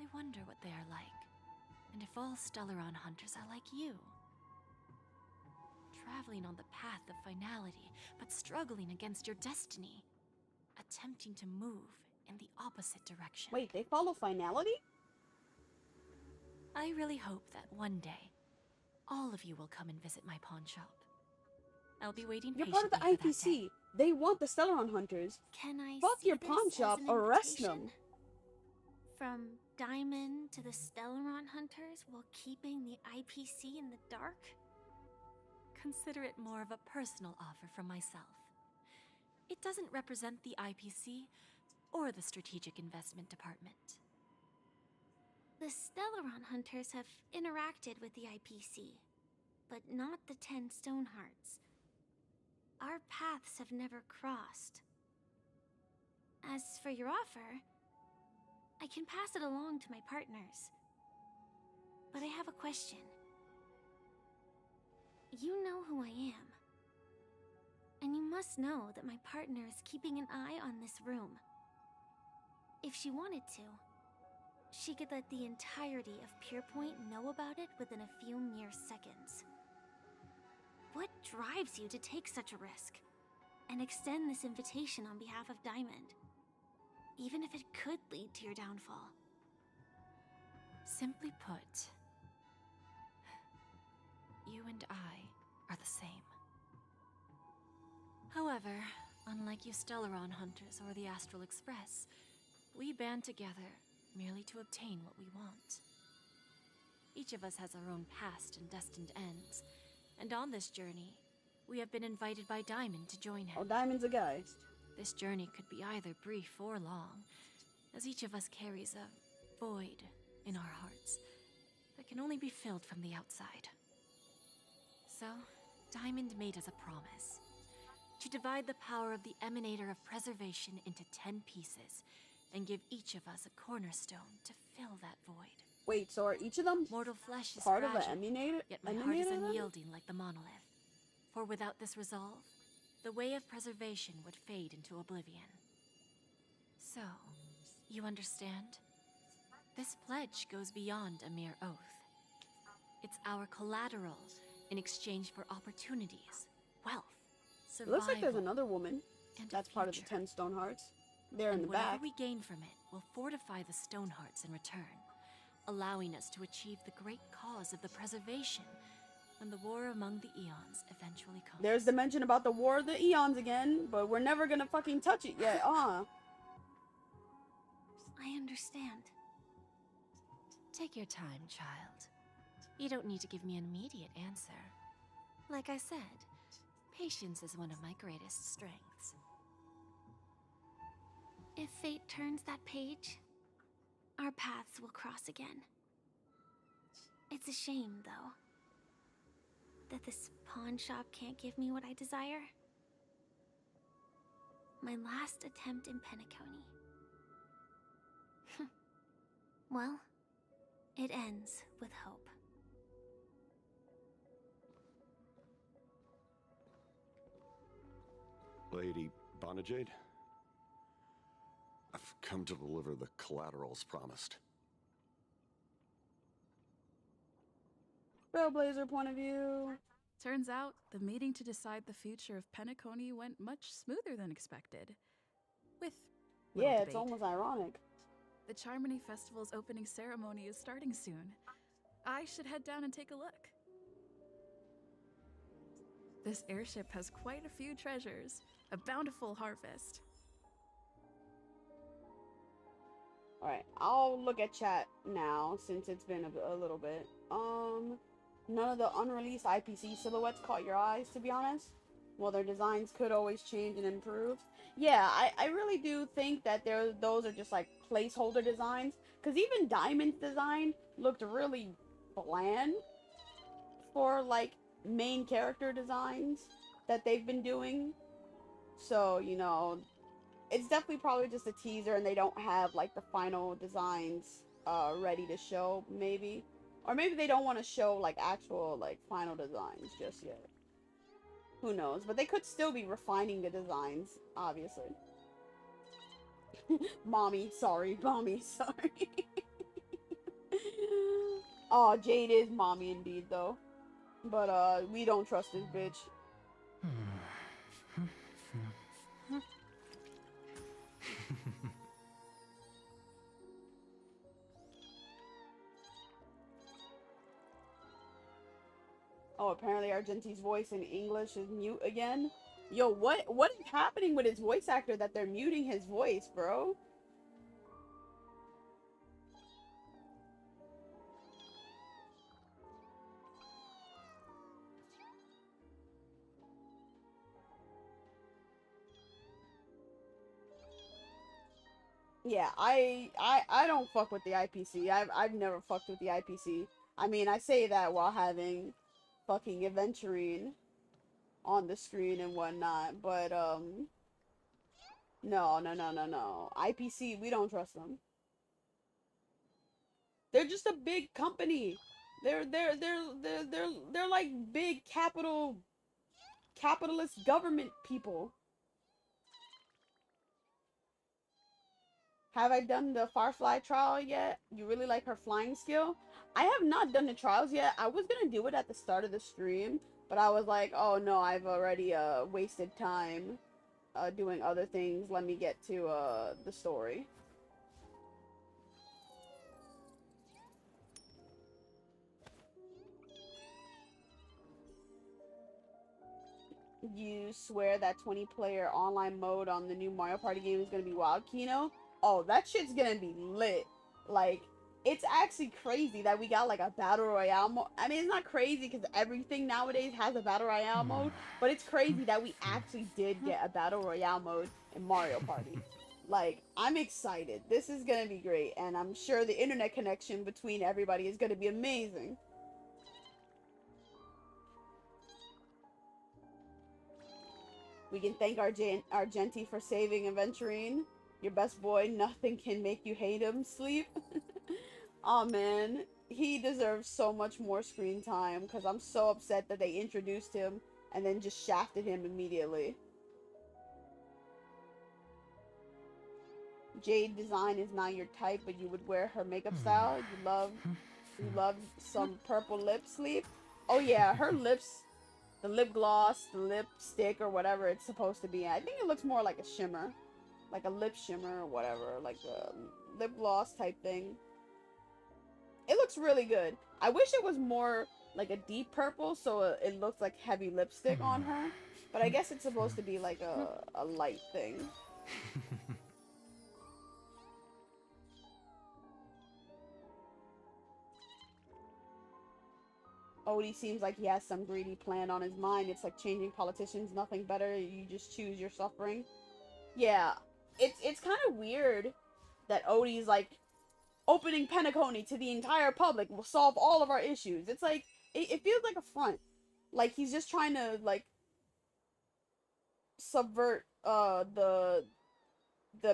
I wonder what they are like, and if all Stellaron hunters are like you. Traveling on the path of finality, but struggling against your destiny. Attempting to move in the opposite direction. Wait, they follow finality? I really hope that one day, all of you will come and visit my pawn shop. I'll be waiting You're patiently part of the for that day. IPC. They want the Stellaron hunters. Can I Fuck see your this pawn as shop, an arrest them. invitation? From Diamond to the Stellaron hunters while keeping the IPC in the dark? Consider it more of a personal offer from myself. It doesn't represent the IPC or the Strategic Investment Department. The Stellaron hunters have interacted with the IPC, but not the 10 Stonehearts. Our paths have never crossed. As for your offer, I can pass it along to my partners. But I have a question. You know who I am. And you must know that my partner is keeping an eye on this room. If she wanted to, she could let the entirety of Pierpoint know about it within a few mere seconds. What drives you to take such a risk and extend this invitation on behalf of Diamond, even if it could lead to your downfall? Simply put, you and I are the same. However, unlike you Stellaron hunters or the Astral Express, we band together merely to obtain what we want. Each of us has our own past and destined ends, and on this journey, we have been invited by Diamond to join him. Oh, Diamond's a guy. This journey could be either brief or long, as each of us carries a void in our hearts that can only be filled from the outside. So, Diamond made us a promise to divide the power of the Emanator of Preservation into 10 pieces, and give each of us a cornerstone to fill that void. Wait, so are each of them Mortal flesh is part fragile, of the Emanator? yet my heart is unyielding like the monolith. For without this resolve, the way of preservation would fade into oblivion. So, you understand? This pledge goes beyond a mere oath. It's our collateral in exchange for opportunities, wealth, It survival. looks like there's another woman and that's part of the 10 Stonehearts. They're in the whatever back. we gain from it will fortify the Stonehearts in return, allowing us to achieve the great cause of the preservation when the war among the Eons eventually comes. There's the mention about the War of the Eons again, but we're never gonna fucking touch it yet, I understand. Take your time, child. You don't need to give me an immediate answer. Like I said, patience is one of my greatest strengths. If fate turns that page, our paths will cross again. It's a shame, though, that this pawn shop can't give me what I desire. My last attempt in Penacony. Well, it ends with hope. Lady Bonajade? I've come to deliver the collaterals promised. Trailblazer point of view. Turns out, the meeting to decide the future of Penacony went much smoother than expected. With little Yeah, debate. it's almost ironic. The Charmony Festival's opening ceremony is starting soon. I should head down and take a look. This airship has quite a few treasures. A bountiful harvest. Alright, I'll look at chat now since it's been a little bit. None of the unreleased IPC silhouettes caught your eyes, to be honest. Well, their designs could always change and improve. Yeah, I really do think that those are just like placeholder designs. Because even Diamond's design looked really bland for like main character designs that they've been doing. So, you know, it's definitely probably just a teaser and they don't have like the final designs ready to show, maybe. Or maybe they don't want to show like actual like final designs just yet. Who knows? But they could still be refining the designs, obviously. Mommy, sorry. Mommy, sorry. Oh, Jade is mommy indeed, though. But, we don't trust this bitch. Oh, apparently Argenti's voice in English is mute again. Yo, what is happening with his voice actor that they're muting his voice, bro? Yeah, I don't fuck with the IPC. I've never fucked with the IPC. I mean, I say that while having fucking Aventurine on the screen and whatnot, but no. IPC, we don't trust them. They're just a big company. They're like big capitalist government people. Have I done the Firefly trial yet? You really like her flying skill? I have not done the trials yet. I was gonna do it at the start of the stream, but I was like, oh no, I've already wasted time doing other things. Let me get to the story. You swear that 20-player online mode on the new Mario Party game is gonna be wild, Kino? Oh, that shit's gonna be lit. Like, it's actually crazy that we got like a battle royale mode. I mean, it's not crazy because everything nowadays has a battle royale mode, but it's crazy that we actually did get a battle royale mode in Mario Party. Like, I'm excited. This is gonna be great, and I'm sure the internet connection between everybody is gonna be amazing. We can thank Argenti for saving Aventurine. Your best boy, nothing can make you hate him. Sleep. Aw, man. He deserves so much more screen time because I'm so upset that they introduced him and then just shafted him immediately. Jade design is not your type, but you would wear her makeup style. You love some purple lip. Sleep. Oh yeah, her lips, the lip gloss, the lipstick, or whatever it's supposed to be. I think it looks more like a shimmer. Like a lip shimmer or whatever. Like a lip gloss type thing. It looks really good. I wish it was more like a deep purple so it looks like heavy lipstick on her. But I guess it's supposed to be like a light thing. Odie seems like he has some greedy plan on his mind. It's like changing politicians, nothing better. You just choose your suffering. Yeah, it's kind of weird that Odie's like, opening Penacony to the entire public will solve all of our issues. It's like, it feels like a front. Like he's just trying to like subvert the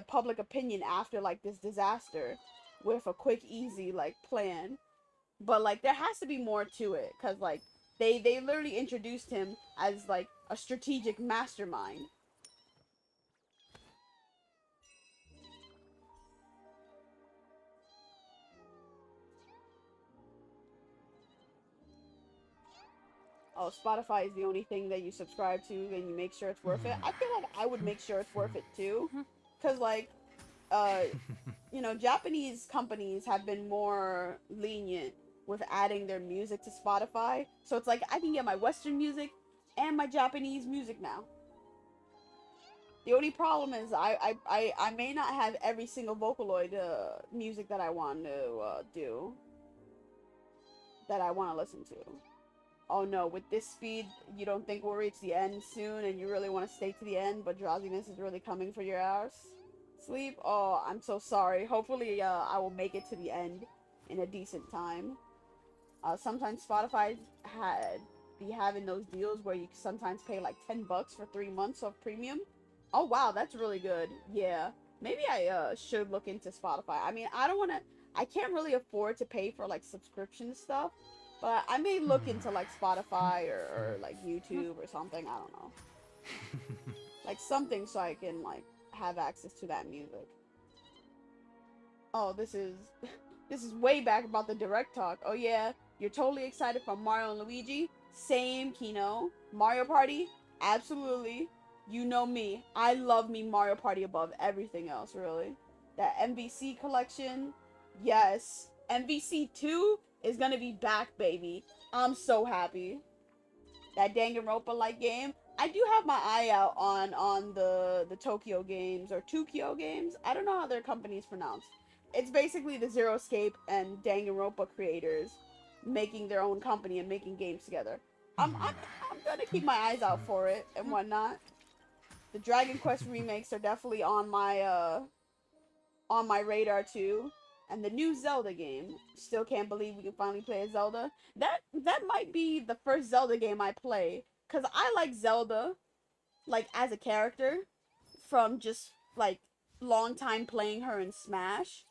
public opinion after like this disaster with a quick, easy like plan. But like there has to be more to it, cause like they literally introduced him as like a strategic mastermind. oh, Spotify is the only thing that you subscribe to and you make sure it's worth it. I feel like I would make sure it's worth it too. Because, like, you know, Japanese companies have been more lenient with adding their music to Spotify. So it's like I can get my Western music and my Japanese music now. The only problem is I may not have every single Vocaloid music that I want to do. That I want to listen to. Oh no, with this speed, you don't think we'll reach the end soon and you really want to stay to the end, but drowsiness is really coming for your ass? Sleep? Oh, I'm so sorry. Hopefully, I will make it to the end in a decent time. Sometimes Spotify be having those deals where you sometimes pay like $10 for 3 months of premium. Oh wow, that's really good. Yeah. Maybe I should look into Spotify. I mean, I can't really afford to pay for like subscription stuff. But I may look into like Spotify or like YouTube or something. I don't know. Like something so I can like have access to that music. Oh, this is way back about the direct talk. Oh yeah, you're totally excited for Mario and Luigi? Same, Kino. Mario Party? Absolutely. You know me. I love me Mario Party above everything else, really. That MVC collection? Yes. MVC 2 is gonna be back, baby. I'm so happy. That Danganronpa-like game. I do have my eye out on the Tokyo games or Tokyo games. I don't know how their company's pronounced. It's basically the Zero Escape and Danganronpa creators making their own company and making games together. I'm gonna keep my eyes out for it and whatnot. The Dragon Quest remakes are definitely on my radar too. And the new Zelda game. Still can't believe we can finally play as Zelda. That might be the first Zelda game I play. Because I like Zelda, like, as a character. From just, like, long time playing her in Smash.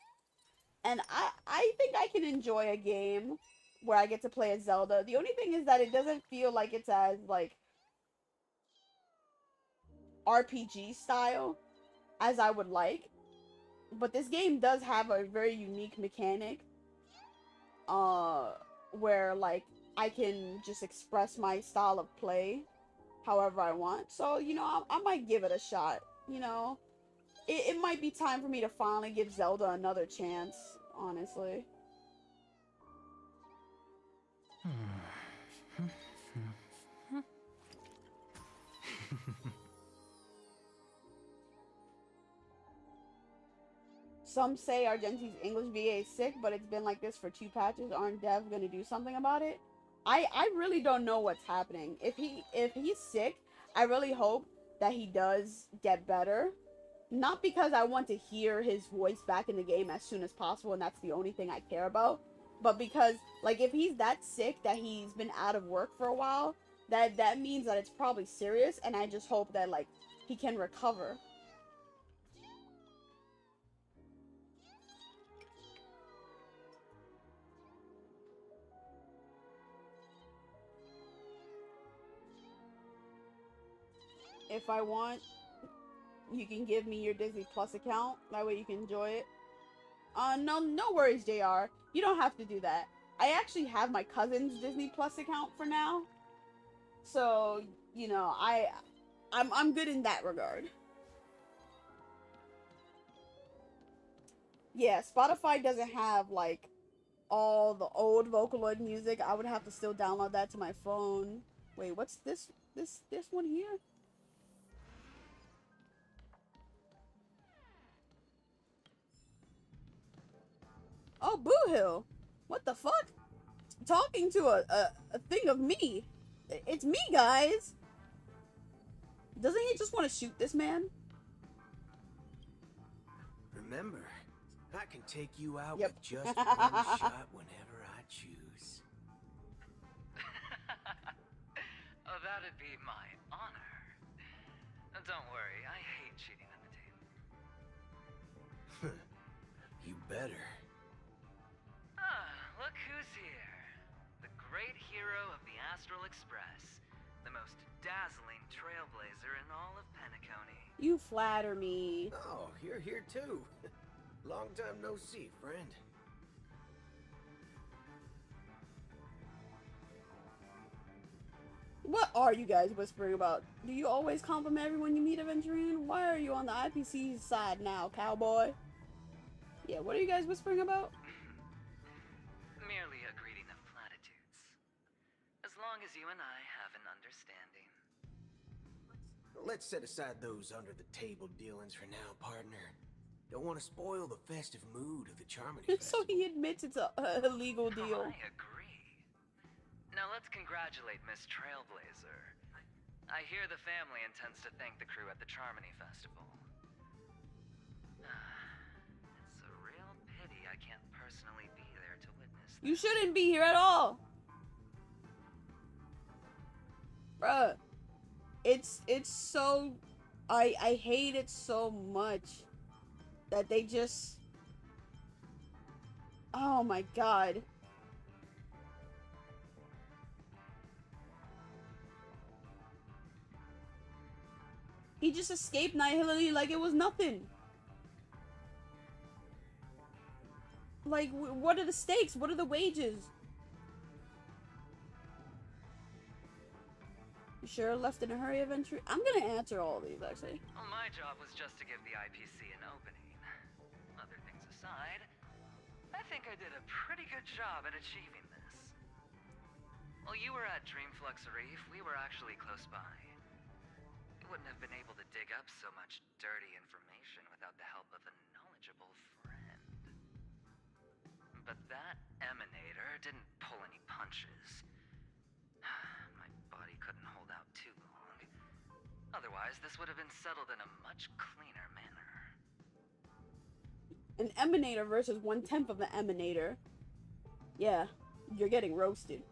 And I think I can enjoy a game where I get to play as Zelda. The only thing is that it doesn't feel like it's as, like, RPG style as I would like. But this game does have a very unique mechanic, where, like, I can just express my style of play however I want. So, you know, I might give it a shot, you know. It might be time for me to finally give Zelda another chance, honestly. Some say Argenti's English VA is sick, but it's been like this for 2 patches. Aren't devs gonna do something about it? I really don't know what's happening. If he's sick, I really hope that he does get better. Not because I want to hear his voice back in the game as soon as possible, and that's the only thing I care about. But because, like, if he's that sick that he's been out of work for a while, that means that it's probably serious, and I just hope that, like, he can recover. If I want, you can give me your Disney Plus account. That way you can enjoy it. No worries, JR. You don't have to do that. I actually have my cousin's Disney Plus account for now. So, you know, I'm good in that regard. Yeah, Spotify doesn't have, like, all the old Vocaloid music. I would have to still download that to my phone. Wait, what's this one here? Oh, Boo Hill! What the fuck? Talking to a thing of me. It's me, guys! Doesn't he just want to shoot this man? Remember, I can take you out Yep. with just one shot whenever I choose. Oh, that'd be my honor. Don't worry, I hate cheating at the table. You better. Ah, look who's here. The great hero of the Astral Express. The most dazzling trailblazer in all of Penacony. You flatter me. Oh, you're here too. Long time no see, friend. What are you guys whispering about? Do you always compliment everyone you meet, Aventurine? Why are you on the IPC side now, cowboy? Yeah, what are you guys whispering about? Merely a greeting of platitudes. As long as you and I have an understanding. Let's set aside those under-the-table dealings for now, partner. Don't want to spoil the festive mood of the Charmony So he admits it's a illegal deal. I agree. Now let's congratulate Miss Trailblazer. I hear the family intends to thank the crew at the Charmony Festival. It's a real pity I can't personally be there to witness this. You shouldn't be here at all. Bruh. It's so... I hate it so much that they just... Oh my god. He just escaped Nihility like it was nothing. Like, what are the stakes? What are the wages? You sure left in a hurry, Adventure? I'm gonna answer all these, actually. Well, my job was just to give the IPC an opening. Other things aside, I think I did a pretty good job at achieving this. While you were at Dreamflux Reef, we were actually close by. We wouldn't have been able to dig up so much dirty information without the help of a knowledgeable friend. But that emanator didn't pull any punches. My body couldn't hold out too long. Otherwise, this would have been settled in a much cleaner manner. An emanator versus 1/10 of an emanator. Yeah, you're getting roasted.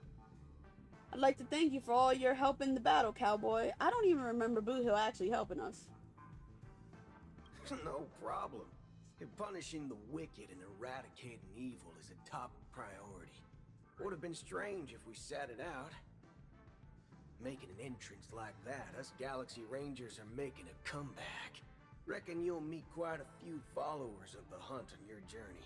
I'd like to thank you for all your help in the battle, cowboy. I don't even remember Boot Hill actually helping us. No problem. Punishing the wicked and eradicating evil is a top priority. Would have been strange if we sat it out. Making an entrance like that, us Galaxy Rangers are making a comeback. Reckon you'll meet quite a few followers of the hunt on your journey.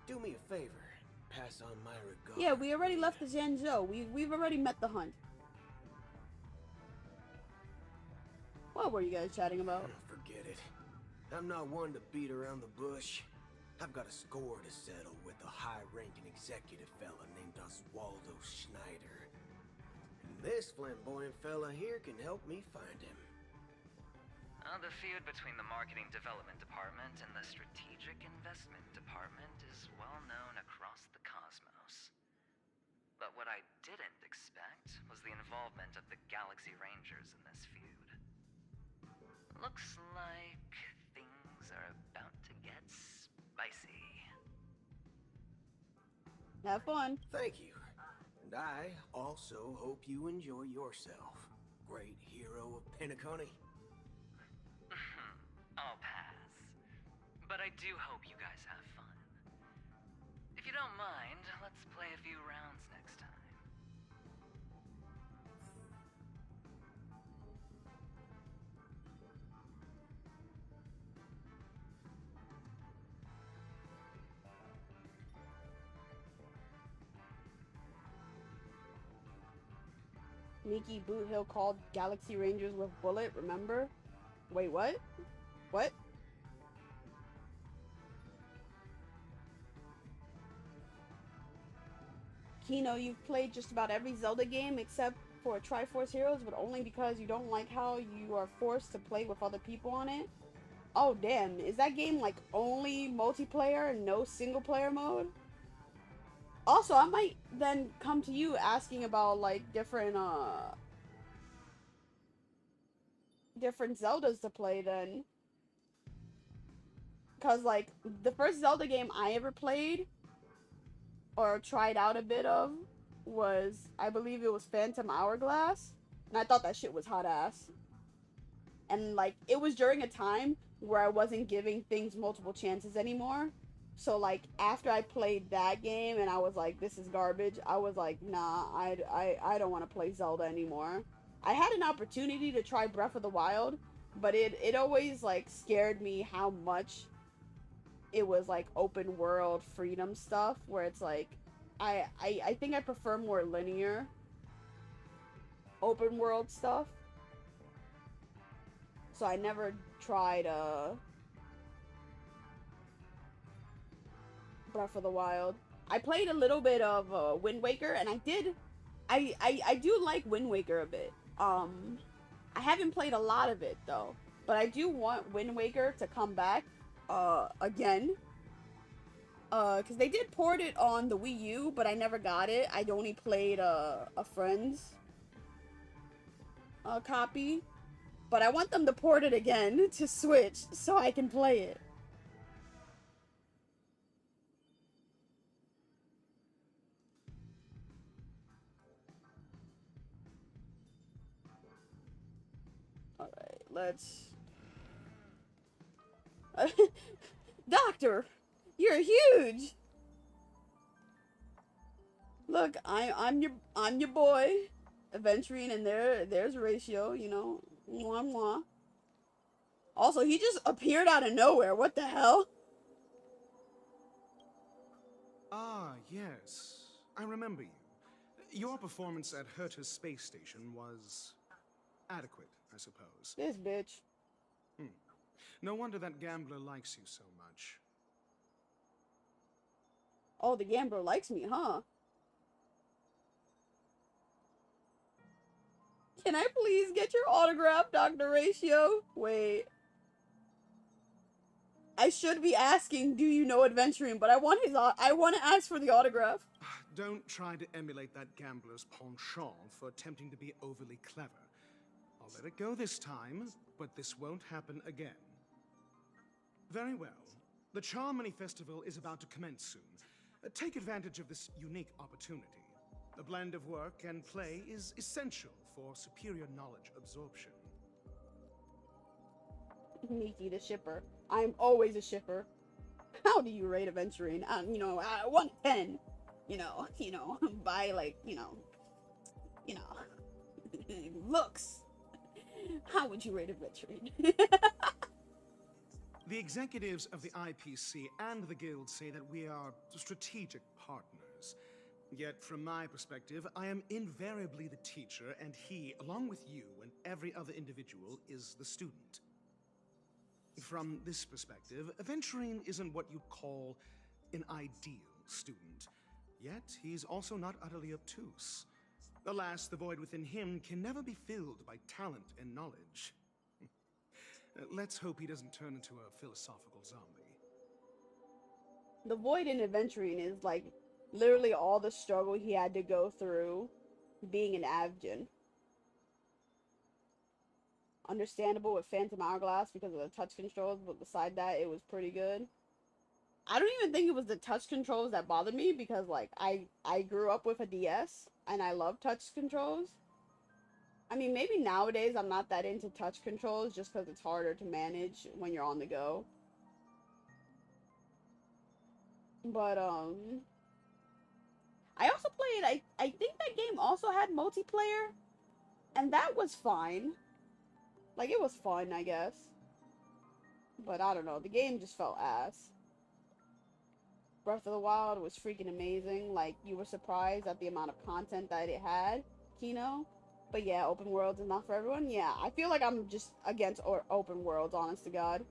Do me a favor, pass on my regards. Yeah, we already left the Zhenzhou. We've already met the hunt. What were you guys chatting about? Forget it. I'm not one to beat around the bush. I've got a score to settle with a high-ranking executive fella named Oswaldo Schneider. And this flamboyant fella here can help me find him. The feud between the Marketing Development Department and the Strategic Investment Department is well known across the cosmos. But what I didn't expect was the involvement of the Galaxy Rangers in this feud. Looks like things are about to get spicy. Have fun. Thank you. And I also hope you enjoy yourself, great hero of Penacony. I'll pass. But I do hope you guys have fun. If you don't mind, let's play a few rounds next time. Miki Boot Hill called Galaxy Rangers with Bullet, remember? Wait, what? What? Kino, you've played just about every Zelda game except for Triforce Heroes, but only because you don't like how you are forced to play with other people on it? Oh damn, is that game like only multiplayer and no single player mode? Also, I might then come to you asking about like different Zeldas to play then. Cause like the first Zelda game I ever played or tried out a bit of was, I believe it was Phantom Hourglass, and I thought that shit was hot ass. And like it was during a time where I wasn't giving things multiple chances anymore. So like after I played that game and I was like, this is garbage, I was like, nah, I don't want to play Zelda anymore. I had an opportunity to try Breath of the Wild, but it always like scared me how much it was like open world freedom stuff, where it's like I think I prefer more linear. open world stuff. So I never tried Breath of the Wild. I played a little bit of Wind Waker, and I do like Wind Waker a bit. I haven't played a lot of it though, but I do want Wind Waker to come back again. Cause they did port it on the Wii U, but I never got it. I only played a friend's copy, but I want them to port it again to Switch so I can play it. Alright, let's... Doctor! You're huge! Look, I'm your boy, Aventurine, and there's Ratio, you know. Mwah, mwah. Also, he just appeared out of nowhere. What the hell? Ah, yes. I remember you. Your performance at Herta's space station was adequate, I suppose. This bitch. No wonder that gambler likes you so much. Oh, the gambler likes me, huh? Can I please get your autograph, Dr. Ratio? Wait. I should be asking, do you know Adventuring? But I want to ask for the autograph. Don't try to emulate that gambler's penchant for attempting to be overly clever. I'll let it go this time, but this won't happen again. Very well. The Charmony Festival is about to commence soon. Take advantage of this unique opportunity. A blend of work and play is essential for superior knowledge absorption. Nikki the shipper. I'm always a shipper. How do you rate Aventurine? 1 to 10. You know, by like, looks. How would you rate Aventurine? The executives of the IPC and the Guild say that we are strategic partners. Yet, from my perspective, I am invariably the teacher, and he, along with you and every other individual, is the student. From this perspective, Aventurine isn't what you'd call an ideal student. Yet, he's also not utterly obtuse. Alas, the void within him can never be filled by talent and knowledge. Let's hope he doesn't turn into a philosophical zombie. The void in Aventurine is like literally all the struggle he had to go through being an Avgin. Understandable with Phantom Hourglass because of the touch controls, but beside that, it was pretty good. I don't even think it was the touch controls that bothered me because, like, I grew up with a DS and I love touch controls. I mean, maybe nowadays I'm not that into touch controls just because it's harder to manage when you're on the go. But, I also played, I think that game also had multiplayer, and that was fine. Like, it was fun, I guess. But I don't know, the game just felt ass. Breath of the Wild was freaking amazing. Like, you were surprised at the amount of content that it had, Kino. But yeah, open worlds is not for everyone. Yeah, I feel like I'm just against open worlds, honest to God.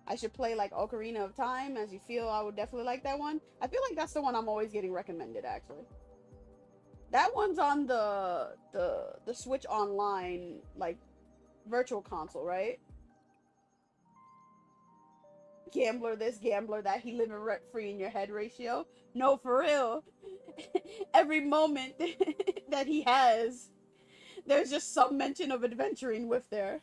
I should play like Ocarina of Time, as you feel I would definitely like that one. I feel like that's the one I'm always getting recommended, actually. That one's on the Switch Online, like, virtual console, right? Gambler this, gambler that, he living rent-free in your head Ratio. No, for real. Every moment that he has, there's just some mention of Adventuring with there.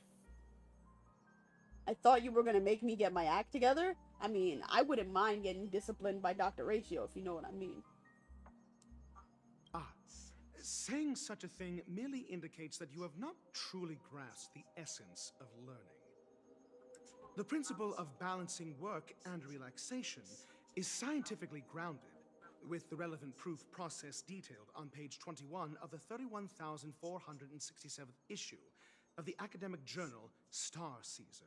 I thought you were gonna make me get my act together. I mean, I wouldn't mind getting disciplined by Dr. Ratio, if you know what I mean. Saying such a thing merely indicates that you have not truly grasped the essence of learning. The principle of balancing work and relaxation is scientifically grounded, with the relevant proof process detailed on page 21 of the 31,467th issue of the academic journal Star Caesar.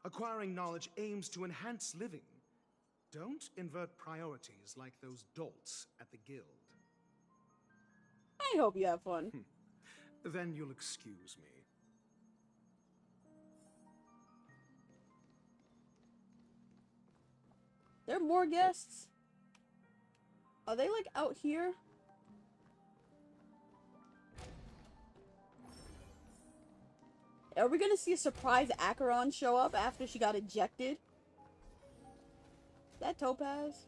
Acquiring knowledge aims to enhance living. Don't invert priorities like those dolts at the Guild. I hope you have fun. Then you'll excuse me. There are more guests? Are they like out here? Are we gonna see a surprise Acheron show up after she got ejected? Is that Topaz?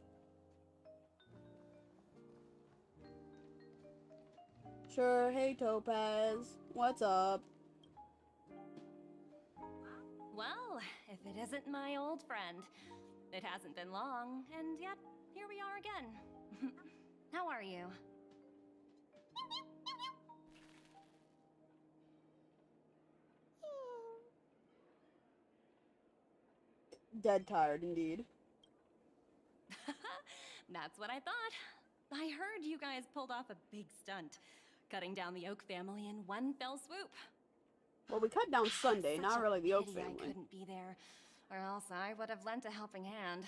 Sure, hey Topaz. What's up? Well, if it isn't my old friend. It hasn't been long, and yet, here we are again. How are you? Dead tired, indeed. That's what I thought. I heard you guys pulled off a big stunt, cutting down the Oak family in one fell swoop. Well, we cut down Sunday, Such not a really the Oak pity family. I couldn't be there, or else I would have lent a helping hand.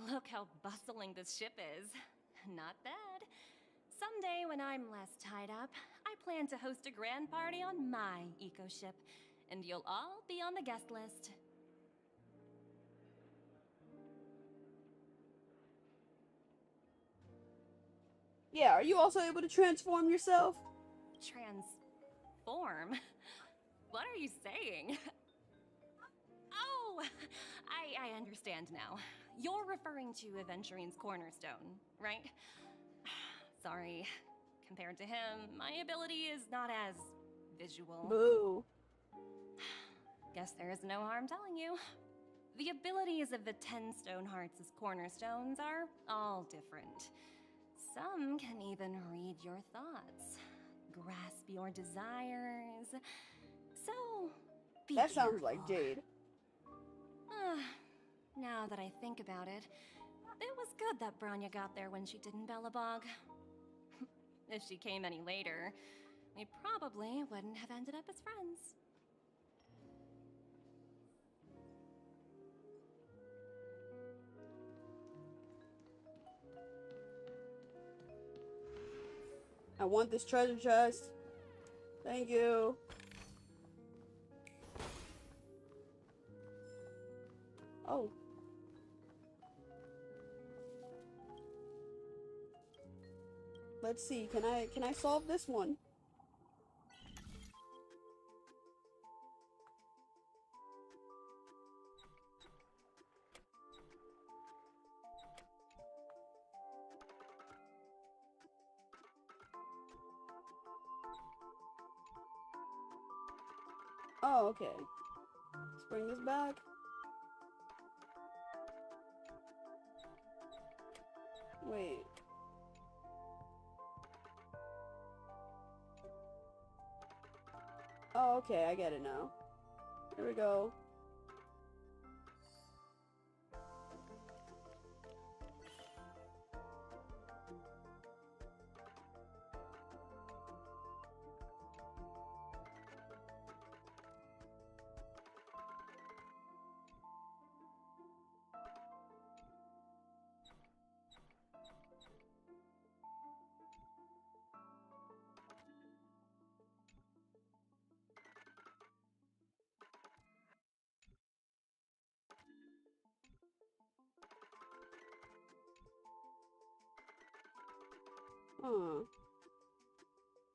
Look how bustling this ship is. Not bad. Someday when I'm less tied up, I plan to host a grand party on my eco ship, and you'll all be on the guest list. Yeah, are you also able to transform yourself? Transform? What are you saying? Oh, I understand now. You're referring to Aventurine's cornerstone, right? Sorry. Compared to him, my ability is not as visual. Boo. Guess there is no harm telling you. The abilities of the 10 Stonehearts' cornerstones are all different. Some can even read your thoughts, grasp your desires. So, be That sounds careful. like Jade. Now that I think about it, it was good that Branya got there when she did in Bellabog. If she came any later, we probably wouldn't have ended up as friends. I want this treasure chest. Thank you. Oh. Let's see. Can I solve this one? Oh, okay. Let's bring this back. Wait. Oh, okay, I get it now. Here we go. Huh.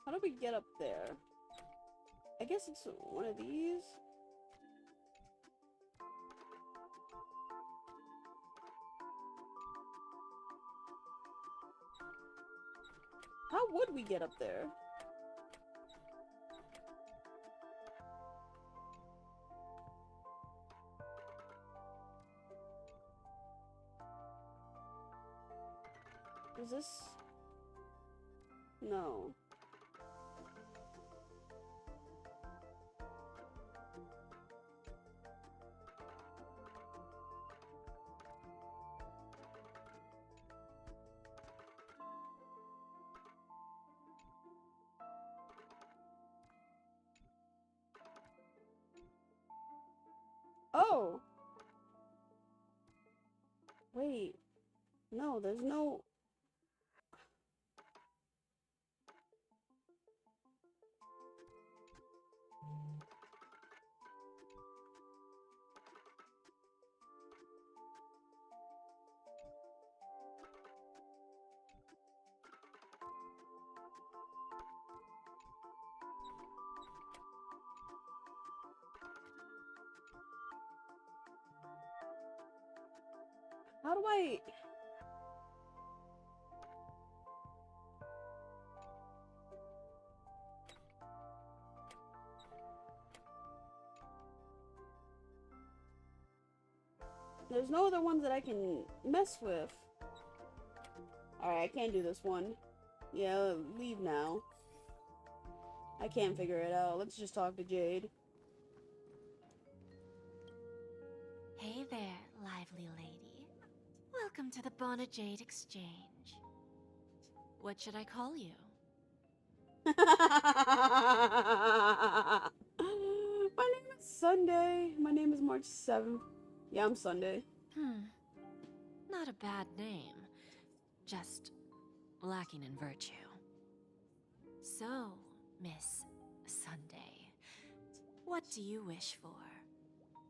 How do we get up there? I guess it's one of these? How would we get up there? Is this... No. Oh! Wait. No, there's no... How do I... There's no other ones that I can mess with. Alright, I can't do this one. Yeah, leave now. I can't figure it out. Let's just talk to Jade. Hey there, lively lady. Welcome to the Bonnet Jade Exchange. What should I call you? My name is Sunday. My name is March 7th. Yeah, I'm Sunday. Not a bad name. Just lacking in virtue. So, Miss Sunday, what do you wish for?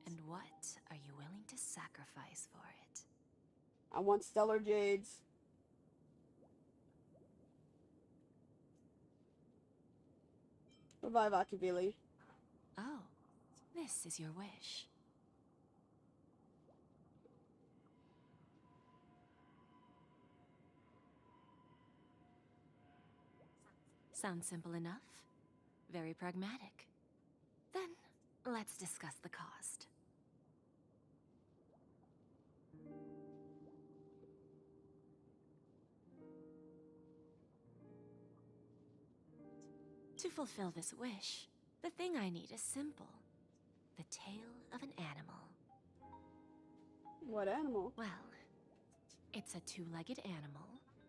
And what are you willing to sacrifice for it? I want stellar jades. Revive Akivili. Oh, this is your wish. Sounds simple enough. Very pragmatic. Then, let's discuss the cost. To fulfill this wish, the thing I need is simple. The tail of an animal. What animal? Well, it's a two-legged animal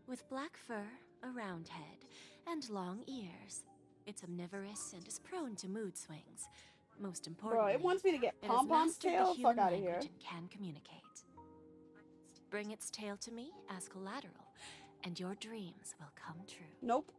with black fur, a round head, and long ears. It's omnivorous and is prone to mood swings. Most importantly, Bro, it wants me to get it has Pom-Pom's mastered tail? the human Fuck out of here. language and can communicate. Bring its tail to me as collateral, and your dreams will come true. Nope.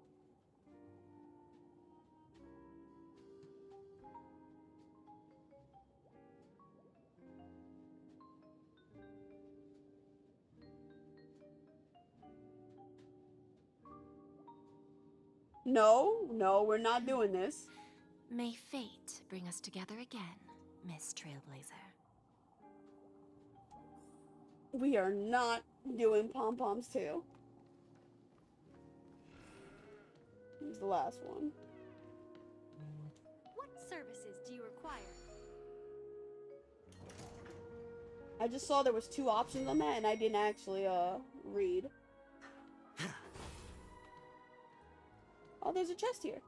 No, we're not doing this. May fate bring us together again, Miss Trailblazer. We are not doing Pom-Pom's tail. Here's the last one. What services do you require? I just saw there was 2 options on that and I didn't actually read. Oh, there's a chest here.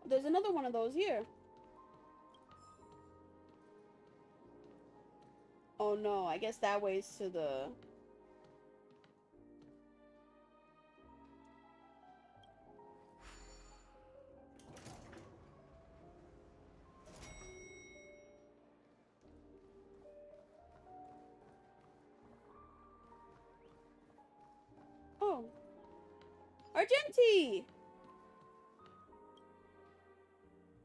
There's another one of those here. Oh no, I guess that way's to the... Oh. Argenti!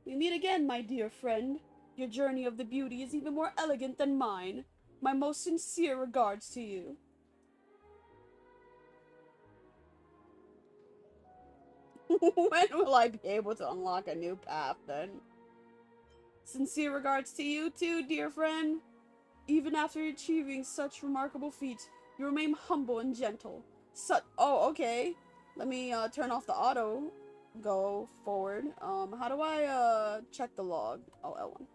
We meet again, my dear friend. Your journey of the beauty is even more elegant than mine. My most sincere regards to you. When will I be able to unlock a new path, then? Sincere regards to you, too, dear friend. Even after achieving such remarkable feats, you remain humble and gentle. Oh, okay. Let me, turn off the auto. Go forward. How do I, check the log? Oh, L1.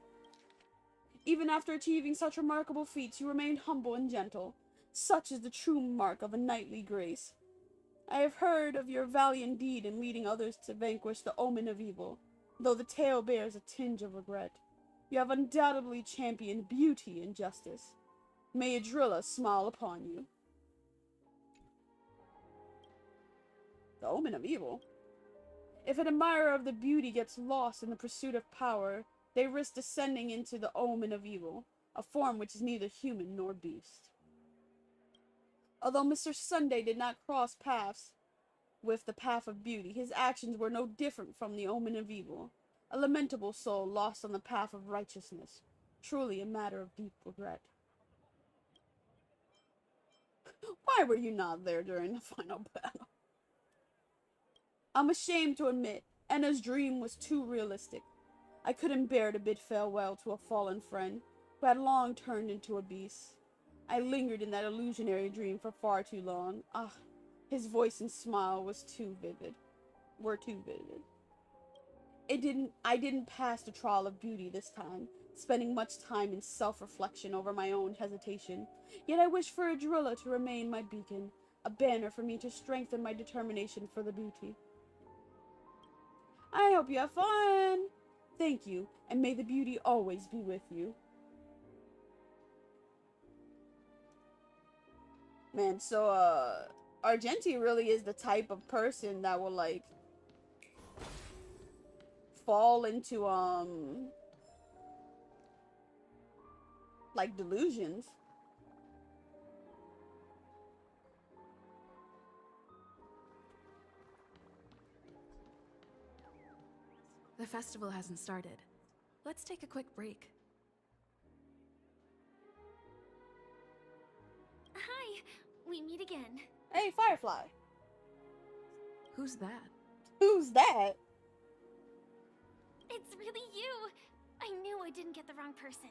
Even after achieving such remarkable feats, you remain humble and gentle. Such is the true mark of a knightly grace. I have heard of your valiant deed in leading others to vanquish the omen of evil, though the tale bears a tinge of regret. You have undoubtedly championed beauty and justice. May Adrilla smile upon you. The omen of evil? If an admirer of the beauty gets lost in the pursuit of power, they risk descending into the omen of evil, a form which is neither human nor beast. Although Mr. Sunday did not cross paths with the path of beauty, his actions were no different from the omen of evil. A lamentable soul lost on the path of righteousness. Truly a matter of deep regret. Why were you not there during the final battle? I'm ashamed to admit, Enna's dream was too realistic. I couldn't bear to bid farewell to a fallen friend who had long turned into a beast. I lingered in that illusionary dream for far too long. Ah, his voice and smile were too vivid. I didn't pass the trial of beauty this time, spending much time in self-reflection over my own hesitation. Yet I wish for Adrilla to remain my beacon, a banner for me to strengthen my determination for the beauty. I hope you have fun! Thank you, and may the beauty always be with you. Man, so, Argenti really is the type of person that will, like, fall into, like, delusions. The festival hasn't started. Let's take a quick break. Hi, we meet again. Hey, Firefly. Who's that? Who's that? It's really you. I knew I didn't get the wrong person.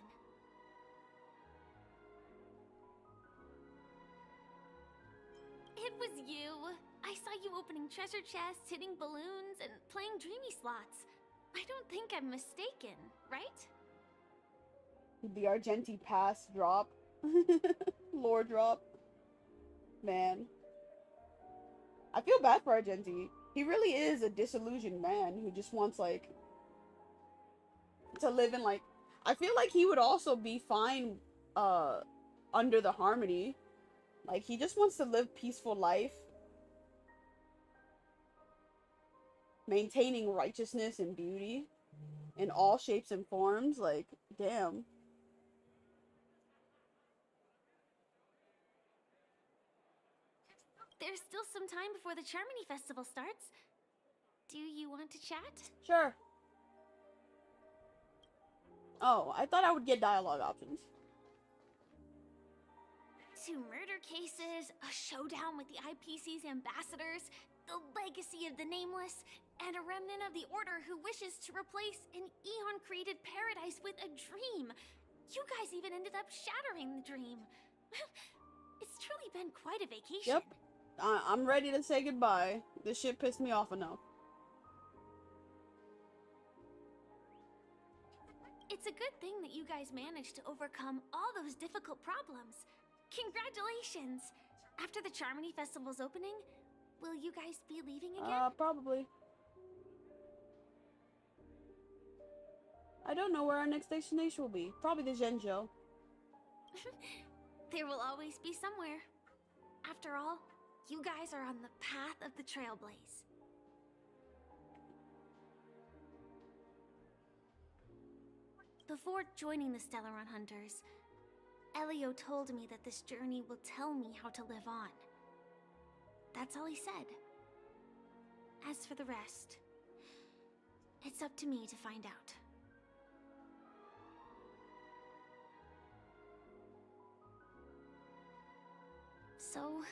It was you. I saw you opening treasure chests, hitting balloons, and playing dreamy slots. I don't think I'm mistaken, right? The Argenti pass drop. Lore drop. Man. I feel bad for Argenti. He really is a disillusioned man who just wants, like, to live in, like... I feel like he would also be fine, under the Harmony. Like, he just wants to live peaceful life. Maintaining righteousness and beauty. In all shapes and forms. Like, damn. There's still some time before the Charmony Festival starts. Do you want to chat? Sure. Oh, I thought I would get dialogue options. 2 murder cases, a showdown with the IPC's ambassadors, the legacy of the Nameless, and a remnant of the Order who wishes to replace an Eon-created paradise with a dream. You guys even ended up shattering the dream. It's truly been quite a vacation. Yep. I'm ready to say goodbye. This shit pissed me off enough. It's a good thing that you guys managed to overcome all those difficult problems. Congratulations! After the Charmony Festival's opening, will you guys be leaving again? Probably. I don't know where our next destination will be. Probably the Zhenjiao. There will always be somewhere. After all, you guys are on the path of the Trailblaze. Before joining the Stellaron Hunters, Elio told me that this journey will tell me how to live on. That's all he said. As for the rest, it's up to me to find out. So,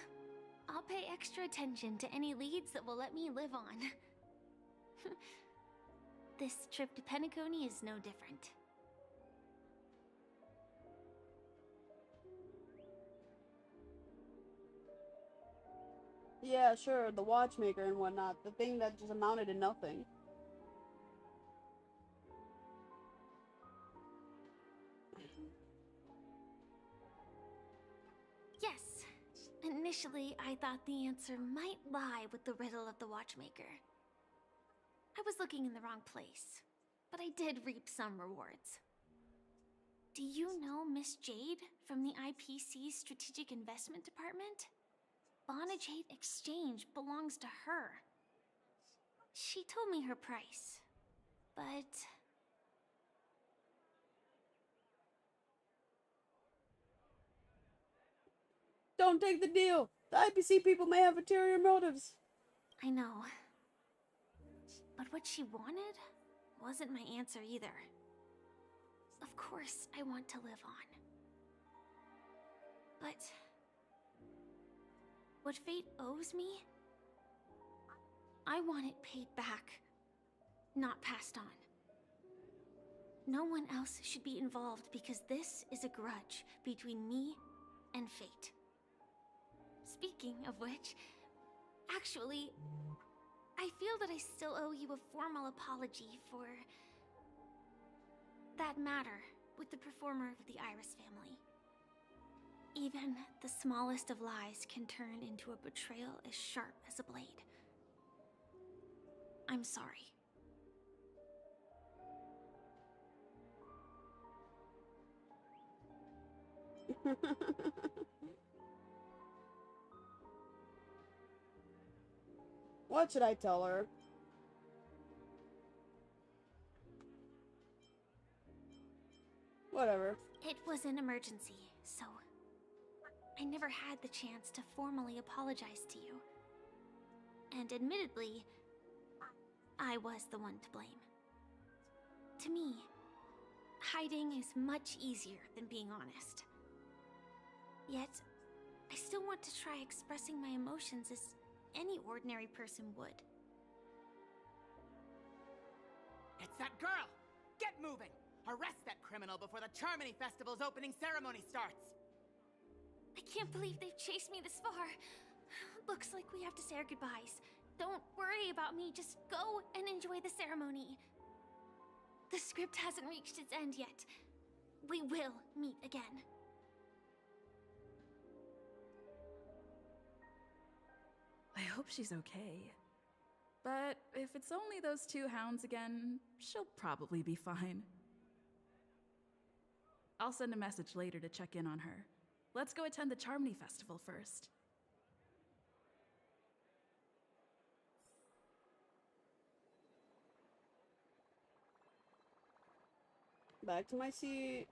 I'll pay extra attention to any leads that will let me live on. This trip to Penacony is no different. Yeah, sure, the watchmaker and whatnot. The thing that just amounted to nothing. Yes. Initially, I thought the answer might lie with the riddle of the watchmaker. I was looking in the wrong place, but I did reap some rewards. Do you know Miss Jade from the IPC's Strategic Investment Department? Bonajade Exchange belongs to her. She told me her price, but... Don't take the deal! The IPC people may have ulterior motives. I know. But what she wanted wasn't my answer either. Of course, I want to live on. But... what fate owes me? I want it paid back, not passed on. No one else should be involved because this is a grudge between me and fate. Speaking of which, actually, I feel that I still owe you a formal apology for that matter with the performer of the Iris family. Even the smallest of lies can turn into a betrayal as sharp as a blade. I'm sorry. What should I tell her? Whatever. It was an emergency, so I never had the chance to formally apologize to you. And admittedly, I was the one to blame. To me, hiding is much easier than being honest. Yet, I still want to try expressing my emotions as any ordinary person would. It's that girl! Get moving! Arrest that criminal before the Charmony Festival's opening ceremony starts! I can't believe they've chased me this far. Looks like we have to say our goodbyes. Don't worry about me, just go and enjoy the ceremony. The script hasn't reached its end yet. We will meet again. I hope she's okay. But if it's only those two hounds again, she'll probably be fine. I'll send a message later to check in on her. Let's go attend the Charmony Festival first. Back to my seat.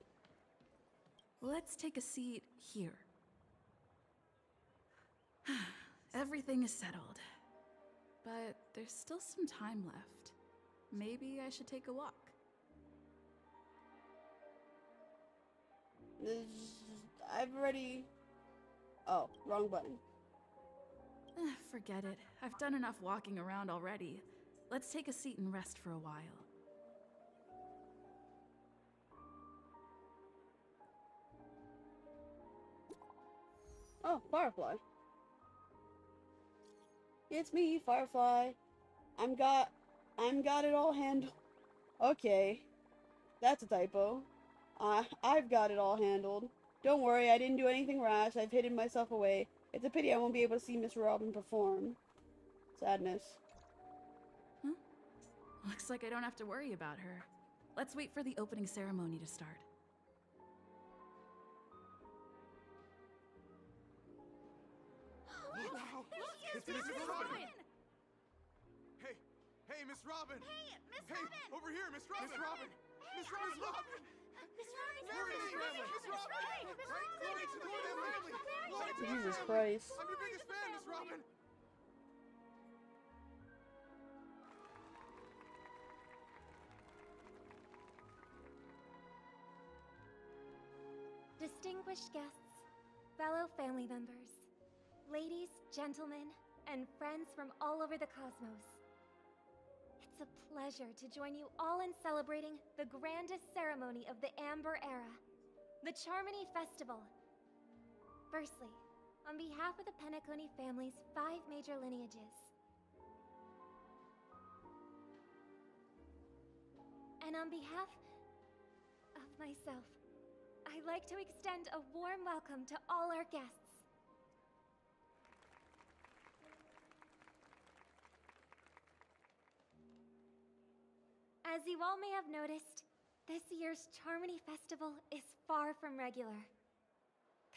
Let's take a seat here. Everything is settled. But there's still some time left. Maybe I should take a walk. I've already... Oh, wrong button. Forget it. I've done enough walking around already. Let's take a seat and rest for a while. Oh, Firefly. It's me, Firefly. I'm got it all handled. Okay. That's a typo. I've got it all handled. Don't worry, I didn't do anything rash. I've hidden myself away. It's a pity I won't be able to see Miss Robin perform. Sadness. Huh? Looks like I don't have to worry about her. Let's wait for the opening ceremony to start. It's Miss Robin! Hey, Miss Robin! Hey, Miss Robin! Over here, Miss Robin! Miss Robin! Miss Robin! Miss Robin! Miss Robin! Glory to the Royal family! Glory to the Jesus family! Christ. I'm your biggest fan, Miss Robin! Distinguished guests, fellow family members, ladies, gentlemen, and friends from all over the cosmos. It's a pleasure to join you all in celebrating the grandest ceremony of the Amber Era, the Charmony Festival. Firstly, on behalf of the Penacony family's 5 major lineages, and on behalf of myself, I'd like to extend a warm welcome to all our guests. As you all may have noticed, this year's Charmony Festival is far from regular.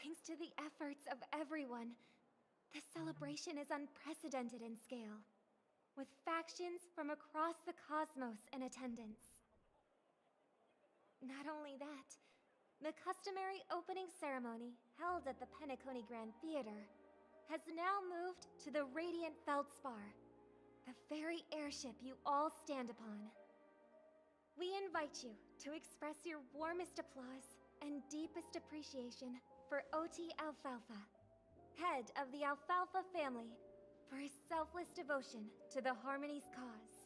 Thanks to the efforts of everyone, this celebration is unprecedented in scale, with factions from across the cosmos in attendance. Not only that, the customary opening ceremony held at the Penacony Grand Theater has now moved to the Radiant Feldspar, the very airship you all stand upon. We invite you to express your warmest applause and deepest appreciation for Oti Alfalfa, head of the Alfalfa family, for his selfless devotion to the Harmony's cause.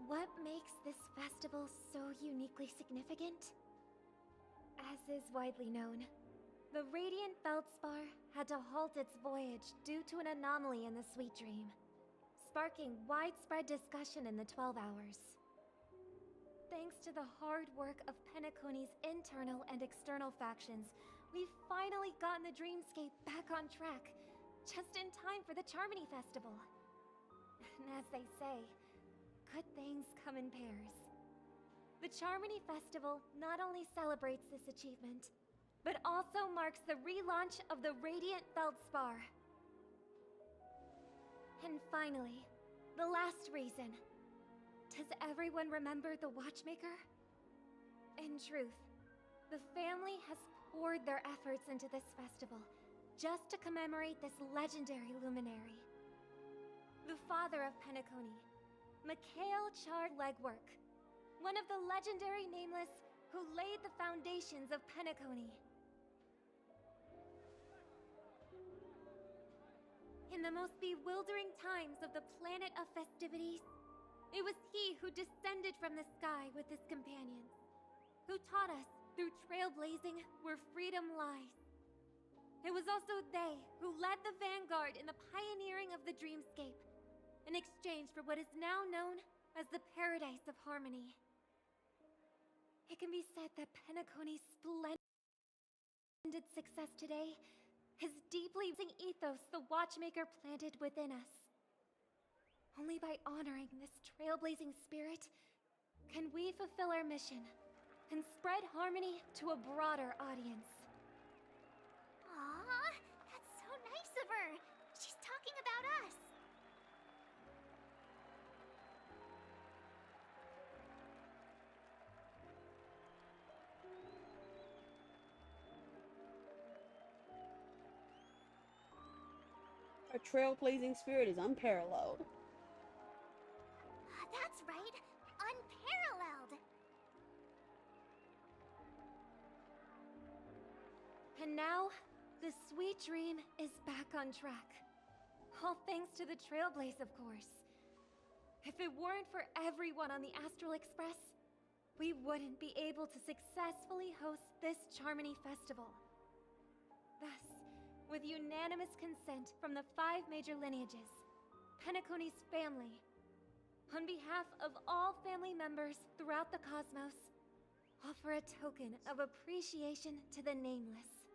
What makes this festival so uniquely significant? As is widely known, the Radiant Feldspar had to halt its voyage due to an anomaly in the Sweet Dream, sparking widespread discussion in the 12 Hours. Thanks to the hard work of Penacony's internal and external factions, we've finally gotten the Dreamscape back on track, just in time for the Charmony Festival. And as they say, good things come in pairs. The Charmony Festival not only celebrates this achievement, but also marks the relaunch of the Radiant Feldspar. And finally, the last reason. Does everyone remember the Watchmaker? In truth, the family has poured their efforts into this festival just to commemorate this legendary luminary. The father of Penacony, Mikhail Char Legwork, one of the legendary Nameless who laid the foundations of Penacony. In the most bewildering times of the planet of festivities, it was he who descended from the sky with his companions, who taught us through trailblazing where freedom lies. It was also they who led the vanguard in the pioneering of the Dreamscape, in exchange for what is now known as the Paradise of Harmony. It can be said that Penacony's splendid success today is deeply in ethos the Watchmaker planted within us. Only by honoring this trailblazing spirit can we fulfill our mission and spread harmony to a broader audience. Aww, that's so nice of her. She's talking about us. Our trailblazing spirit is unparalleled. That's right, unparalleled. And now, the Sweet Dream is back on track. All thanks to the Trailblaze, of course. If it weren't for everyone on the Astral Express, we wouldn't be able to successfully host this Charmony Festival. Thus, with unanimous consent from the 5 major lineages, Penacony's family, on behalf of all family members throughout the cosmos, offer a token of appreciation to the Nameless.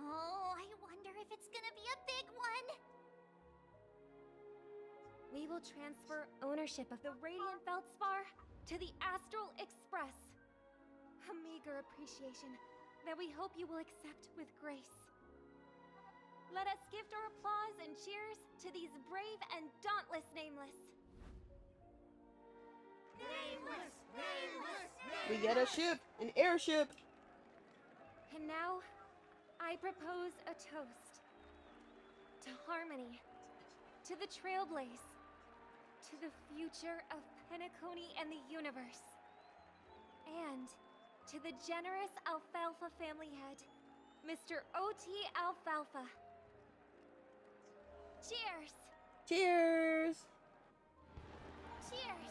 Oh, I wonder if it's gonna be a big one. We will transfer ownership of the Radiant Feldspar to the Astral Express. A meager appreciation that we hope you will accept with grace. Let us gift our applause and cheers to these brave and dauntless Nameless. Nameless! Nameless! Nameless! We get a ship, an airship. And now, I propose a toast. To harmony, to the Trailblaze, to the future of Penacony and the universe, and to the generous Alfalfa family head, Mr. O.T. Alfalfa. Cheers! Cheers! Cheers!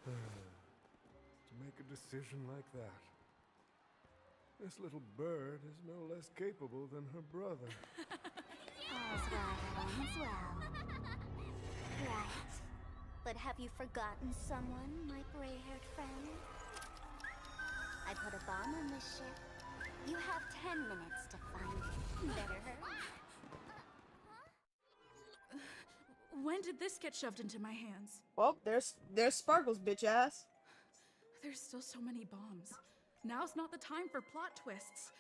To make a decision like that. This little bird is no less capable than her brother. All's well that ends well. Right. But have you forgotten someone, my gray-haired friend? I put a bomb on this ship. You have 10 minutes to find it. Better hurry. When did this get shoved into my hands? Well, there's Sparkles, bitch ass. There's still so many bombs. Now's not the time for plot twists.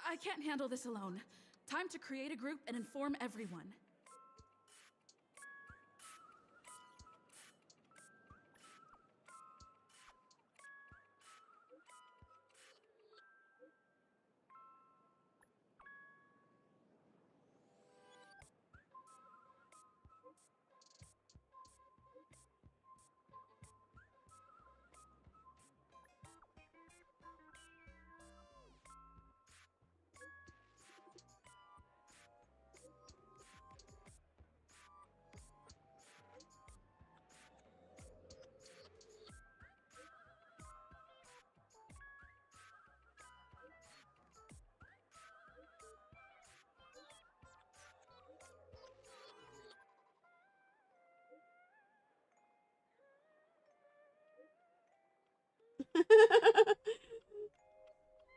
I can't handle this alone. Time to create a group and inform everyone.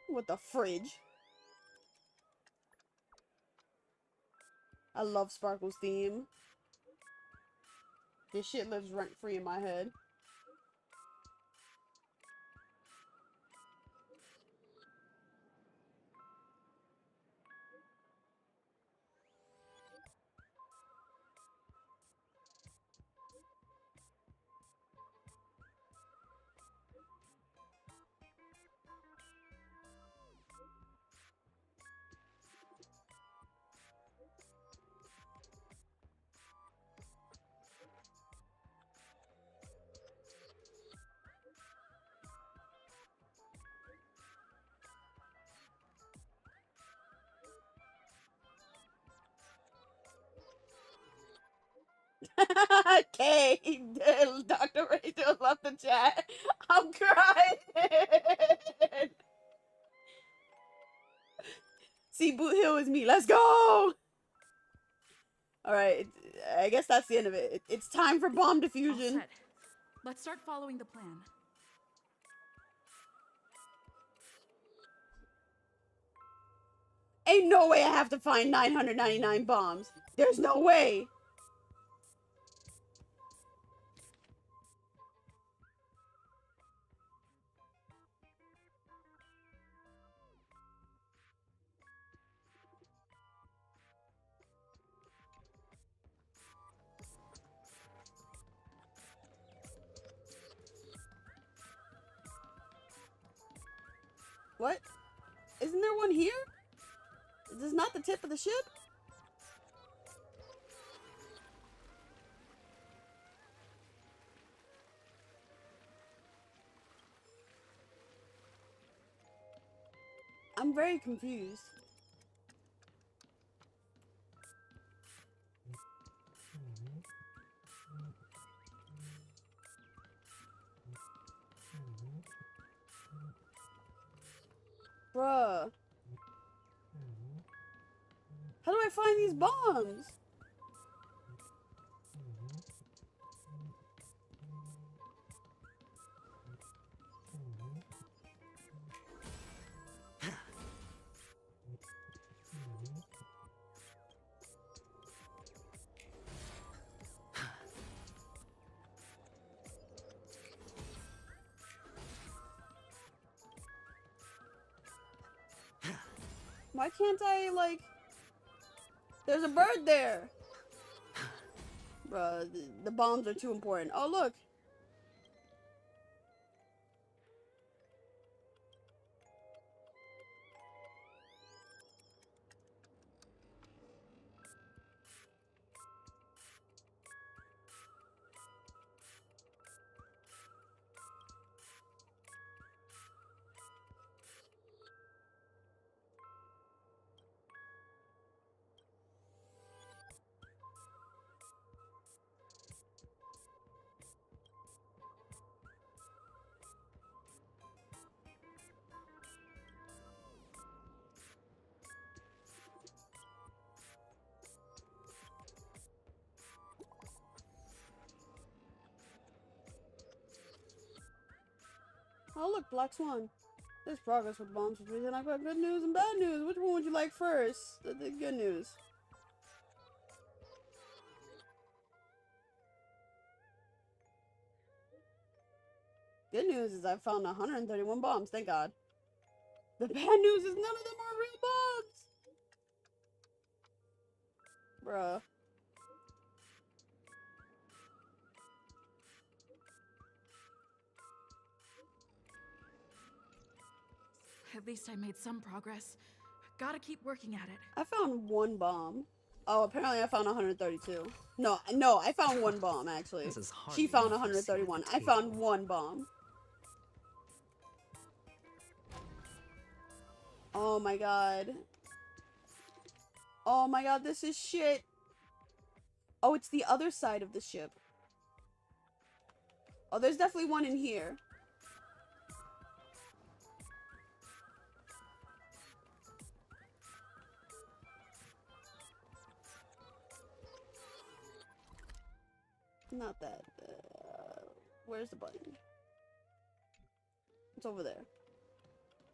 What the fridge? I love Sparkle's theme. This shit lives rent free in my head. Okay, Dr. Rachel left the chat. I'm crying. See, Boot Hill is me. Let's go. All right, I guess that's the end of it. It's time for bomb diffusion. All set. Let's start following the plan. Ain't no way I have to find 999 bombs. There's no way. What? Isn't there one here? Is this not the tip of the ship? I'm very confused. Bruh. How do I find these bombs? Why can't I, like... There's a bird there! Bruh, the bombs are too important. Oh, look! Oh look, Black Swan. There's progress with bombs for reason. I've got good news and bad news. Which one would you like first? The good news. Good news is I found 131 bombs, thank God. The bad news is none of them are real bombs! Bruh. At least I made some progress. Gotta keep working at it. I found one bomb. Oh, apparently I found 132. No, I found one bomb, actually. This is She hardly found enough for a seat at 131. the I found one bomb. Oh my god. Oh my god, this is shit. Oh, it's the other side of the ship. Oh, there's definitely one in here. Not that. Where's the button? It's over there.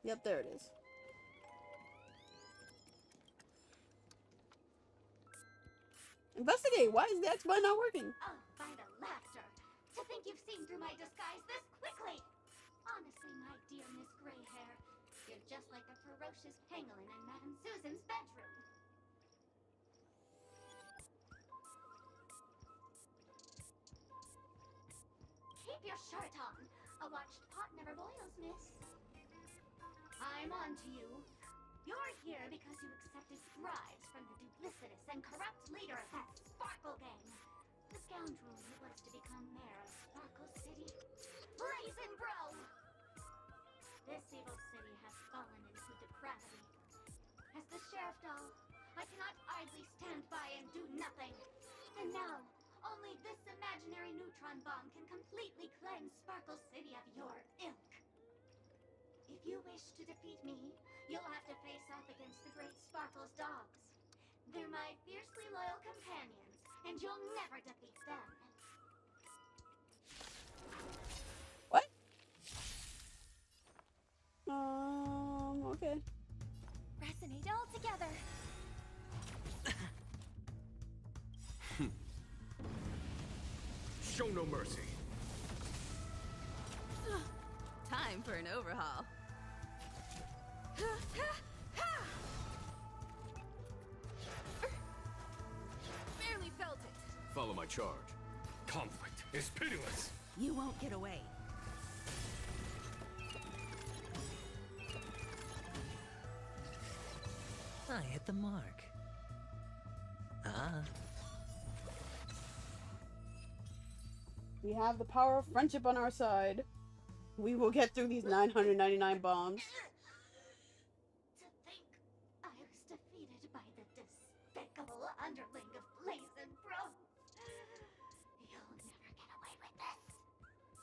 Yep, there it is. Investigate! Why is the X button not working? Oh, by the laughter! To think you've seen through my disguise this quickly! Honestly, my dear Miss Greyhair, you're just like the ferocious pangolin in Madame Susan's bedroom. Keep your shirt on. A watched pot never boils, miss. I'm on to you. You're here because you accepted bribes from the duplicitous and corrupt leader of that Sparkle Gang. The scoundrel who was to become mayor of Sparkle City. Blazin' Bro! This evil city has fallen into depravity. As the sheriff doll, I cannot idly stand by and do nothing. And now, only this imaginary neutron bomb can completely cleanse Sparkle City of your ilk. If you wish to defeat me, you'll have to face off against the Great Sparkle's dogs. They're my fiercely loyal companions, and you'll never defeat them. What? Okay. Resonate all together. Show no mercy. Time for an overhaul. Barely felt it. Follow my charge. Conflict is pitiless. You won't get away. I hit the mark. We have the power of friendship on our side. We will get through these 999 bombs. To think I was defeated by the despicable underling of Blazin' Bro. You'll never get away with this.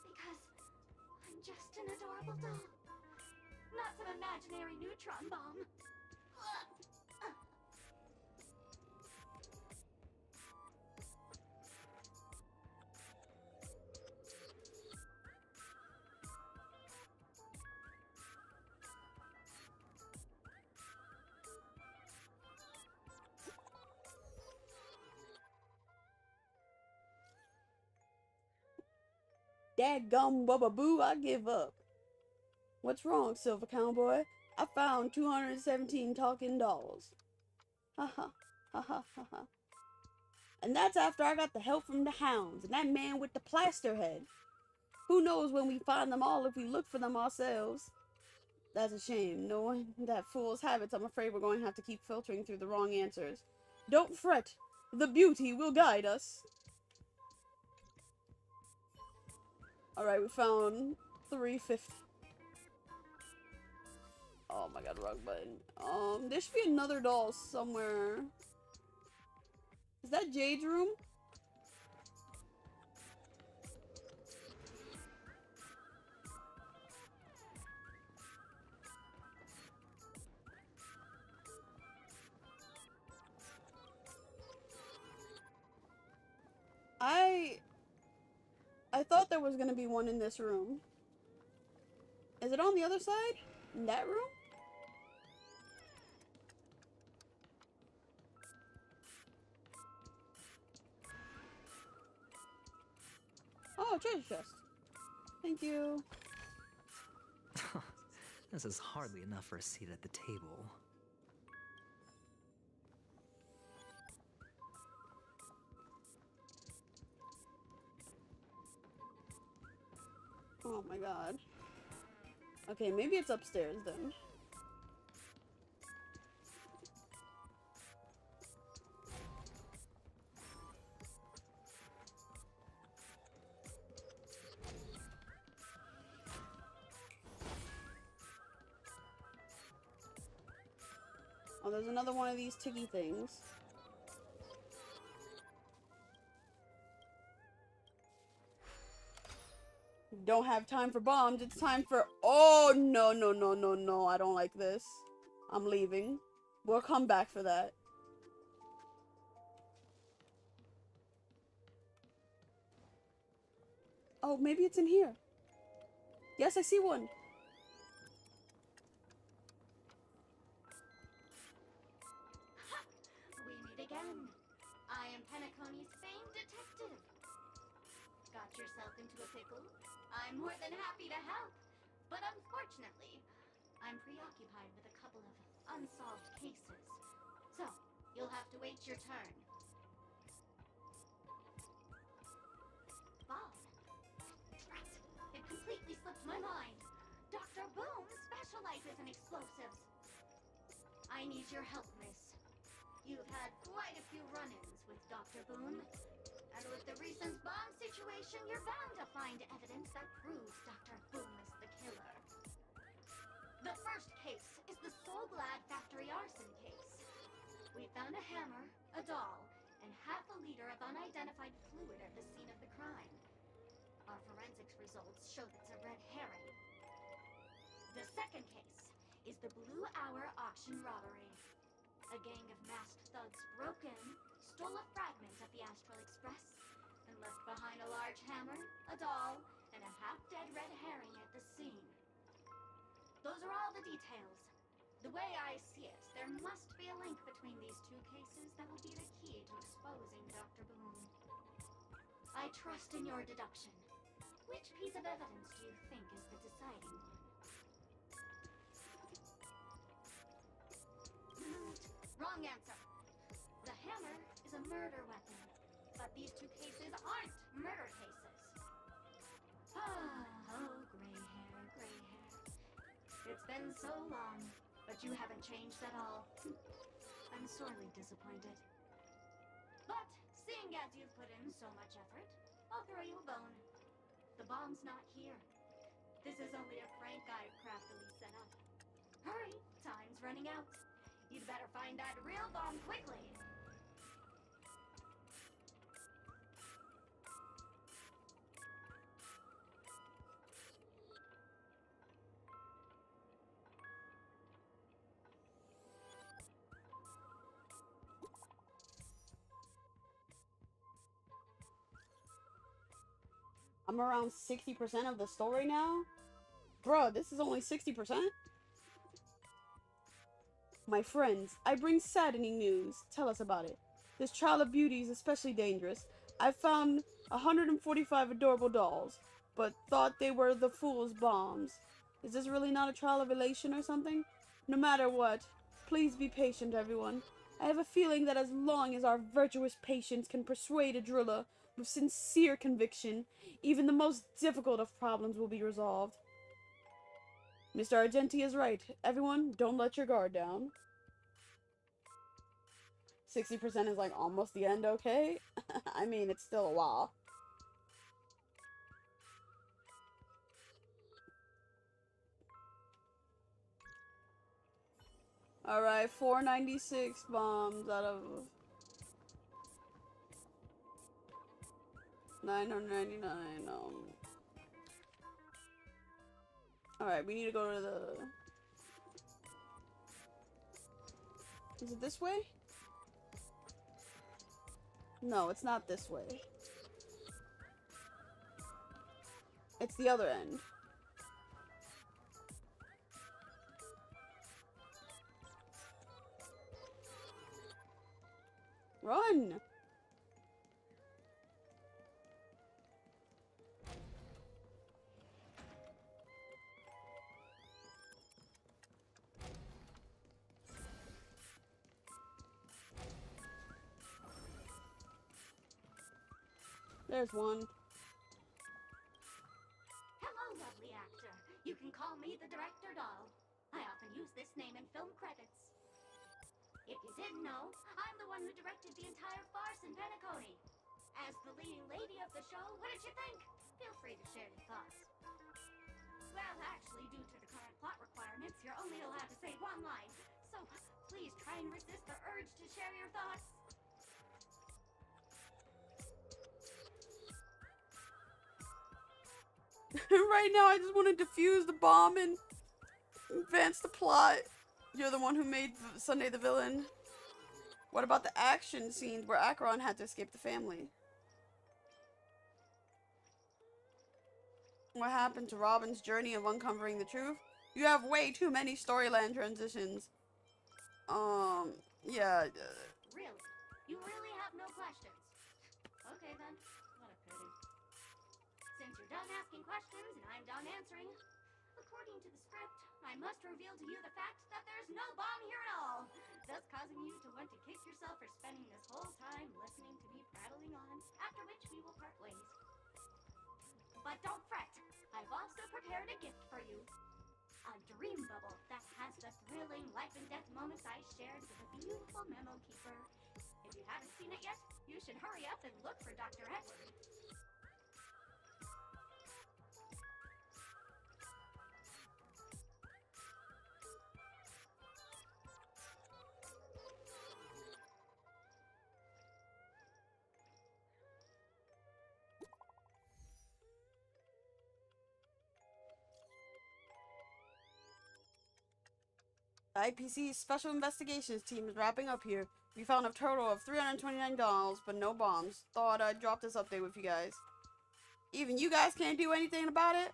Because I'm just an adorable doll. Not some imaginary neutron bomb. Dadgum Bubba Boo, I give up. What's wrong, Silver Cowboy? I found 217 talking dolls. Ha ha, ha ha ha ha. And that's after I got the help from the hounds and that man with the plaster head. Who knows when we find them all if we look for them ourselves. That's a shame. Knowing that fool's habits, I'm afraid we're going to have to keep filtering through the wrong answers. Don't fret. The beauty will guide us. Alright, we found 350. Oh my god, wrong button. There should be another doll somewhere. Is that Jade's room? I thought there was gonna be one in this room. Is it on the other side? In that room? Oh, treasure chest. Thank you. This is hardly enough for a seat at the table. Oh my god. Okay, maybe it's upstairs then. Oh, there's another one of these ticky things. Don't have time for bombs. It's time for... Oh, no, no, no, no, no. I don't like this. I'm leaving. We'll come back for that. Oh, maybe it's in here. Yes, I see one. We meet again. I am Penacony's famed detective. Got yourself into a pickle? I'm more than happy to help. But unfortunately, I'm preoccupied with a couple of unsolved cases. So, you'll have to wait your turn. Bob. Drat. It completely slipped my mind. Dr. Boom specializes in explosives. I need your help, miss. You've had quite a few run-ins with Dr. Boone. And with the recent bomb situation, you're bound to find evidence that proves Dr. Boone is the killer. The first case is the So Glad factory arson case. We found a hammer, a doll, and half a liter of unidentified fluid at the scene of the crime. Our forensics results show it's a red herring. The second case is the Blue Hour auction robbery. A gang of masked thugs broke in, stole a fragment of the Astral Express, and left behind a large hammer, a doll, and a half-dead red herring at the scene. Those are all the details. The way I see it, there must be a link between these two cases that will be the key to exposing Dr. Boone. I trust in your deduction. Which piece of evidence do you think is the deciding one? Wrong answer. The hammer is a murder weapon, but these two cases aren't murder cases. Oh, gray hair, gray hair. It's been so long, but you haven't changed at all. I'm sorely disappointed. But, seeing as you've put in so much effort, I'll throw you a bone. The bomb's not here. This is only a prank I've craftily set up. Hurry, time's running out. You'd better find that real bomb quickly. I'm around 60% of the story now? Bruh, this is only 60%? My friends, I bring saddening news. Tell us about it. This trial of beauty is especially dangerous. I found 145 adorable dolls, but thought they were the fool's bombs. Is this really not a trial of elation or something? No matter what, please be patient, everyone. I have a feeling that as long as our virtuous patience can persuade a driller with sincere conviction, even the most difficult of problems will be resolved. Mr. Argenti is right. Everyone, don't let your guard down. 60% is like almost the end, okay? I mean, it's still a while. Alright, 496 bombs out of 999. Alright, we need to go to the... Is it this way? No, it's not this way. It's the other end. one! There's one. Hello, lovely actor. You can call me the director doll. I often use this name in film credits. If you didn't know, I'm the one who directed the entire farce in Penacony. As the leading lady of the show, what did you think? Feel free to share your thoughts. Well, actually, due to the current plot requirements, you're only allowed to say one line. So please try and resist the urge to share your thoughts. Right now, I just want to defuse the bomb and advance the plot. You're the one who made Sunday the villain. What about the action scenes where Acheron had to escape the family? What happened to Robin's journey of uncovering the truth? You have way too many storyline transitions. Yeah. Really? You really have no questions? Okay then, what a pity. Since you're done asking questions and I'm done answering, according to the script, I must reveal to you the fact that there's no bomb here at all, thus causing you to want to kick yourself for spending this whole time listening to me prattling on, after which we will part ways. But don't fret, I've also prepared a gift for you. A dream bubble that has the thrilling life and death moments I shared with a beautiful memo keeper. If you haven't seen it yet, you should hurry up and look for Dr. Edward. The IPC's Special Investigations team is wrapping up here. We found a total of $329, but no bombs. Thought I'd drop this update with you guys. Even you guys can't do anything about it?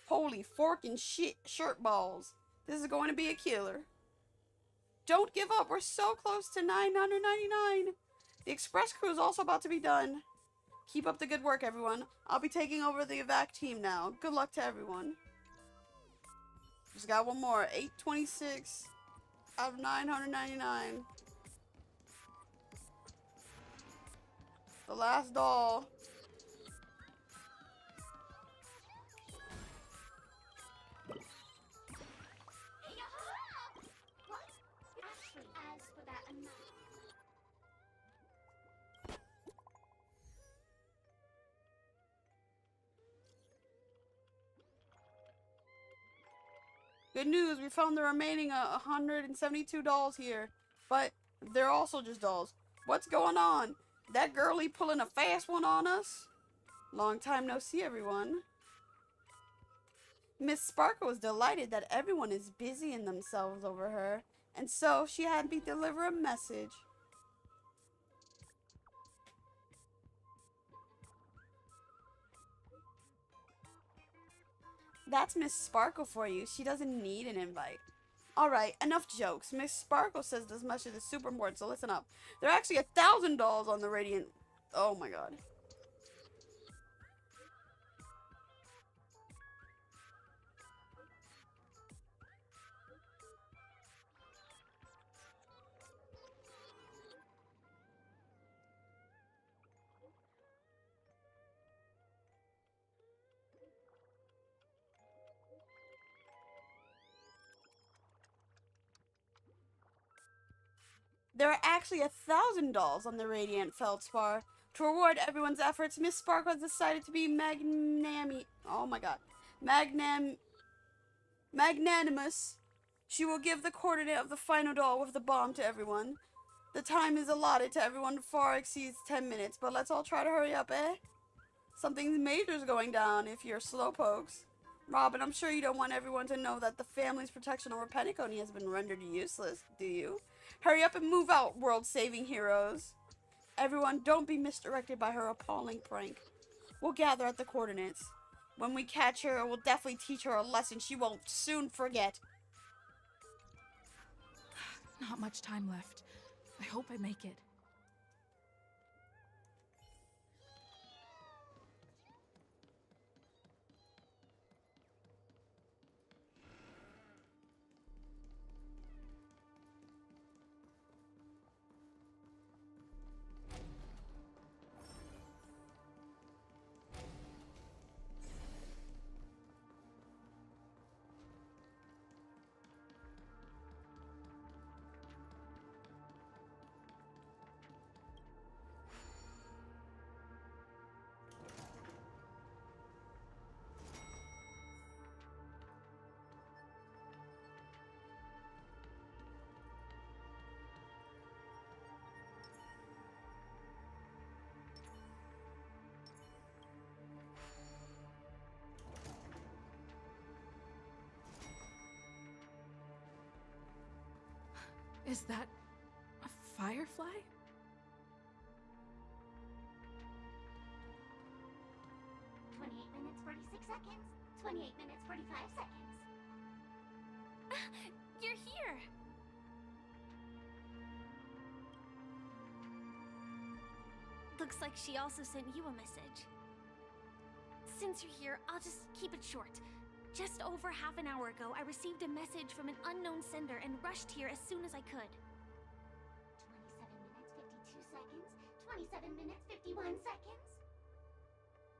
Holy forking shit shirt balls. This is going to be a killer. Don't give up. We're so close to $999. The express crew is also about to be done. Keep up the good work, everyone. I'll be taking over the evac team now. Good luck to everyone. Just got one more. 826 out of 999. The last doll. What? Actually, as for that amount... Good news, we found the remaining 172 dolls here. But they're also just dolls. What's going on? That girlie pulling a fast one on us? Long time no see, everyone. Miss Sparkle was delighted that everyone is busying themselves over her, and so she had me deliver a message. That's Miss Sparkle for you. She doesn't need an invite. Alright, enough jokes. Miss Sparkle says this message is super important, so listen up. There are actually 1,000 dolls on the Radiant... Oh my god. There are actually 1,000 dolls on the Radiant Feldspar. To reward everyone's efforts, Miss Sparkle has decided to be magnanimous. She will give the coordinate of the final doll with the bomb to everyone. The time is allotted to everyone far exceeds 10 minutes, but let's all try to hurry up, eh? Something major's going down if you're slowpokes. Robin, I'm sure you don't want everyone to know that the family's protection over Penacony has been rendered useless, do you? Hurry up and move out, world-saving heroes. Everyone, don't be misdirected by her appalling prank. We'll gather at the coordinates. When we catch her, we'll definitely teach her a lesson she won't soon forget. Not much time left. I hope I make it. Is that a firefly? 28 minutes, 46 seconds. 28 minutes, 45 seconds. You're here! Looks like she also sent you a message. Since you're here, I'll just keep it short. Just over half an hour ago, I received a message from an unknown sender and rushed here as soon as I could. 27 minutes, 52 seconds. 27 minutes, 51 seconds.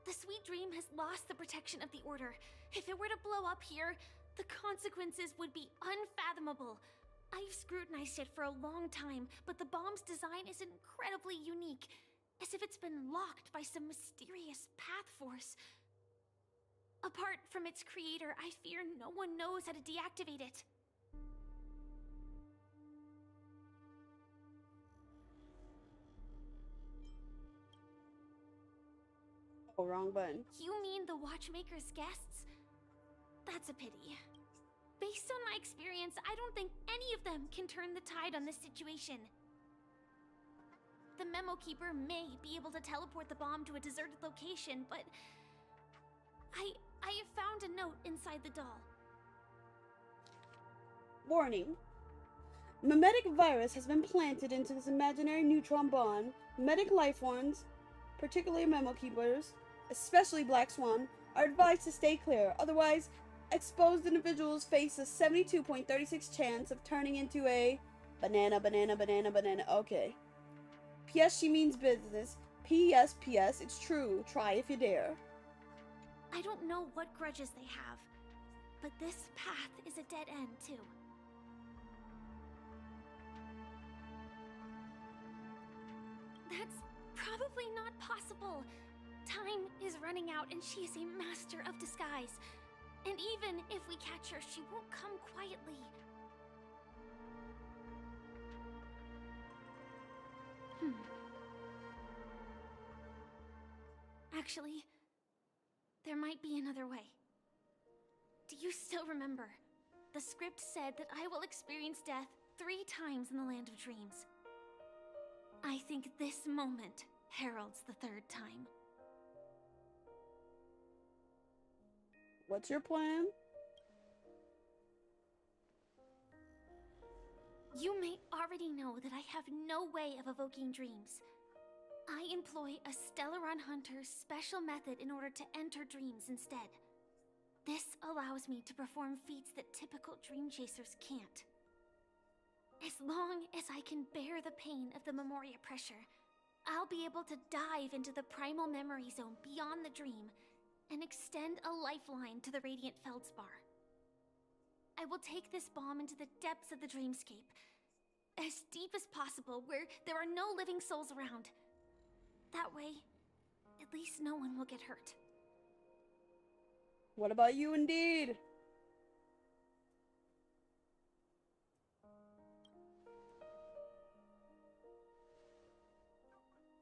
The Sweet Dream has lost the protection of the Order. If it were to blow up here, the consequences would be unfathomable. I've scrutinized it for a long time, but the bomb's design is incredibly unique, as if it's been locked by some mysterious path force. Apart from its creator, I fear no one knows how to deactivate it. Oh, wrong button. You mean the Watchmaker's guests? That's a pity. Based on my experience, I don't think any of them can turn the tide on this situation. The Memo Keeper may be able to teleport the bomb to a deserted location, but I have found a note inside the doll. Warning. Memetic virus has been planted into this imaginary neutron bomb. Memetic life forms, particularly Memo Keepers, especially Black Swan, are advised to stay clear. Otherwise, exposed individuals face a 72.36 chance of turning into a banana. Okay. P.S. She means business. P.S. P.S. It's true. Try if you dare. I don't know what grudges they have, but this path is a dead end, too. That's probably not possible. Time is running out and she is a master of disguise. And even if we catch her, she won't come quietly. Actually, there might be another way. Do you still remember? The script said that I will experience death 3 times in the Land of Dreams. I think this moment heralds the 3rd time. What's your plan? You may already know that I have no way of evoking dreams. I employ a Stellaron Hunter's special method in order to enter dreams instead. This allows me to perform feats that typical dream chasers can't. As long as I can bear the pain of the Memoria pressure, I'll be able to dive into the primal memory zone beyond the dream and extend a lifeline to the Radiant Feldspar. I will take this bomb into the depths of the dreamscape, as deep as possible where there are no living souls around. That way, at least no one will get hurt. What about you, indeed?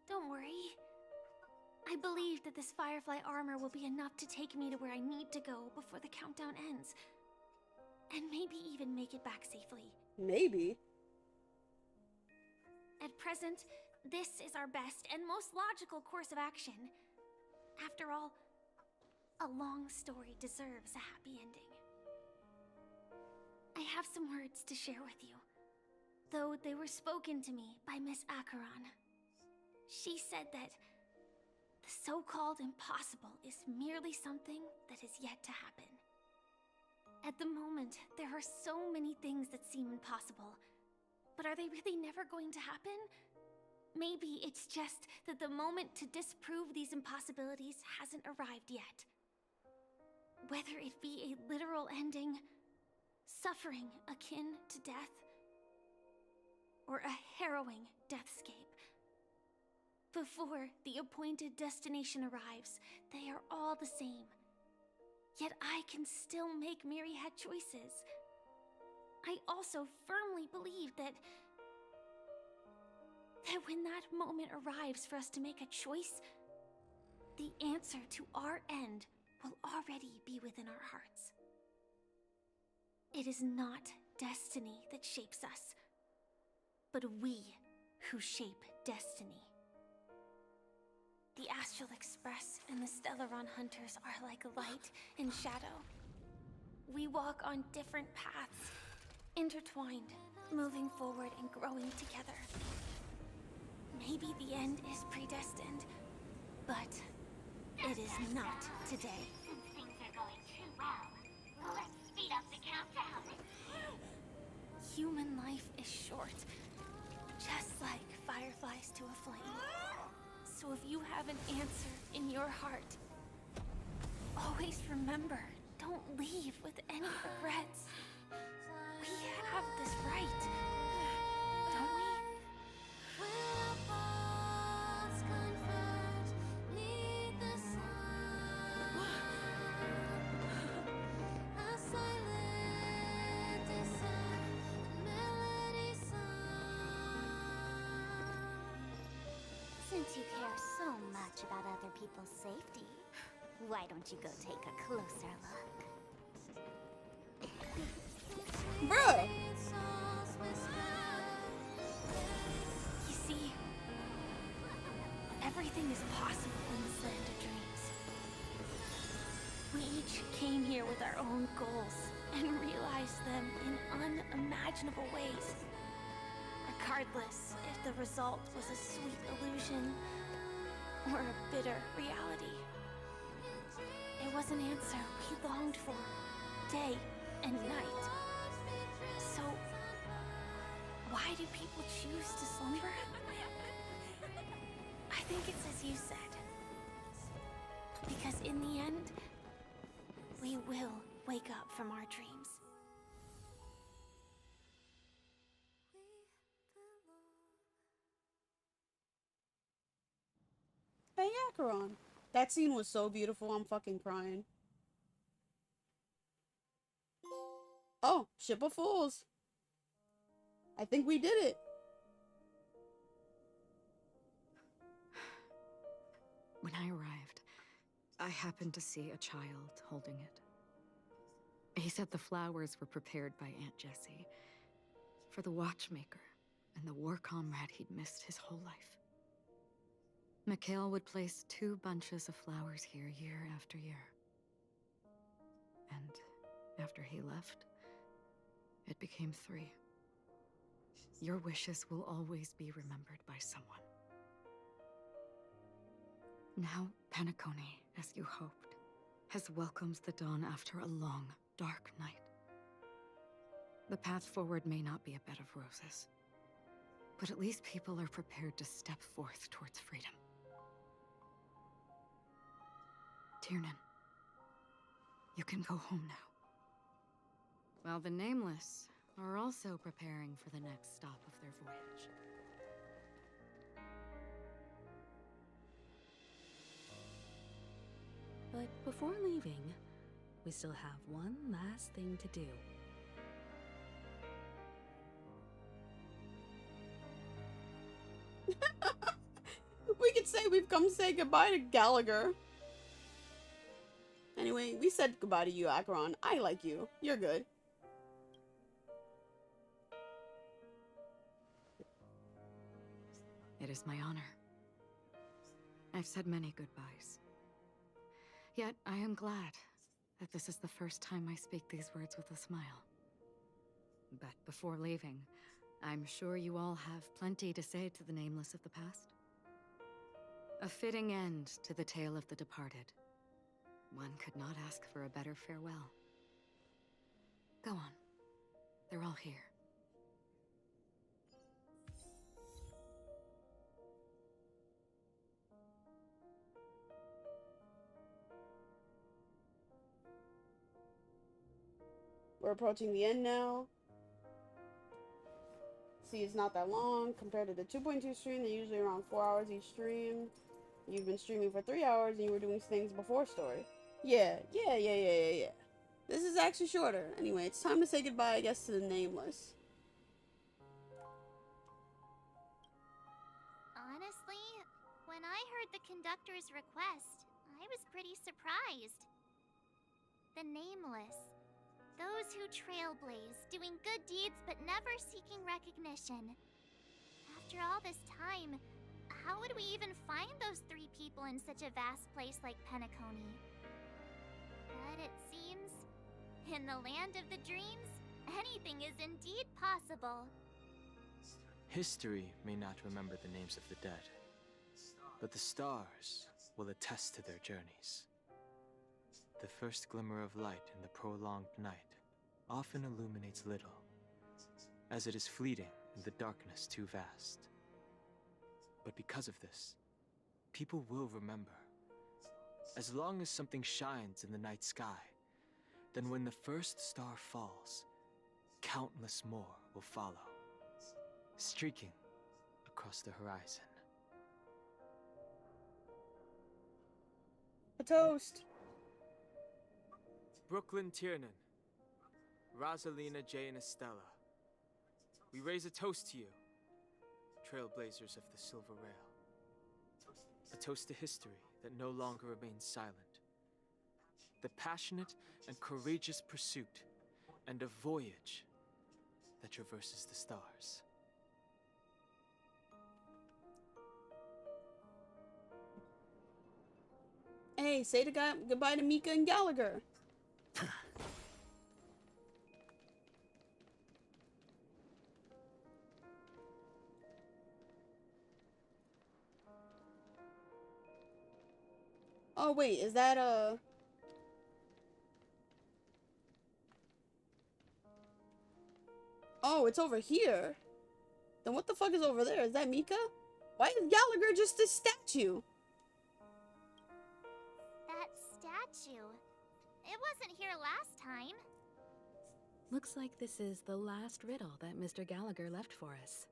Don't worry. I believe that this Firefly armor will be enough to take me to where I need to go before the countdown ends. And maybe even make it back safely. Maybe. At present, this is our best and most logical course of action. After all, a long story deserves a happy ending. I have some words to share with you, though they were spoken to me by Miss Acheron. She said that the so-called impossible is merely something that is yet to happen. At the moment, there are so many things that seem impossible, but are they really never going to happen? Maybe it's just that the moment to disprove these impossibilities hasn't arrived yet. Whether it be a literal ending, suffering akin to death, or a harrowing deathscape. Before the appointed destination arrives, they are all the same. Yet I can still make myriad choices. I also firmly believe that when that moment arrives for us to make a choice, the answer to our end will already be within our hearts. It is not destiny that shapes us, but we who shape destiny. The Astral Express and the Stellaron Hunters are like light and shadow. We walk on different paths, intertwined, moving forward and growing together. Maybe the end is predestined, but it is not today. Since things are going too well, let's speed up the countdown. Human life is short, just like fireflies to a flame. So if you have an answer in your heart, always remember, don't leave with any regrets. We have this right, don't we? Since you care so much about other people's safety, why don't you go take a closer look? Bruh! You see, everything is possible in this land of dreams. We each came here with our own goals and realized them in unimaginable ways. Regardless if the result was a sweet illusion or a bitter reality. It was an answer we longed for, day and night. So, why do people choose to slumber? I think it's as you said. Because in the end, we will wake up from our dreams. Hey, Acheron. That scene was so beautiful, I'm fucking crying. Oh, Ship of Fools. I think we did it. When I arrived, I happened to see a child holding it. He said the flowers were prepared by Aunt Jessie for the watchmaker and the war comrade he'd missed his whole life. Mikhail would place 2 bunches of flowers here year after year. And after he left, it became 3. Your wishes will always be remembered by someone. Now, Penacony, as you hoped, has welcomed the dawn after a long, dark night. The path forward may not be a bed of roses, but at least people are prepared to step forth towards freedom. Tiernan, you can go home now. While the Nameless are also preparing for the next stop of their voyage. But before leaving, we still have one last thing to do. We could say we've come to say goodbye to Gallagher. Anyway, we said goodbye to you, Acheron. I like you. You're good. It is my honor. I've said many goodbyes. Yet I am glad that this is the first time I speak these words with a smile. But before leaving, I'm sure you all have plenty to say to the Nameless of the past. A fitting end to the tale of the departed. One could not ask for a better farewell. Go on. They're all here. We're approaching the end now. See, it's not that long compared to the 2.2 stream. They're usually around 4 hours each stream. You've been streaming for 3 hours and you were doing things before story. Yeah. This is actually shorter. Anyway, it's time to say goodbye, I guess, to the Nameless. Honestly, when I heard the conductor's request, I was pretty surprised. The Nameless. Those who trailblaze, doing good deeds but never seeking recognition. After all this time, how would we even find those 3 people in such a vast place like Penacony? But it seems, in the land of the dreams, anything is indeed possible. History may not remember the names of the dead, but the stars will attest to their journeys. The first glimmer of light in the prolonged night often illuminates little, as it is fleeting and the darkness too vast. But because of this, people will remember. As long as something shines in the night sky, then when the first star falls, countless more will follow, streaking across the horizon. A toast. Brooklyn Tiernan, Rosalina, Jay, and Estella. We raise a toast to you, trailblazers of the Silver Rail. A toast to history that no longer remains silent. The passionate and courageous pursuit, and a voyage that traverses the stars. Hey, say goodbye to Mika and Gallagher. Oh wait, is that Oh, it's over here. Then what the fuck is over there? Is that Mika? Why is Gallagher just a statue? That statue. It wasn't here last time. Looks like this is the last riddle that Mr. Gallagher left for us.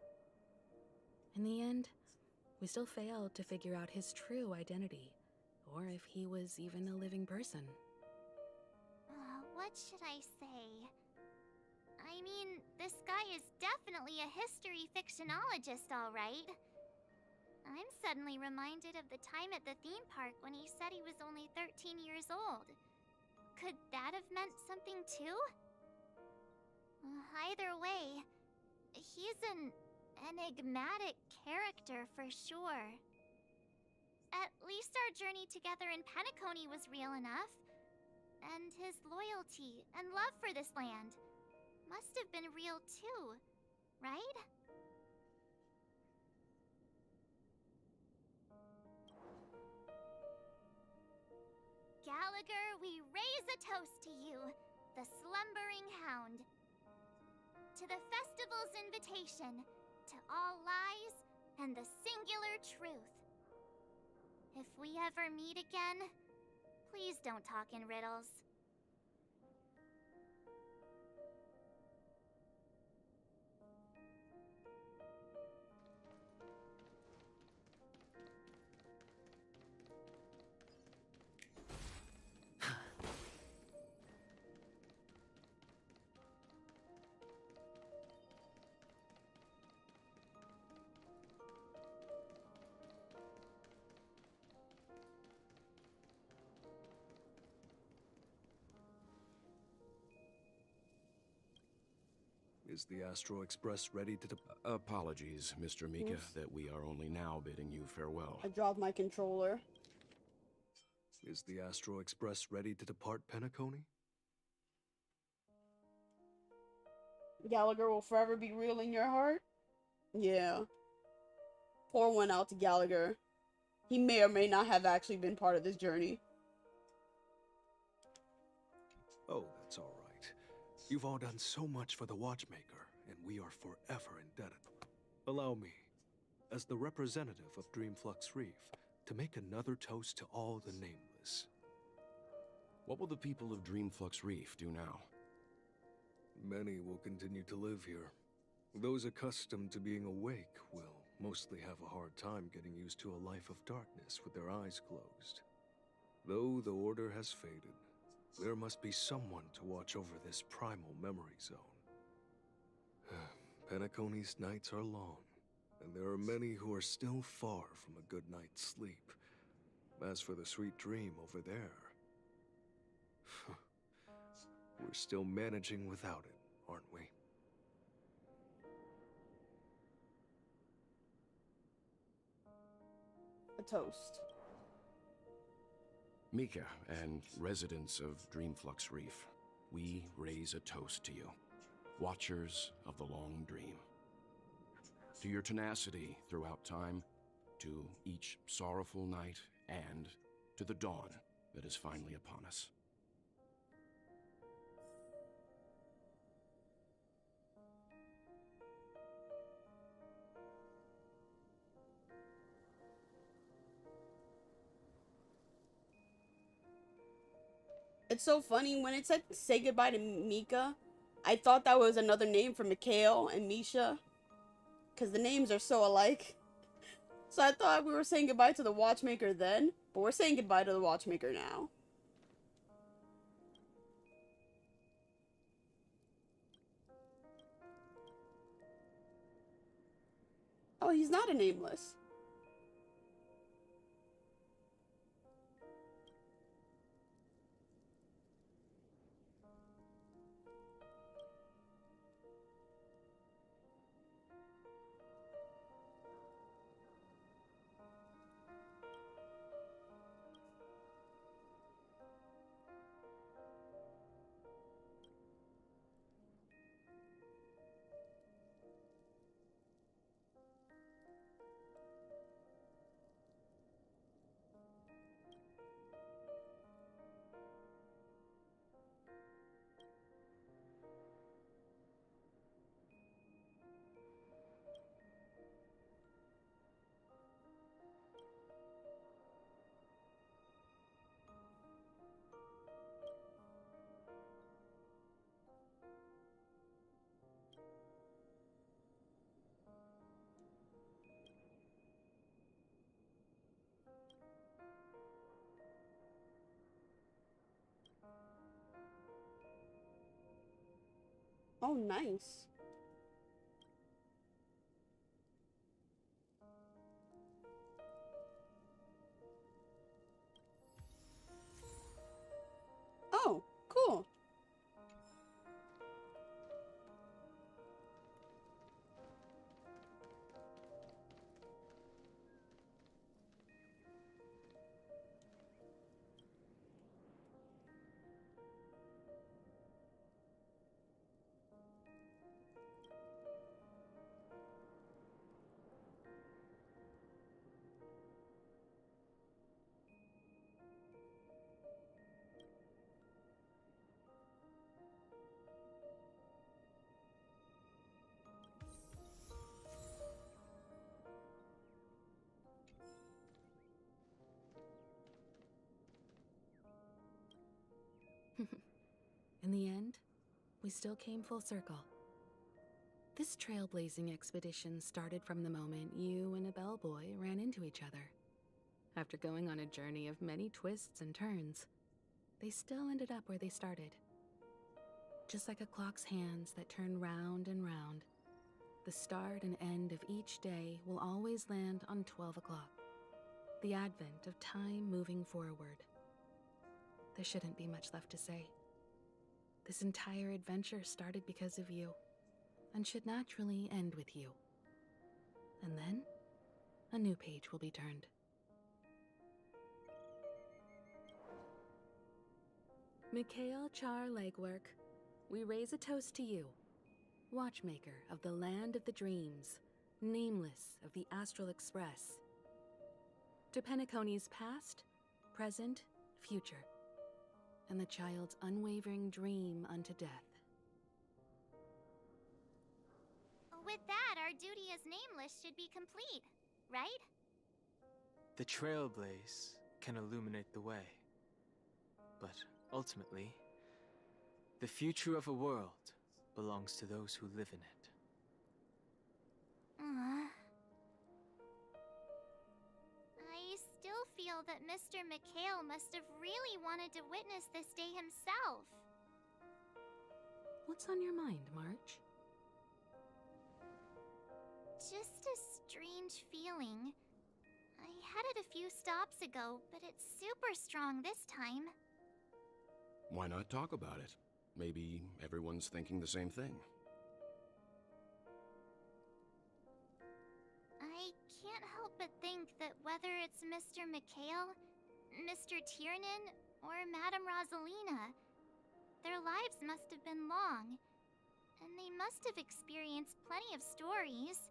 In the end, we still failed to figure out his true identity, or if he was even a living person. What should I say? I mean, this guy is definitely a history fictionologist, all right. I'm suddenly reminded of the time at the theme park when he said he was only 13 years old. Could that have meant something too? Either way, he's an enigmatic character for sure. At least our journey together in Penacony was real enough. And his loyalty and love for this land must have been real too, right? Gallagher, we raise a toast to you, the slumbering hound. To the festival's invitation, to all lies and the singular truth. If we ever meet again, please don't talk in riddles. Is the Astro Express ready to Apologies, Mr. Mika, that we are only now bidding you farewell. I dropped my controller. Is the Astro Express ready to depart Penacony? Gallagher will forever be real in your heart? Yeah. Pour one out to Gallagher. He may or may not have actually been part of this journey. Oh, that's all right. You've all done so much for the Watchmaker, and we are forever indebted. Allow me, as the representative of Dreamflux Reef, to make another toast to all the nameless. What will the people of Dreamflux Reef do now? Many will continue to live here. Those accustomed to being awake will mostly have a hard time getting used to a life of darkness with their eyes closed. Though the order has faded, there must be someone to watch over this primal memory zone. Penacony's nights are long, and there are many who are still far from a good night's sleep. As for the sweet dream over there, we're still managing without it, aren't we? toast. Mika and residents of Dreamflux Reef, we raise a toast to you, watchers of the long dream. To your tenacity throughout time, to each sorrowful night, and to the dawn that is finally upon us. It's so funny, when it said say goodbye to Mika, I thought that was another name for Mikhail and Misha, because the names are so alike. So I thought we were saying goodbye to the Watchmaker then, but we're saying goodbye to the Watchmaker now. Oh, he's not a nameless. Oh, nice. Oh, cool. In the end, we still came full circle. This trailblazing expedition started from the moment you and a bellboy ran into each other. After going on a journey of many twists and turns, they still ended up where they started. Just like a clock's hands that turn round and round, the start and end of each day will always land on 12 o'clock, the advent of time moving forward. There shouldn't be much left to say. This entire adventure started because of you, and should naturally end with you. And then, a new page will be turned. Mikhail Char Legwork, we raise a toast to you, watchmaker of the land of the dreams, nameless of the Astral Express. To Penacony's past, present, future, and the child's unwavering dream unto death. With that, our duty as nameless should be complete, right? The trailblaze can illuminate the way. But ultimately, the future of a world belongs to those who live in it. I still feel that Mr. Mikhail must have really wanted to witness this day himself. What's on your mind, March? Just a strange feeling. I had it a few stops ago, but it's super strong this time. Why not talk about it? Maybe everyone's thinking the same thing. I can't help but think that whether it's Mr. Mikhail, Mr. Tiernan, or Madame Rosalina, their lives must have been long, and they must have experienced plenty of stories.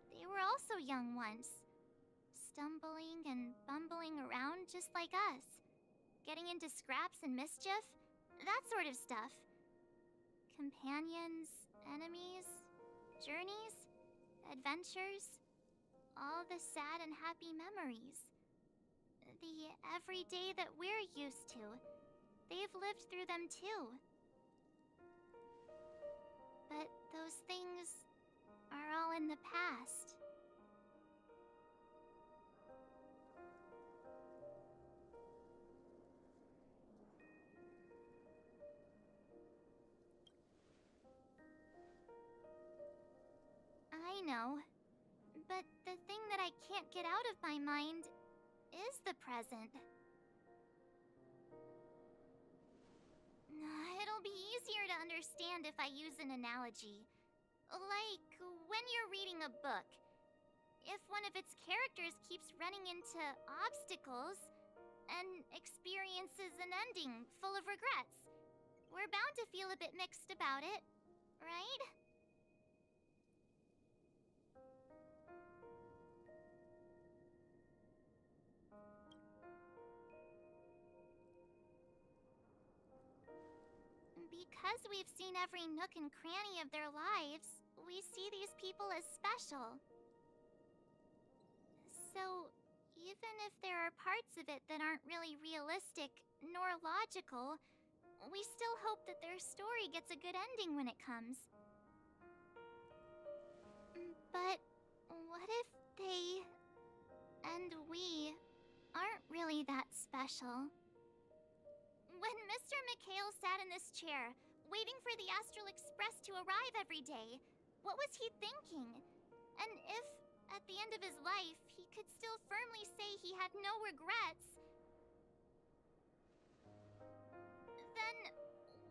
They were also young once, stumbling and bumbling around just like us, getting into scraps and mischief, that sort of stuff. Companions, enemies, journeys, adventures, all the sad and happy memories. The everyday that we're used to, they've lived through them too. But those things are all in the past. I know, but the thing that I can't get out of my mind is the present. It'll be easier to understand if I use an analogy. Like when you're reading a book. If one of its characters keeps running into obstacles and experiences an ending full of regrets, we're bound to feel a bit mixed about it, right? Because we've seen every nook and cranny of their lives, we see these people as special. So, even if there are parts of it that aren't really realistic nor logical, we still hope that their story gets a good ending when it comes. But what if they and we aren't really that special? When Mr. Mikhail sat in this chair, waiting for the Astral Express to arrive every day, what was he thinking? And if, at the end of his life, he could still firmly say he had no regrets, then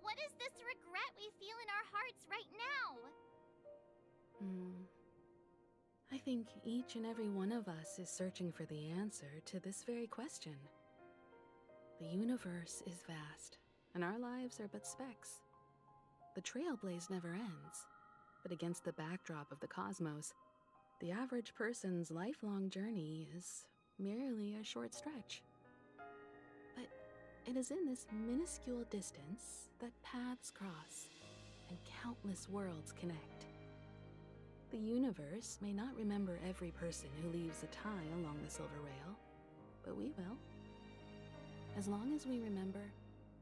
what is this regret we feel in our hearts right now? I think each and every one of us is searching for the answer to this very question. The universe is vast, and our lives are but specks. The trailblaze never ends, but against the backdrop of the cosmos, the average person's lifelong journey is merely a short stretch. But it is in this minuscule distance that paths cross and countless worlds connect. The universe may not remember every person who leaves a tie along the silver rail, but we will. As long as we remember,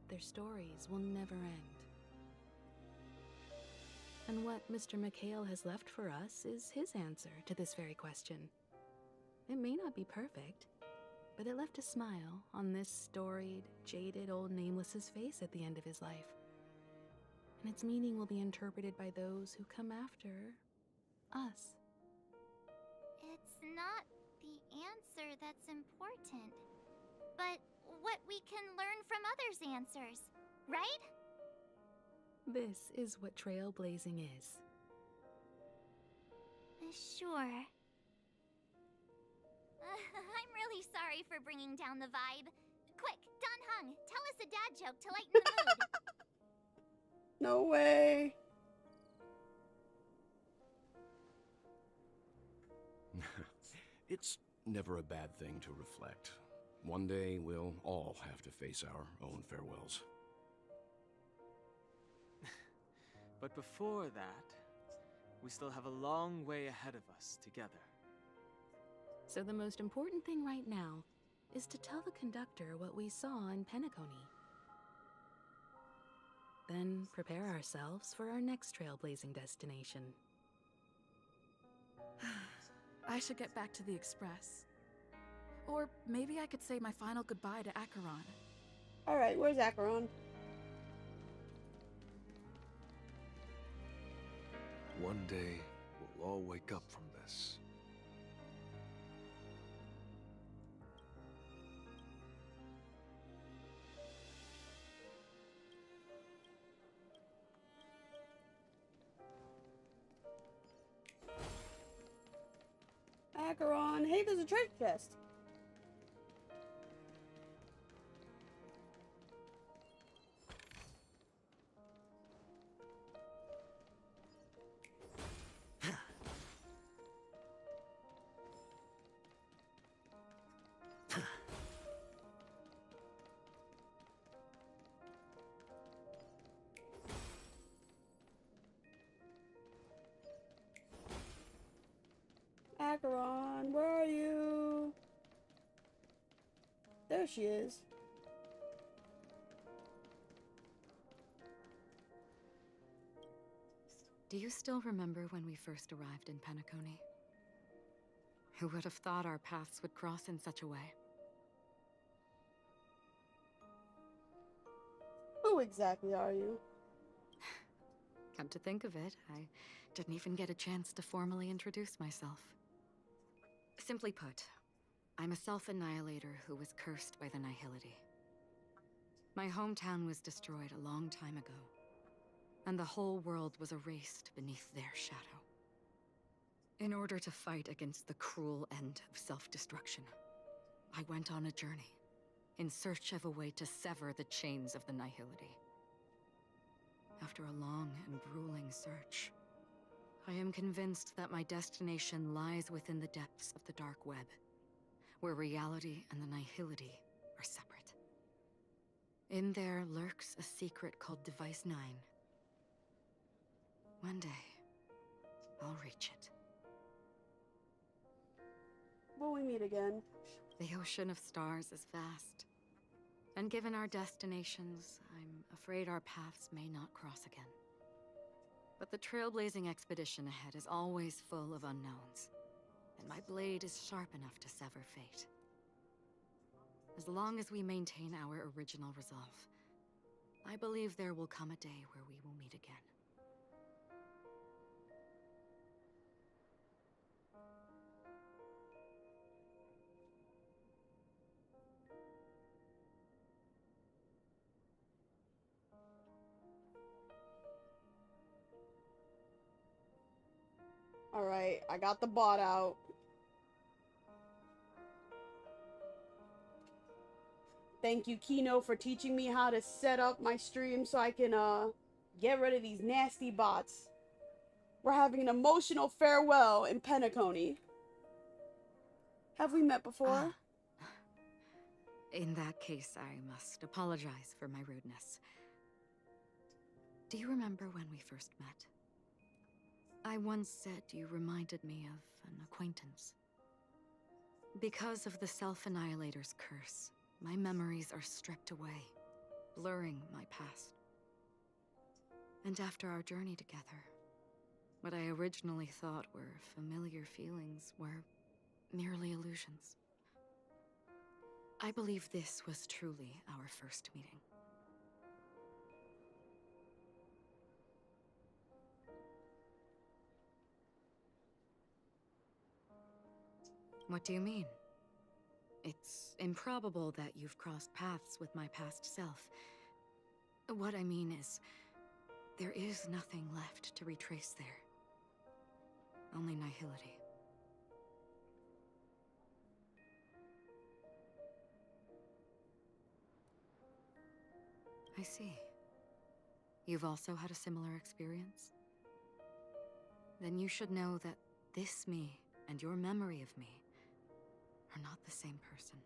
their stories will never end. And what Mr. Mikhail has left for us is his answer to this very question. It may not be perfect, but it left a smile on this storied, jaded old nameless's face at the end of his life. And its meaning will be interpreted by those who come after us. It's not the answer that's important, but what we can learn from others' answers, right? This is what trailblazing is. Sure. I'm really sorry for bringing down the vibe. Quick, Don Hung, tell us a dad joke to lighten the mood. No way. It's never a bad thing to reflect. One day, we'll all have to face our own farewells. But before that, we still have a long way ahead of us together. So the most important thing right now is to tell the conductor what we saw in Penacony. Then prepare ourselves for our next trailblazing destination. I should get back to the Express. Or maybe I could say my final goodbye to Acheron. Alright, where's Acheron? One day, we'll all wake up from this. Acheron. Hey, there's a treasure chest. Acheron, where are you? There she is. Do you still remember when we first arrived in Penacony? Who would have thought our paths would cross in such a way? Who exactly are you? Come to think of it, I didn't even get a chance to formally introduce myself. Simply put, I'm a self-annihilator who was cursed by the Nihility. My hometown was destroyed a long time ago, and the whole world was erased beneath their shadow. In order to fight against the cruel end of self-destruction, I went on a journey, in search of a way to sever the chains of the Nihility. After a long and grueling search, I am convinced that my destination lies within the depths of the dark web, where reality and the Nihility are separate. In there lurks a secret called Device 9. One day, I'll reach it. Will we meet again? The ocean of stars is vast, and given our destinations, I'm afraid our paths may not cross again. But the trailblazing expedition ahead is always full of unknowns, and my blade is sharp enough to sever fate. As long as we maintain our original resolve, I believe there will come a day where we will meet again. Alright, I got the bot out. Thank you, Kino, for teaching me how to set up my stream so I can, get rid of these nasty bots. We're having an emotional farewell in Penacony. Have we met before? In that case, I must apologize for my rudeness. Do you remember when we first met? I once said you reminded me of an acquaintance. Because of the Self-Annihilator's curse, my memories are stripped away, blurring my past. And after our journey together, what I originally thought were familiar feelings were merely illusions. I believe this was truly our first meeting. What do you mean? It's improbable that you've crossed paths with my past self. What I mean is, there is nothing left to retrace there. Only nihility. I see. You've also had a similar experience? Then you should know that this me and your memory of me are not the same person.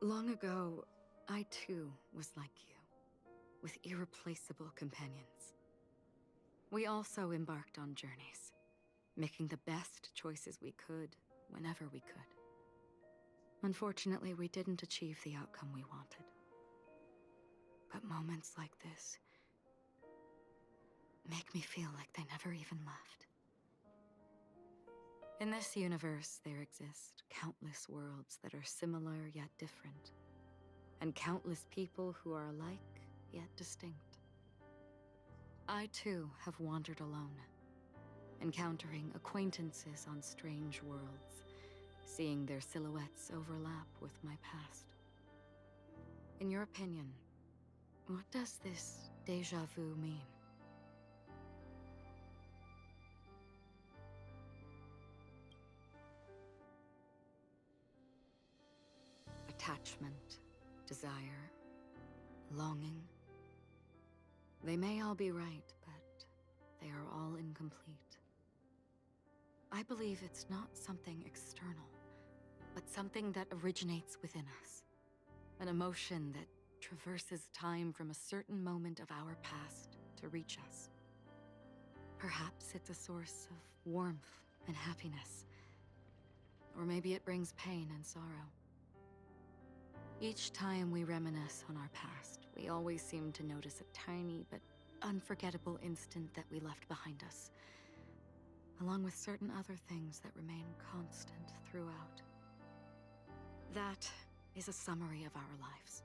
Long ago, I too was like you, with irreplaceable companions. We also embarked on journeys, making the best choices we could, whenever we could. Unfortunately, we didn't achieve the outcome we wanted. But moments like this make me feel like they never even left. In this universe, there exist countless worlds that are similar yet different, and countless people who are alike yet distinct. I too have wandered alone, encountering acquaintances on strange worlds, seeing their silhouettes overlap with my past. In your opinion, What does this deja vu mean? Attachment, desire, longing. They may all be right, but they are all incomplete. I believe it's not something external, but something that originates within us. An emotion that traverses time from a certain moment of our past to reach us. Perhaps it's a source of warmth and happiness. Or maybe it brings pain and sorrow. Each time we reminisce on our past, we always seem to notice a tiny but unforgettable instant that we left behind us, along with certain other things that remain constant throughout. That is a summary of our lives,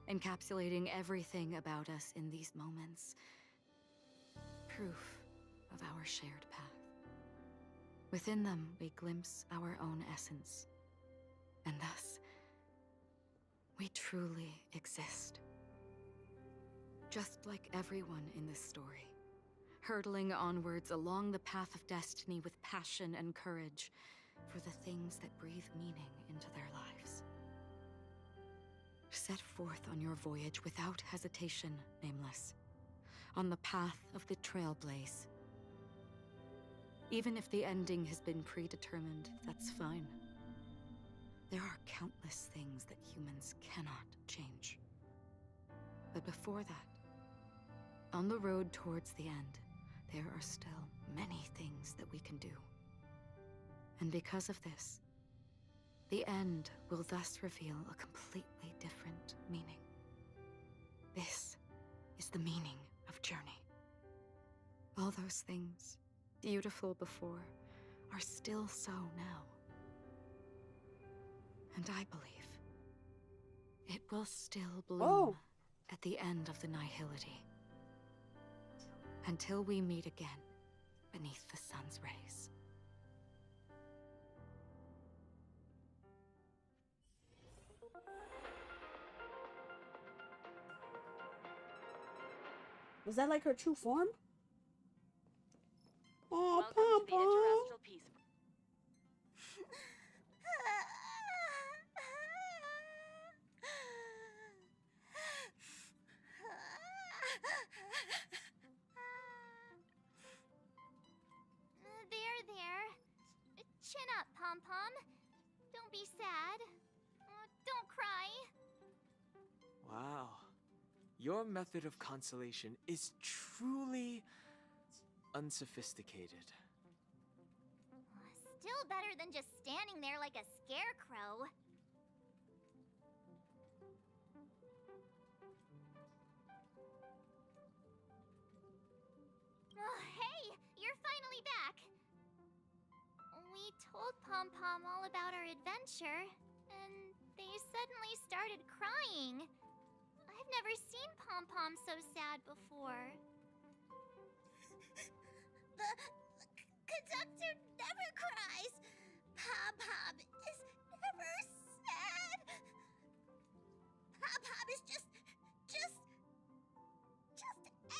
encapsulating everything about us in these moments. Proof of our shared path. Within them, we glimpse our own essence, and thus, we truly exist. Just like everyone in this story, hurtling onwards along the path of destiny with passion and courage for the things that breathe meaning into their lives. Set forth on your voyage without hesitation, Nameless, on the path of the Trailblaze. Even if the ending has been predetermined, that's fine. There are countless things that humans cannot change. But before that, on the road towards the end, there are still many things that we can do. And because of this, the end will thus reveal a completely different meaning. This is the meaning of journey. All those things, beautiful before, are still so now. And I believe it will still bloom at the end of the nihility. Until we meet again beneath the sun's rays. Was that like her true form? Oh, Welcome to the Interastral Peace. There. Chin up, Pom-Pom. Don't be sad. Don't cry. Wow. Your method of consolation is truly unsophisticated. Still better than just standing there like a scarecrow. Oh, hey! You're finally back! We told Pom-Pom all about our adventure, and they suddenly started crying. I've never seen Pom-Pom so sad before. The conductor never cries. Pom-Pom is never sad. Pom-Pom is just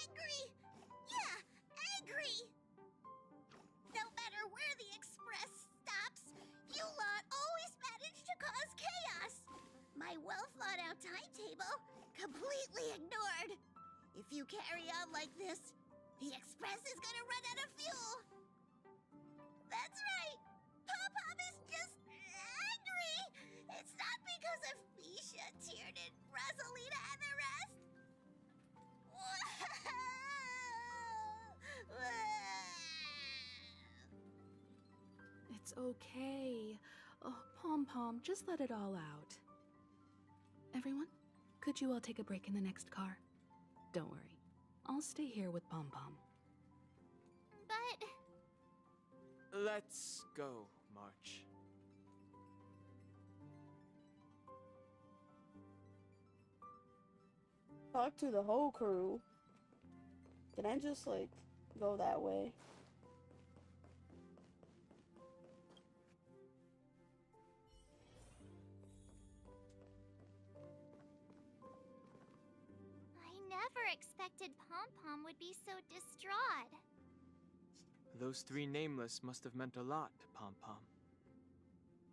angry. Yeah, angry. No matter where the express stops, you lot always manage to cause chaos. My well-thought-out timetable completely ignored. If you carry on like this, the express is gonna run out of fuel. That's right. Pom-Pom is just angry. It's not because of Misha, Tiernan, Rosalina, and the rest. It's okay. Oh, Pom-Pom, just let it all out. Everyone, could you all take a break in the next car? Don't worry. I'll stay here with Pom-Pom. But... Let's go, March. Talk to the whole crew. Can I just, like, go that way? affected Pom-Pom would be so distraught. Those three nameless must have meant a lot to Pom-Pom.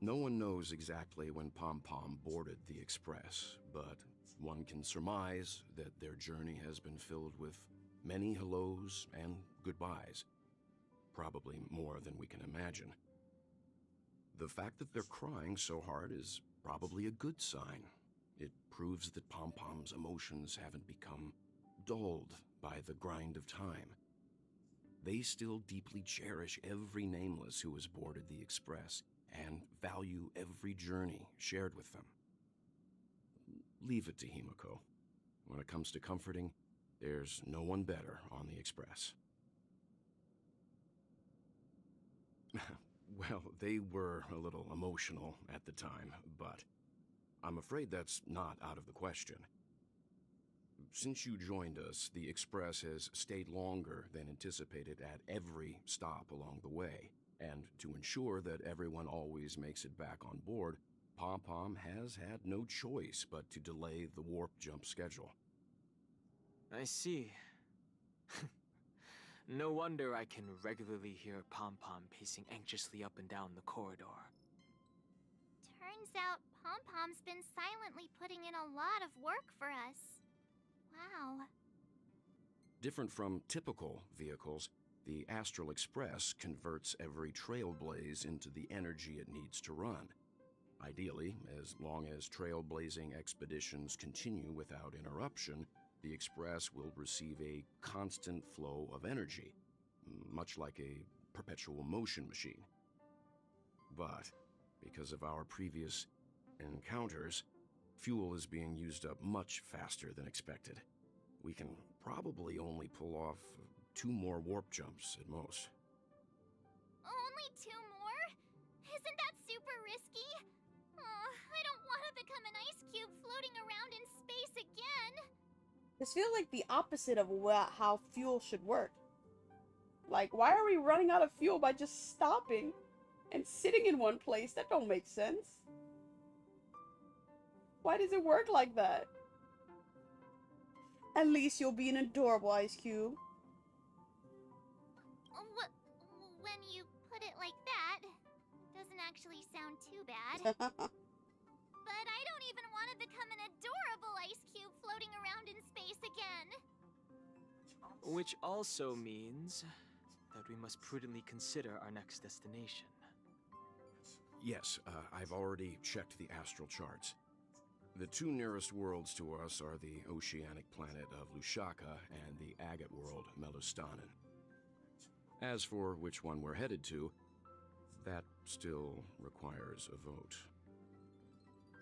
No one knows exactly when Pom-Pom boarded the Express, but one can surmise that their journey has been filled with many hellos and goodbyes. Probably more than we can imagine. The fact that they're crying so hard is probably a good sign. It proves that Pom-Pom's emotions haven't become dulled by the grind of time. They still deeply cherish every nameless who has boarded the Express and value every journey shared with them. Leave it to Himiko. When it comes to comforting, there's no one better on the Express. Well, they were a little emotional at the time, but I'm afraid that's not out of the question. Since you joined us, the Express has stayed longer than anticipated at every stop along the way, and to ensure that everyone always makes it back on board, Pom-Pom has had no choice but to delay the warp jump schedule. I see. No wonder I can regularly hear Pom-Pom pacing anxiously up and down the corridor. Turns out Pom-Pom's been silently putting in a lot of work for us. Wow. Different from typical vehicles, the Astral Express converts every trailblaze into the energy it needs to run. Ideally, as long as trailblazing expeditions continue without interruption, the Express will receive a constant flow of energy, much like a perpetual motion machine. But, because of our previous encounters, fuel is being used up much faster than expected. We can probably only pull off 2 more warp jumps at most. Only 2 more? Isn't that super risky? I don't want to become an ice cube floating around in space again. This feels like the opposite of how fuel should work. Like, why are we running out of fuel by just stopping and sitting in one place? That don't make sense. Why does it work like that? At least you'll be an adorable ice cube. When you put it like that, doesn't actually sound too bad. But I don't even want to become an adorable ice cube floating around in space again. Which also means that we must prudently consider our next destination. Yes, I've already checked the astral charts. The 2 nearest worlds to us are the oceanic planet of Lushaka and the agate world, Melustanen. As for which one we're headed to, that still requires a vote.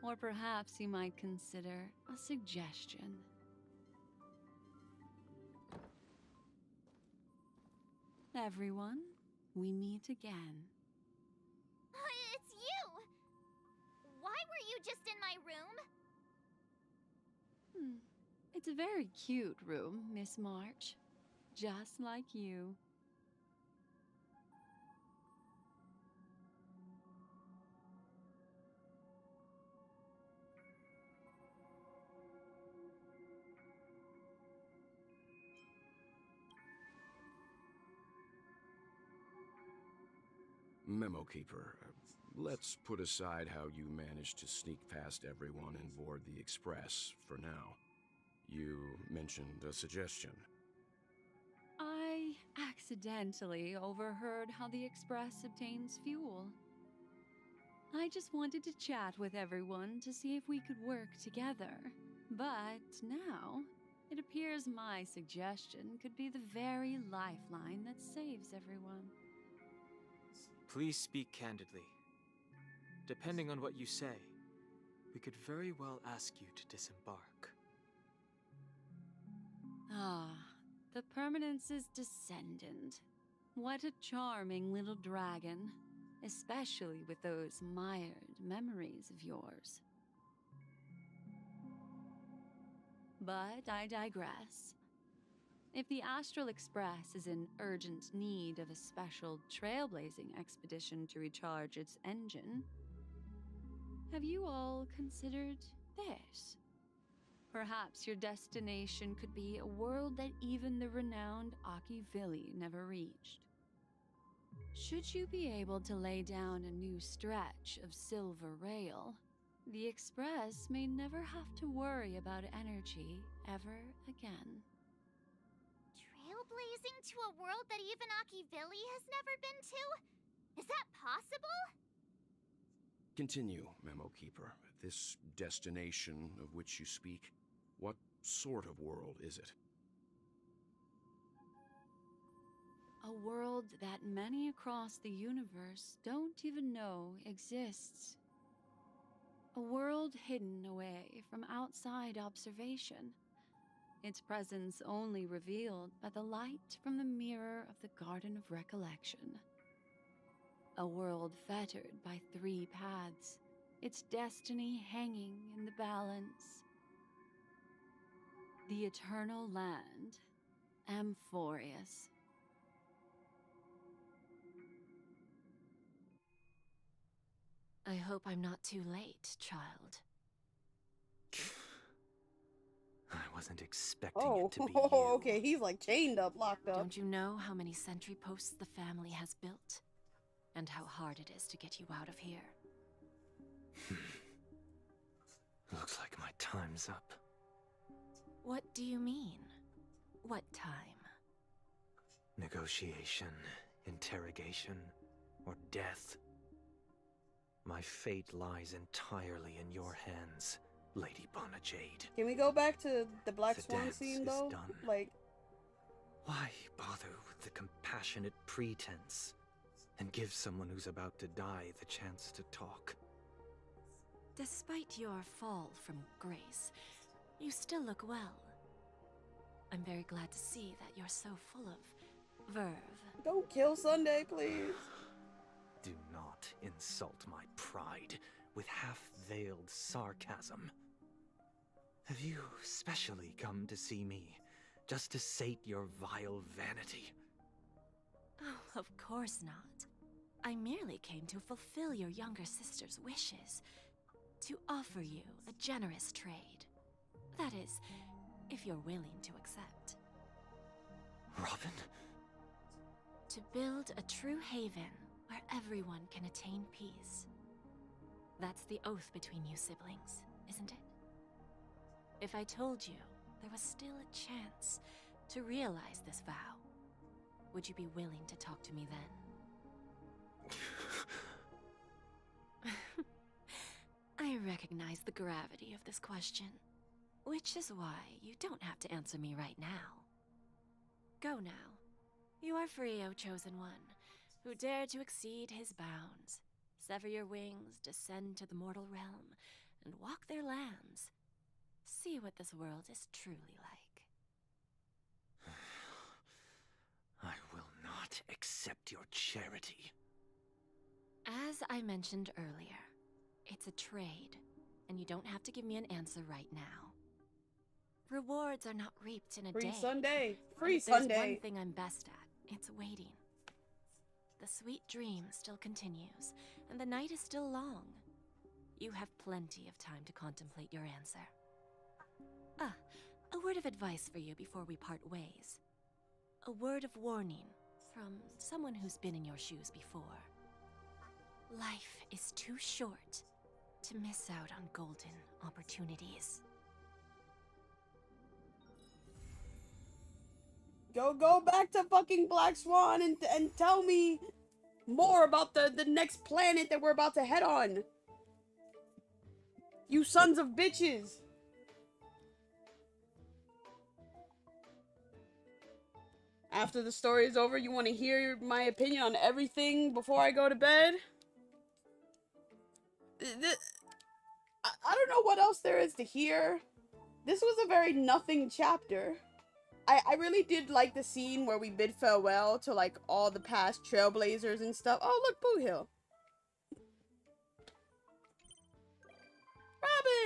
Or perhaps you might consider a suggestion. Everyone, we meet again. It's you! Why were you just in my room? It's a very cute room, Miss March. Just like you. Memo Keeper, let's put aside how you managed to sneak past everyone and board the Express for now. You mentioned a suggestion. I accidentally overheard how the Express obtains fuel. I just wanted to chat with everyone to see if we could work together. But now, it appears my suggestion could be the very lifeline that saves everyone. Please speak candidly. Depending on what you say, we could very well ask you to disembark. Ah, the Permanence's descendant. What a charming little dragon, especially with those mired memories of yours. But I digress. If the Astral Express is in urgent need of a special trailblazing expedition to recharge its engine, have you all considered this? Perhaps your destination could be a world that even the renowned Akivili never reached. Should you be able to lay down a new stretch of silver rail, the Express may never have to worry about energy ever again. Trailblazing to a world that even Akivili has never been to? Is that possible? Continue, Memo Keeper. This destination of which you speak, what sort of world is it? A world that many across the universe don't even know exists. A world hidden away from outside observation. Its presence only revealed by the light from the mirror of the Garden of Recollection. A world fettered by 3 paths, its destiny hanging in the balance. The Eternal Land, Amphorius. I hope I'm not too late, child. I wasn't expecting it to be Oh, you. okay. He's like chained up, locked up. Don't you know how many sentry posts the family has built? And how hard it is to get you out of here? Looks like my time's up. What do you mean? What time? Negotiation, interrogation, or death. My fate lies entirely in your hands, Lady Bonajade. Can we go back to the Black The Swan dance scene, is though? done. Like, Why bother with the compassionate pretense and give someone who's about to die the chance to talk? Despite your fall from grace, you still look well. I'm very glad to see that you're so full of verve. don't kill Sunday, please. Do not insult my pride with half-veiled sarcasm. Have you specially come to see me just to sate your vile vanity? Oh, of course not. I merely came to fulfill your younger sister's wishes. To offer you a generous trade. That is, if you're willing to accept. Robin? To build a true haven where everyone can attain peace. That's the oath between you siblings, isn't it? If I told you there was still a chance to realize this vow, would you be willing to talk to me then? I recognize the gravity of this question, which is why you don't have to answer me right now. Go now. You are free, O Chosen One, who dare to exceed his bounds, sever your wings, descend to the mortal realm, and walk their lands. See what this world is truly like. I will not accept your charity. As I mentioned earlier, it's a trade, and you don't have to give me an answer right now. Rewards are not reaped in a day. Free Sunday. And Free if there's Sunday. one thing I'm best at, it's waiting. The sweet dream still continues, and the night is still long. You have plenty of time to contemplate your answer. Ah, a word of advice for you before we part ways. A word of warning from someone who's been in your shoes before. Life is too short to miss out on golden opportunities. Go back to fucking Black Swan and tell me more about the next planet that we're about to head on. You sons of bitches. After the story is over, you want to hear my opinion on everything before I go to bed? I don't know what else there is to hear. This was a very nothing chapter. I really did like the scene where we bid farewell to, like, all the past trailblazers and stuff. Oh, look, Boo Hill.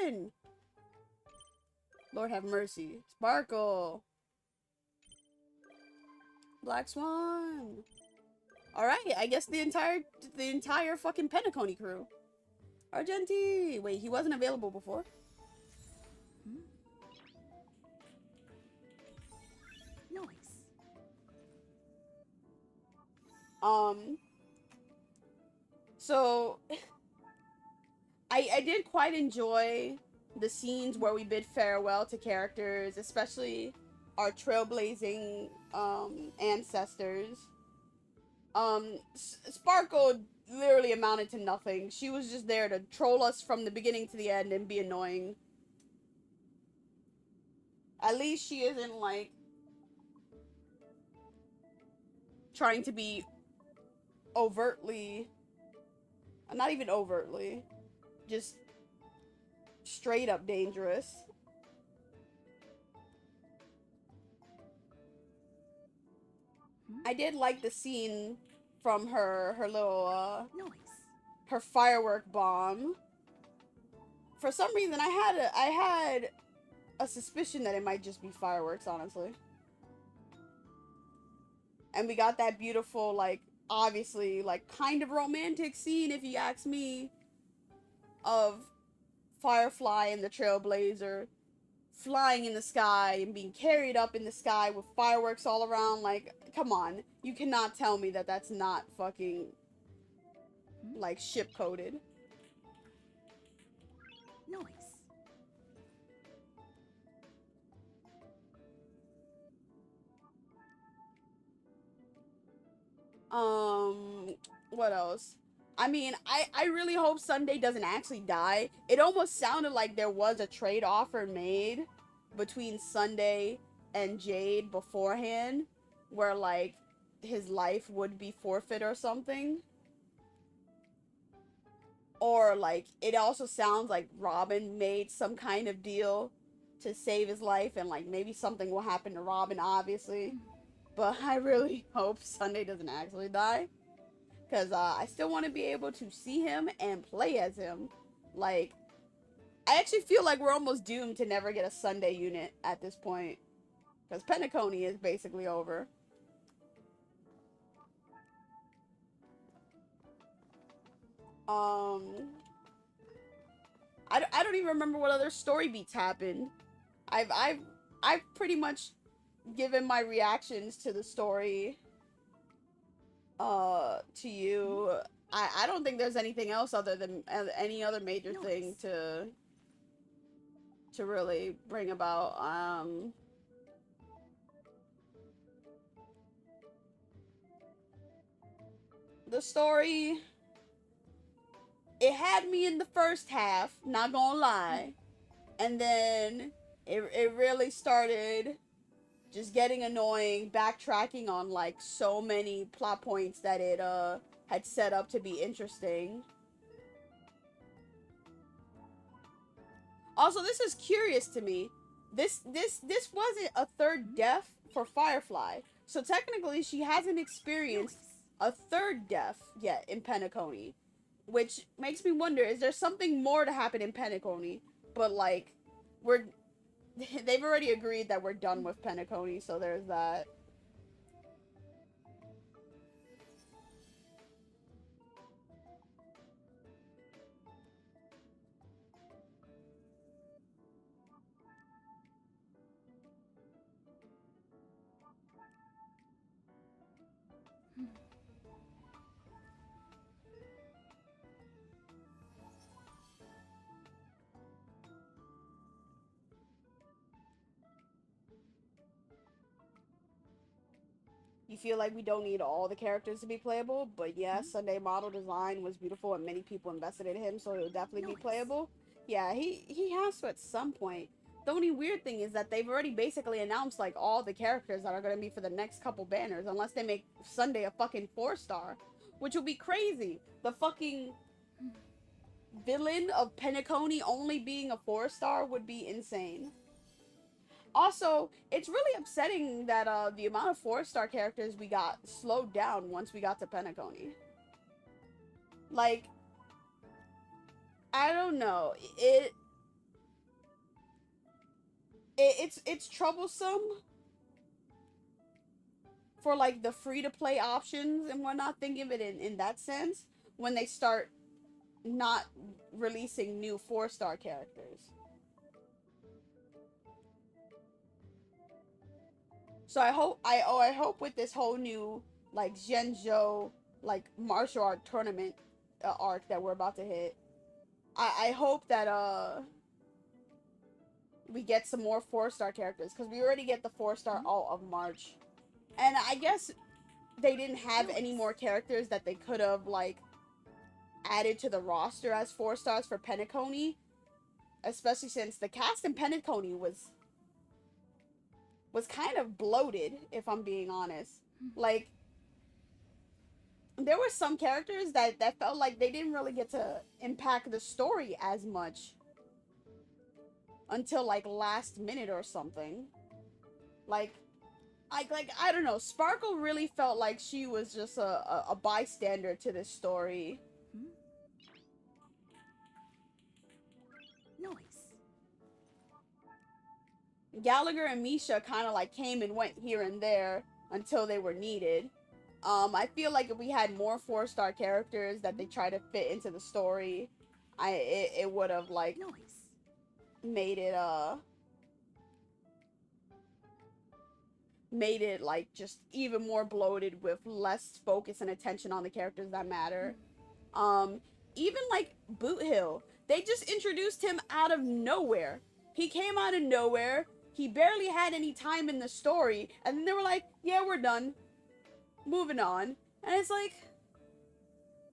Robin! Lord have mercy. Sparkle. Black Swan. Alright, I guess the entire fucking Penacony crew. Argenti! Wait, he wasn't available before? So I did quite enjoy the scenes where we bid farewell to characters, especially our trailblazing ancestors. Sparkle literally amounted to nothing. She was just there to troll us from the beginning to the end and be annoying. At least she isn't like trying to be overtly, not even overtly, just straight up dangerous. I did like the scene from her little her firework bomb. For some reason I had a suspicion that it might just be fireworks, honestly. And we got that beautiful, like, obviously, like, kind of romantic scene, if you ask me, of Firefly and the Trailblazer flying in the sky and being carried up in the sky with fireworks all around. Like, come on. You cannot tell me that that's not fucking, like, ship-coded. Noise. What else? I mean, I really hope Sunday doesn't actually die. It almost sounded like there was a trade offer made between Sunday and Jade beforehand, where, like, his life would be forfeit or something. Or, like, it also sounds like Robin made some kind of deal to save his life, and, like, maybe something will happen to Robin, obviously. But I really hope Sunday doesn't actually die. Because I still want to be able to see him and play as him. Like, I actually feel like we're almost doomed to never get a Sunday unit at this point. Because Penacony is basically over. I don't even remember what other story beats happened. I've pretty much given my reactions to the story to you. I don't think there's anything else other than any other major thing to really bring about. The story, it had me in the first half, not gonna lie, and then it really started just getting annoying, backtracking on, like, so many plot points that it had set up to be interesting. Also, this is curious to me. This wasn't a third death for Firefly, so technically she hasn't experienced a third death yet in Penacony, which makes me wonder, is there something more to happen in Penacony? But, like, they've already agreed that we're done with Penacony, so there's that. You feel like we don't need all the characters to be playable, but yeah, Sunday model design was beautiful and many people invested in him, so it'll definitely be playable. Yeah, he has to at some point. The only weird thing is that they've already basically announced, like, all the characters that are going to be for the next couple banners, unless they make Sunday a fucking 4-star, which will be crazy. The fucking villain of Penacony only being a 4-star would be insane. Also, it's really upsetting that the amount of 4-star characters we got slowed down once we got to Penacony. Like, I don't know. It's troublesome for, like, the free-to-play options and whatnot. Think of it in that sense when they start not releasing new 4-star characters. So I hope with this whole new like Zhenzhou, like martial art tournament arc that we're about to hit. I hope that we get some more 4-star characters, because we already get the 4-star all of March. And I guess they didn't have any more characters that they could have, like, added to the roster as 4 stars for Penacony. Especially since the cast in Penacony was kind of bloated, if I'm being honest. Like, there were some characters that felt like they didn't really get to impact the story as much until, like, last minute or something. Like, I don't know. Sparkle really felt like she was just a bystander to this story. Noise. Gallagher and Misha kind of like came and went here and there until they were needed. I feel like if we had more 4-star characters that they try to fit into the story, it would have like made it like just even more bloated with less focus and attention on the characters that matter. Even like Boot Hill, they just introduced him out of nowhere. He came out of nowhere. He barely had any time in the story, and then they were like, yeah, we're done. Moving on. And it's like,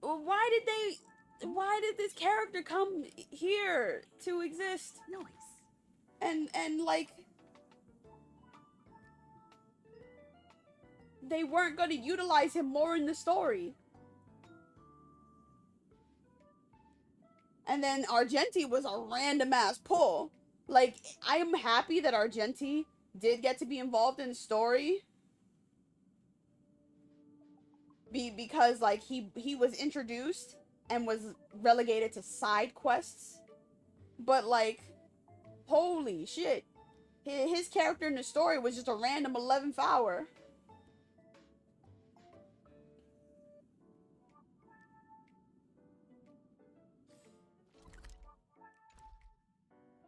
why did this character come here to exist? And like, they weren't going to utilize him more in the story. And then Argenti was a random ass pull. Like, I am happy that Argenti did get to be involved in the story. Because, like, he was introduced and was relegated to side quests. But, like, holy shit. His character in the story was just a random 11th hour.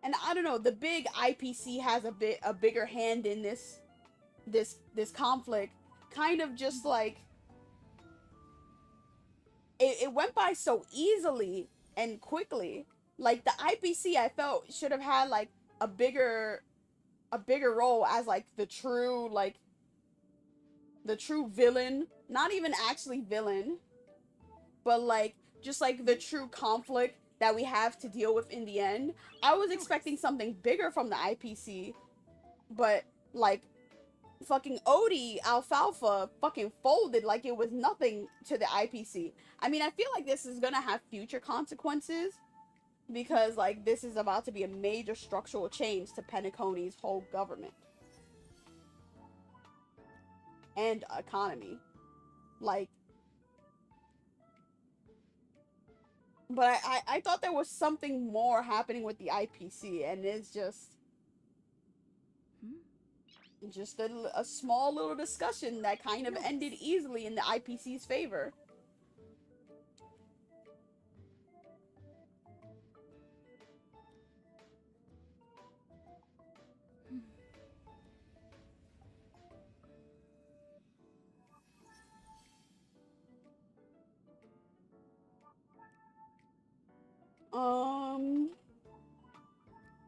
And I don't know, the big IPC has a bigger hand in this conflict. Kind of just like it went by so easily and quickly. Like the IPC I felt should have had like a bigger role as like the true villain, not even actually villain, but like just like the true conflict that we have to deal with in the end. I was expecting something bigger from the IPC, but like fucking Odie Alfalfa fucking folded like it was nothing to the IPC. I mean, I feel like this is gonna have future consequences because like this is about to be a major structural change to Penacony's whole government and economy. Like, but I thought there was something more happening with the IPC, and it's just a small little discussion that kind of ended easily in the IPC's favor.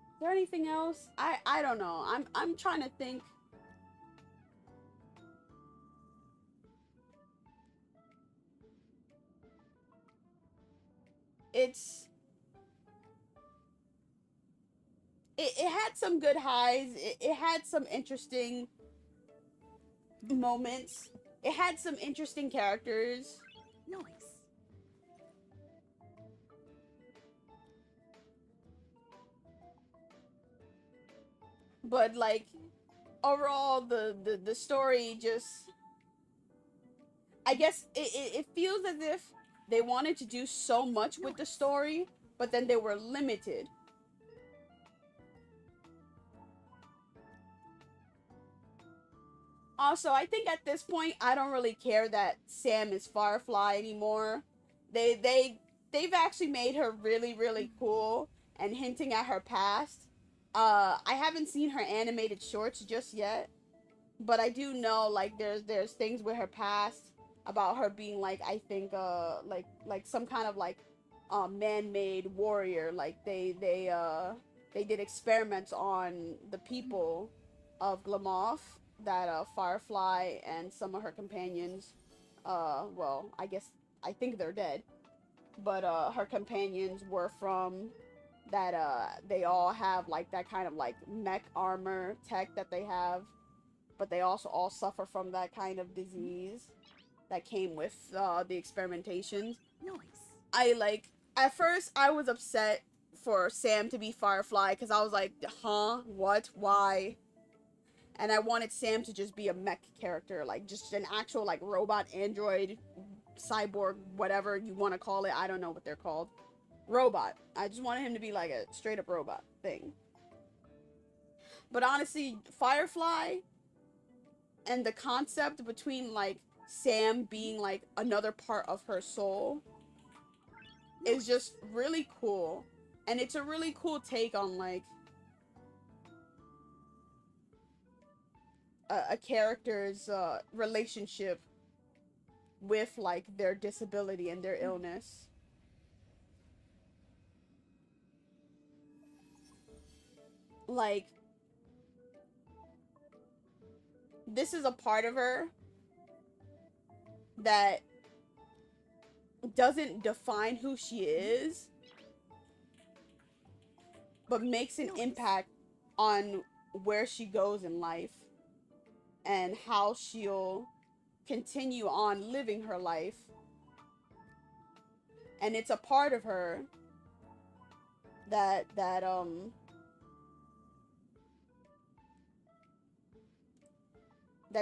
Is there anything else? I don't know. I'm trying to think. It had some good highs. It had some interesting moments. It had some interesting characters. But like overall the story just, I guess it feels as if they wanted to do so much with the story, but then they were limited. Also, I think at this point I don't really care that Sam is Firefly anymore. They've actually made her really, really cool and hinting at her past. I haven't seen her animated shorts just yet, but I do know like there's things with her past about her being like, I think like some kind of like man-made warrior. Like they did experiments on the people of Glamoth that Firefly and some of her companions, well, I think they're dead, but her companions were from, that they all have like that kind of like mech armor tech that they have, but they also all suffer from that kind of disease that came with the experimentations. Nice. At first I was upset for Sam to be Firefly because I was like, huh, what, why? And I wanted Sam to just be a mech character, like just an actual like robot, android, cyborg, whatever you want to call it. I don't know what they're called. Robot. I just wanted him to be like a straight up robot thing. But honestly, Firefly and the concept between like Sam being like another part of her soul is just really cool. And it's a really cool take on like a character's relationship with like their disability and their illness. Like, this is a part of her that doesn't define who she is, but makes an impact on where she goes in life and how she'll continue on living her life. And it's a part of her that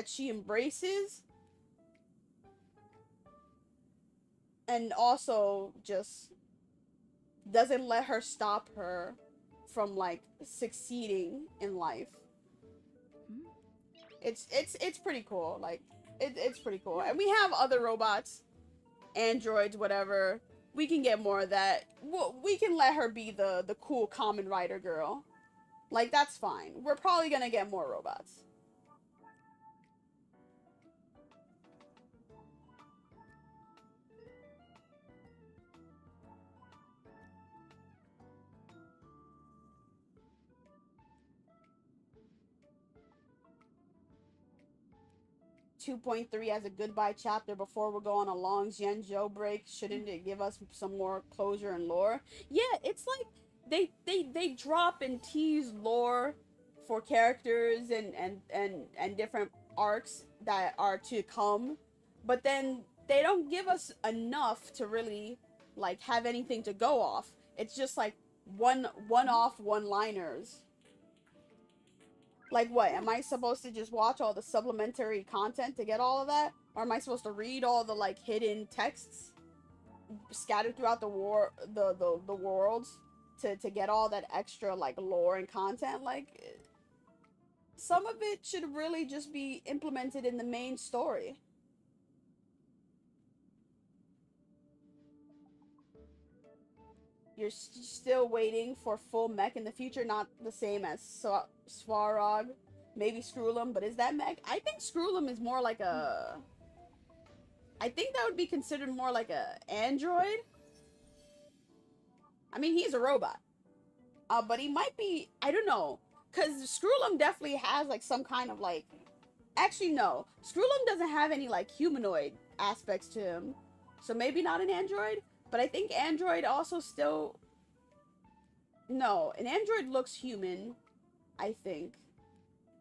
she embraces, and also just doesn't let her stop her from like succeeding in life. It's pretty cool. Like it's pretty cool. And we have other robots, androids, whatever. We can get more of that. We can let her be the cool Kamen Rider girl. Like, that's fine. We're probably gonna get more robots. 2.3 as a goodbye chapter before we go on a long Zhenzhou break. Shouldn't it give us some more closure and lore? Yeah, it's like they drop and tease lore for characters and different arcs that are to come, but then they don't give us enough to really like have anything to go off. It's just like one-off one-liners. Like, what? Am I supposed to just watch all the supplementary content to get all of that? Or am I supposed to read all the, like, hidden texts scattered throughout the worlds to get all that extra, like, lore and content? Like, some of it should really just be implemented in the main story. You're still waiting for full mech in the future, not the same as Svarog, maybe Screwlum, but is that mech? I think Screwlum is more like a... I think that would be considered more like a android. I mean, he's a robot. But he might be... I don't know. Because Screwlum definitely has like some kind of like... Actually, no. Screwlum doesn't have any like humanoid aspects to him. So maybe not an android? But I think android also still... No, an android looks human, I think,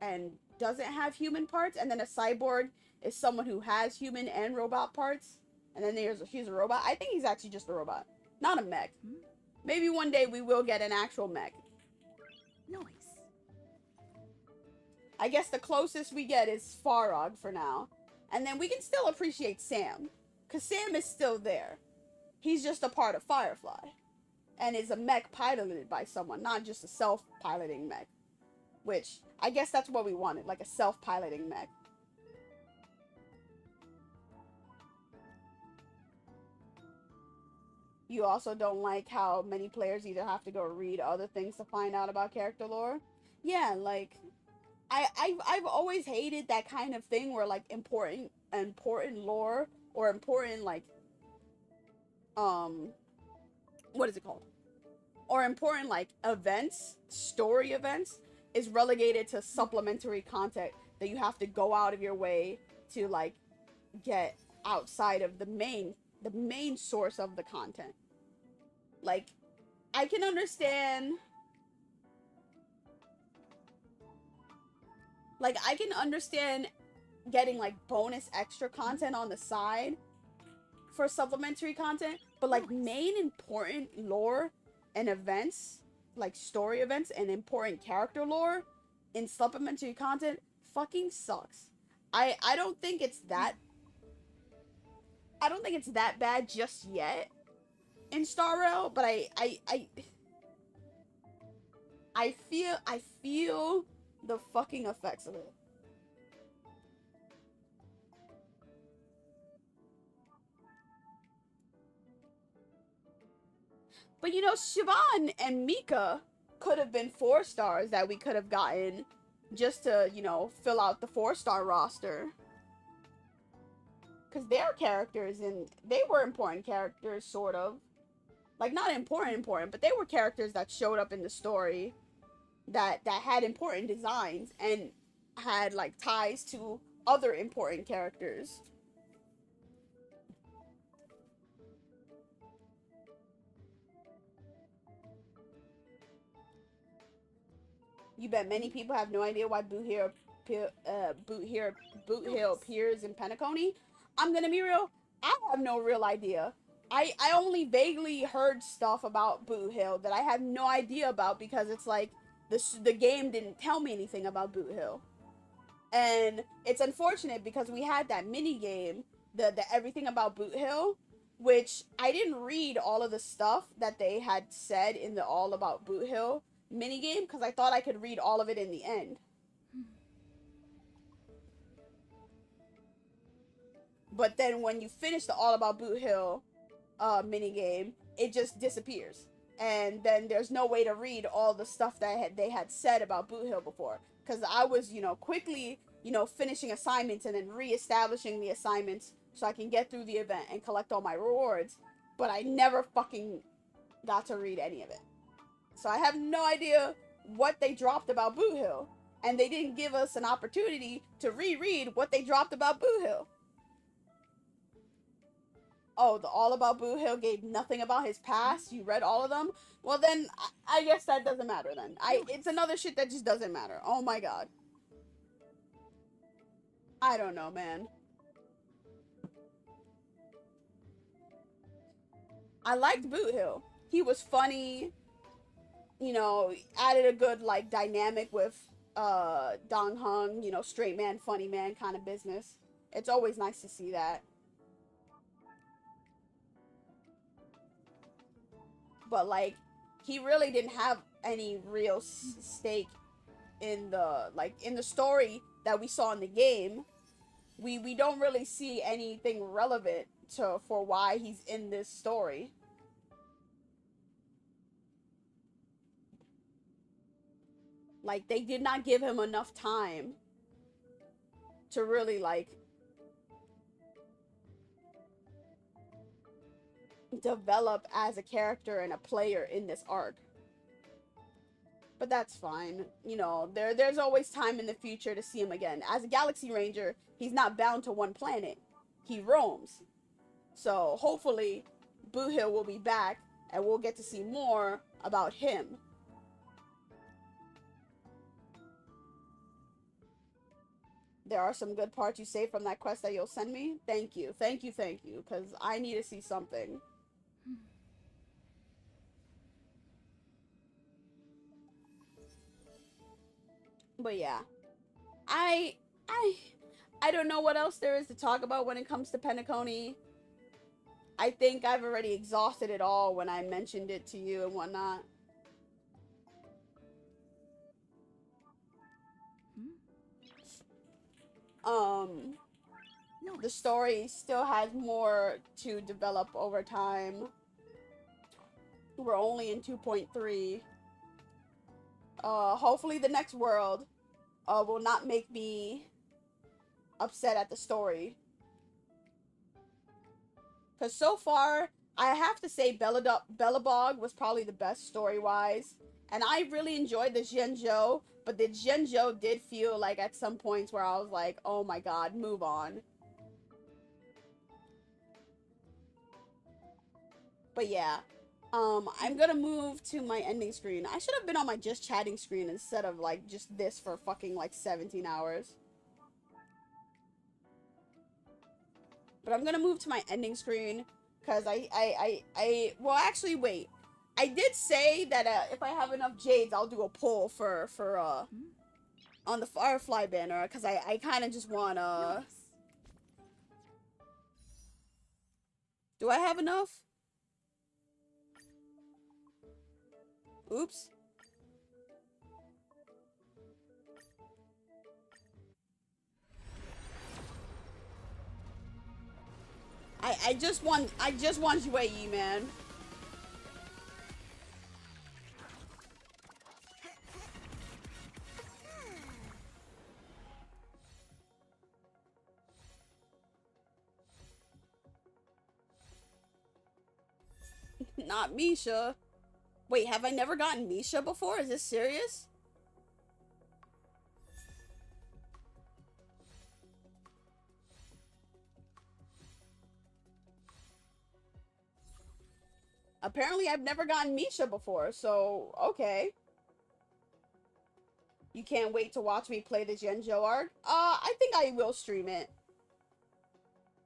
and doesn't have human parts. And then a cyborg is someone who has human and robot parts. And then he's a robot. I think he's actually just a robot, not a mech. Maybe one day we will get an actual mech. Nice. I guess the closest we get is Farog for now. And then we can still appreciate Sam, because Sam is still there. He's just a part of Firefly, and is a mech piloted by someone, not just a self-piloting mech. Which, I guess that's what we wanted, like a self-piloting mech. You also don't like how many players either have to go read other things to find out about character lore? Yeah, like, I've always hated that kind of thing where, like, important lore or important, like, what is it called? Or important, like, events, story events, is relegated to supplementary content that you have to go out of your way to, like, get outside of the main source of the content. Like, I can understand, like, I can understand getting, like, bonus extra content on the side for supplementary content, but, like, main important lore and events, like story events and important character lore in supplementary content fucking sucks. I don't think it's that bad just yet in Star Rail, but I feel the fucking effects of it. But you know, Siobhan and Mika could have been 4 stars that we could have gotten just to, you know, fill out the 4-star roster. Because their characters, and they were important characters, sort of. Like, not important, but they were characters that showed up in the story that had important designs and had, like, ties to other important characters. You bet many people have no idea why Boot Hill appears in Penacony. I'm gonna be real, I have no real idea. I only vaguely heard stuff about Boot Hill that I have no idea about because it's like the game didn't tell me anything about Boot Hill. And it's unfortunate because we had that mini game, the everything about Boot Hill, which I didn't read all of the stuff that they had said in the all about Boot Hill minigame because I thought I could read all of it in the end. But then when you finish the all about Boot Hill minigame, it just disappears. And then there's no way to read all the stuff that they had said about Boot Hill before. Because I was, you know, quickly, you know, finishing assignments and then re-establishing the assignments so I can get through the event and collect all my rewards. But I never fucking got to read any of it. So I have no idea what they dropped about Boot Hill. And they didn't give us an opportunity to reread what they dropped about Boot Hill. Oh, the all about Boot Hill gave nothing about his past? You read all of them? Well then, I guess that doesn't matter then. It's another shit that just doesn't matter. Oh my god. I don't know, man. I liked Boot Hill. He was funny. You know, added a good, like, dynamic with Dong Hung. You know, straight man, funny man kind of business. It's always nice to see that. But, like, he really didn't have any real stake in the, like, in the story that we saw in the game. We don't really see anything relevant for why he's in this story. Like, they did not give him enough time to really, like, develop as a character and a player in this arc. But that's fine. You know, there's always time in the future to see him again. As a Galaxy Ranger, he's not bound to one planet. He roams. So, hopefully, Boot Hill will be back, and we'll get to see more about him. There are some good parts you saved from that quest that you'll send me. Thank you. Thank you, because I need to see something. But yeah. I don't know what else there is to talk about when it comes to Penacony. I think I've already exhausted it all when I mentioned it to you and whatnot. The story still has more to develop over time. We're only in 2.3. Hopefully the next world will not make me upset at the story. Because so far, I have to say Bellabog was probably the best story-wise. And I really enjoyed the Zhenzhou, but the Zhenzhou did feel like at some points where I was like, oh my god, move on. But yeah, I'm gonna move to my ending screen. I should have been on my just chatting screen instead of like just this for fucking like 17 hours. But I'm gonna move to my ending screen because well, actually, wait. I did say that if I have enough jades, I'll do a poll for on the Firefly banner because I kind of just want Do I have enough? Oops. I just want UAE, man. Not Misha. Wait, have I never gotten Misha before? Is this serious? Apparently, I've never gotten Misha before, so okay. You can't wait to watch me play the Zhenzhou arc? I think I will stream it.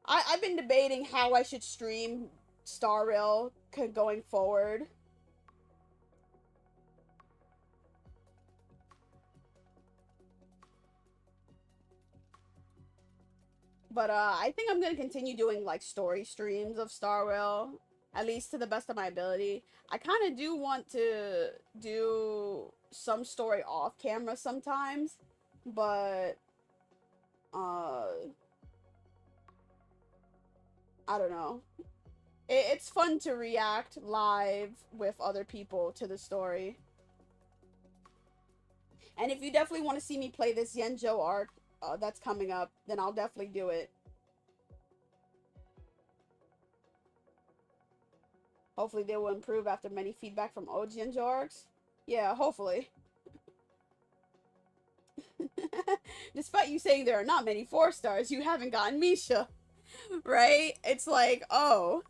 I've been debating how I should stream Star Rail going forward. But I think I'm gonna continue doing like story streams of Star Rail, at least to the best of my ability. I kind of do want to do some story off camera sometimes, but I don't know. It's fun to react live with other people to the story. And if you definitely want to see me play this Zhenzhou arc that's coming up, then I'll definitely do it. Hopefully they will improve after many feedback from old Zhenzhou arcs. Yeah, hopefully. Despite you saying there are not many 4 stars, you haven't gotten Misha. Right? It's like, oh.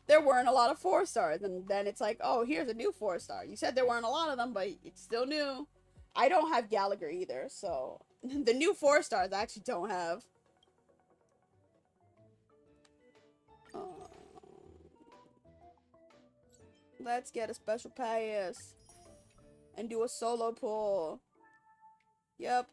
There weren't a lot of 4 stars. And then it's like, oh, here's a new 4 star. You said there weren't a lot of them, but it's still new. I don't have Gallagher either, so. The new 4 stars I actually don't have. Let's get a special pass. And do a solo pull. Yep.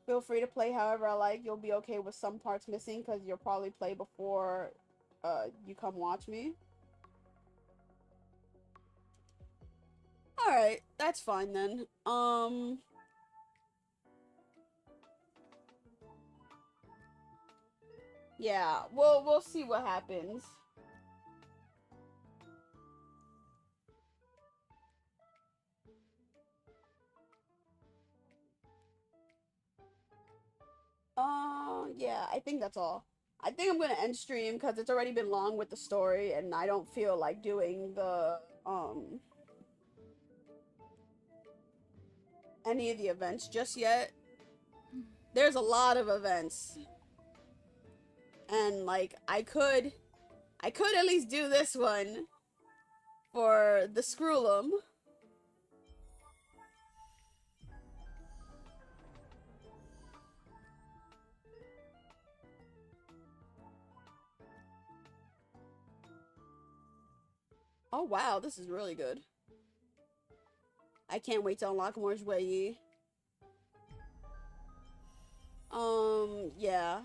Feel free to play however I like. You'll be okay with some parts missing because you'll probably play before you come watch me. Alright, that's fine then. Yeah, we'll see what happens. Yeah, I think that's all. I think I'm gonna end stream because it's already been long with the story and I don't feel like doing the, any of the events just yet. There's a lot of events. And, like, I could at least do this one for the Scroolum. Oh wow, this is really good. I can't wait to unlock more Jouet. Yeah.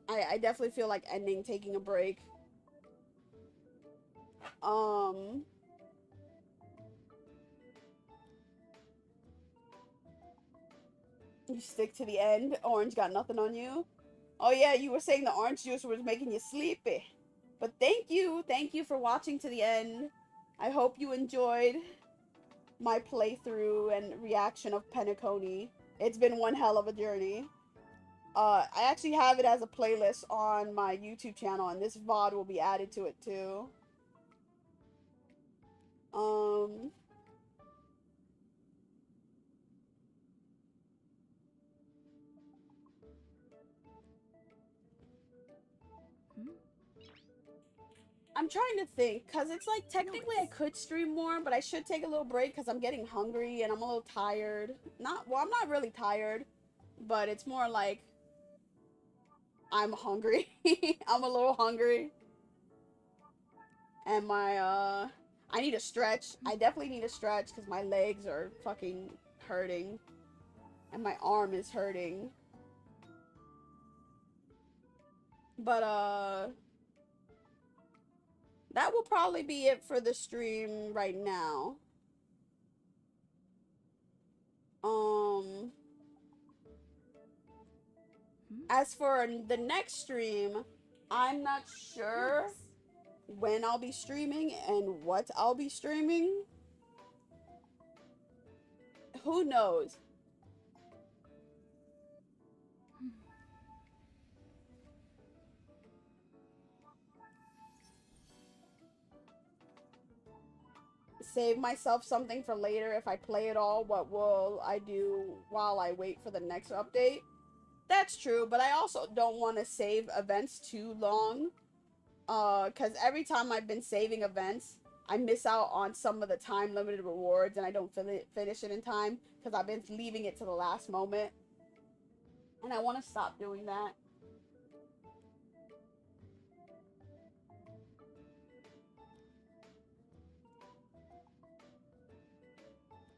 I definitely feel like ending, taking a break. You stick to the end. Orange got nothing on you. Oh yeah, you were saying the orange juice was making you sleepy. But thank you for watching to the end. I hope you enjoyed my playthrough and reaction of Penacony. It's been one hell of a journey. I actually have it as a playlist on my YouTube channel, and this VOD will be added to it too. I'm trying to think, because it's like, technically I could stream more, but I should take a little break because I'm getting hungry and I'm a little tired. Well, I'm not really tired, but it's more like I'm hungry. I'm a little hungry. And I need a stretch. I definitely need a stretch because my legs are fucking hurting. And my arm is hurting. But, that will probably be it for the stream right now. As for the next stream, I'm not sure when I'll be streaming and what I'll be streaming. Who knows? Save myself something for later if I play it all. What will I do while I wait for the next update? That's true, but I also don't want to save events too long. Because every time I've been saving events, I miss out on some of the time-limited rewards and I don't finish it in time because I've been leaving it to the last moment. And I want to stop doing that.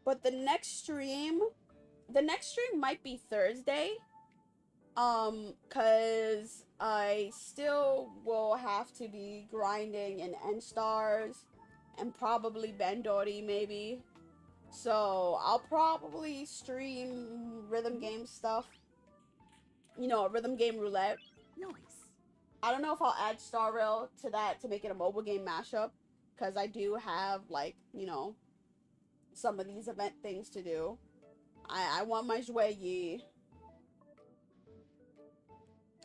But the next stream might be Thursday. Cause I still will have to be grinding in N-Stars and probably Bendori maybe. So I'll probably stream rhythm game stuff. You know, rhythm game roulette. Nice. I don't know if I'll add Star Rail to that to make it a mobile game mashup. Cause I do have, like, you know, some of these event things to do. I want my Jouet.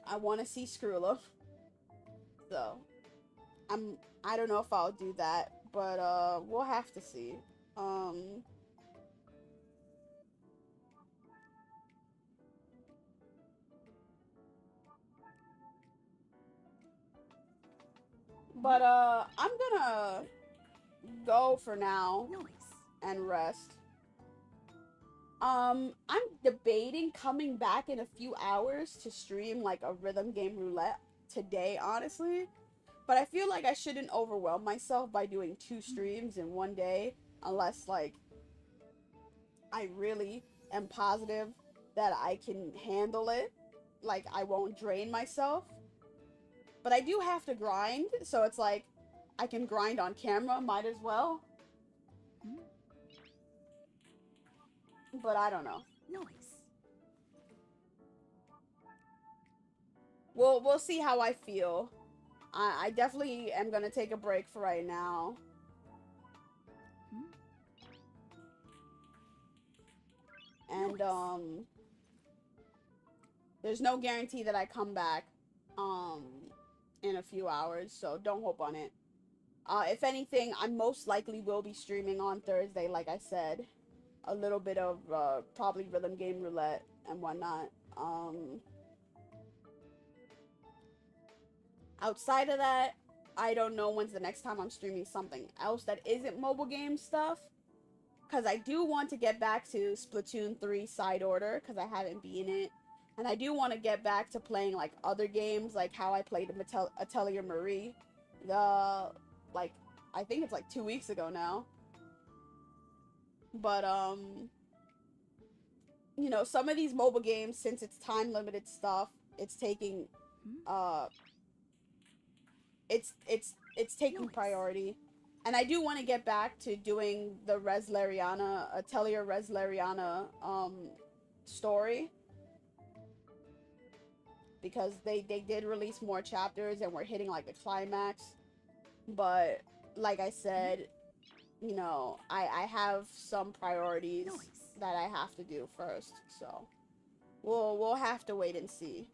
I want to see Screwla. So, I don't know if I'll do that, but, we'll have to see. But, I'm gonna go for now. Nice. And rest. I'm debating coming back in a few hours to stream, like, a rhythm game roulette today, honestly. But I feel like I shouldn't overwhelm myself by doing 2 streams in one day, unless, like, I really am positive that I can handle it. Like, I won't drain myself. But I do have to grind, so it's like, I can grind on camera, might as well. But I don't know. Nice. We'll see how I feel. I definitely am gonna take a break for right now. And, there's no guarantee that I come back, in a few hours, so don't hope on it. If anything, I most likely will be streaming on Thursday, like I said. A little bit of, probably rhythm game roulette and whatnot. Outside of that, I don't know when's the next time I'm streaming something else that isn't mobile game stuff. Because I do want to get back to Splatoon 3 Side Order, because I haven't been in it. And I do want to get back to playing, like, other games, like how I played Atelier Marie. Like, I think it's like 2 weeks ago now. But, you know, some of these mobile games, since it's time-limited stuff, it's taking, it's taking priority. And I do want to get back to doing the Atelier Reslariana, story. because they did release more chapters and we're hitting like the climax. But like I said, you know, I have some priorities that I have to do first, so we'll have to wait and see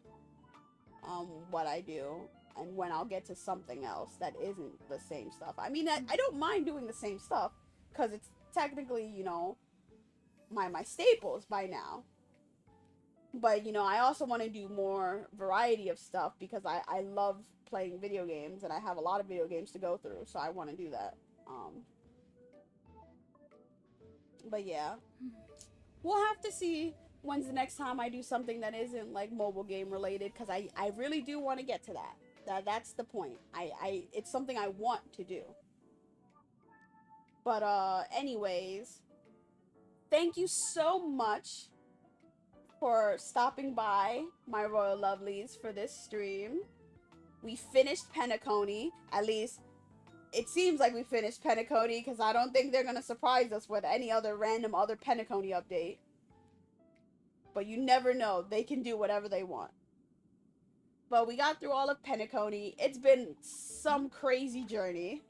what I do and when I'll get to something else that isn't the same stuff. I mean, I don't mind doing the same stuff because it's technically, you know, my staples by now. But, you know, I also want to do more variety of stuff because I love playing video games and I have a lot of video games to go through, so I want to do that. But yeah, we'll have to see when's the next time I do something that isn't like mobile game related, because I really do want to get to that. That's the point. It's something I want to do. But anyways, thank you so much for stopping by, my royal lovelies, for this stream. We finished Penacony. At least it seems like we finished Penacony, because I don't think they're gonna surprise us with any other random other Penacony update. But you never know. They can do whatever they want. But we got through all of Penacony. It's been some crazy journey.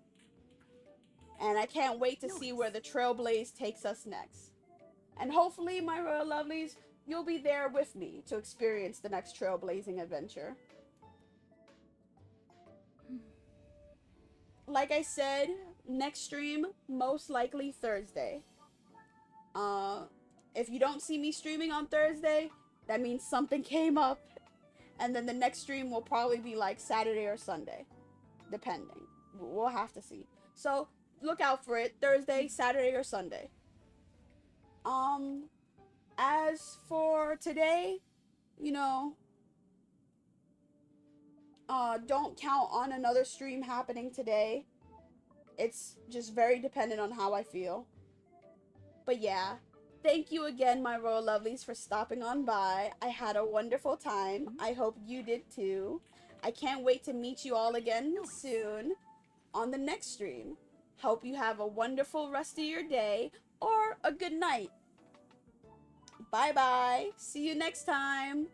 And I can't wait to see where the Trailblaze takes us next. And hopefully, my royal lovelies, you'll be there with me to experience the next trailblazing adventure. Like I said, next stream, most likely Thursday. If you don't see me streaming on Thursday, that means something came up. And then the next stream will probably be like Saturday or Sunday, depending. We'll have to see. So, look out for it. Thursday, Saturday, or Sunday. As for today, you know, don't count on another stream happening today. It's just very dependent on how I feel. But yeah, thank you again, my royal lovelies, for stopping on by. I had a wonderful time. I hope you did too. I can't wait to meet you all again soon on the next stream. Hope you have a wonderful rest of your day or a good night. Bye bye. See you next time.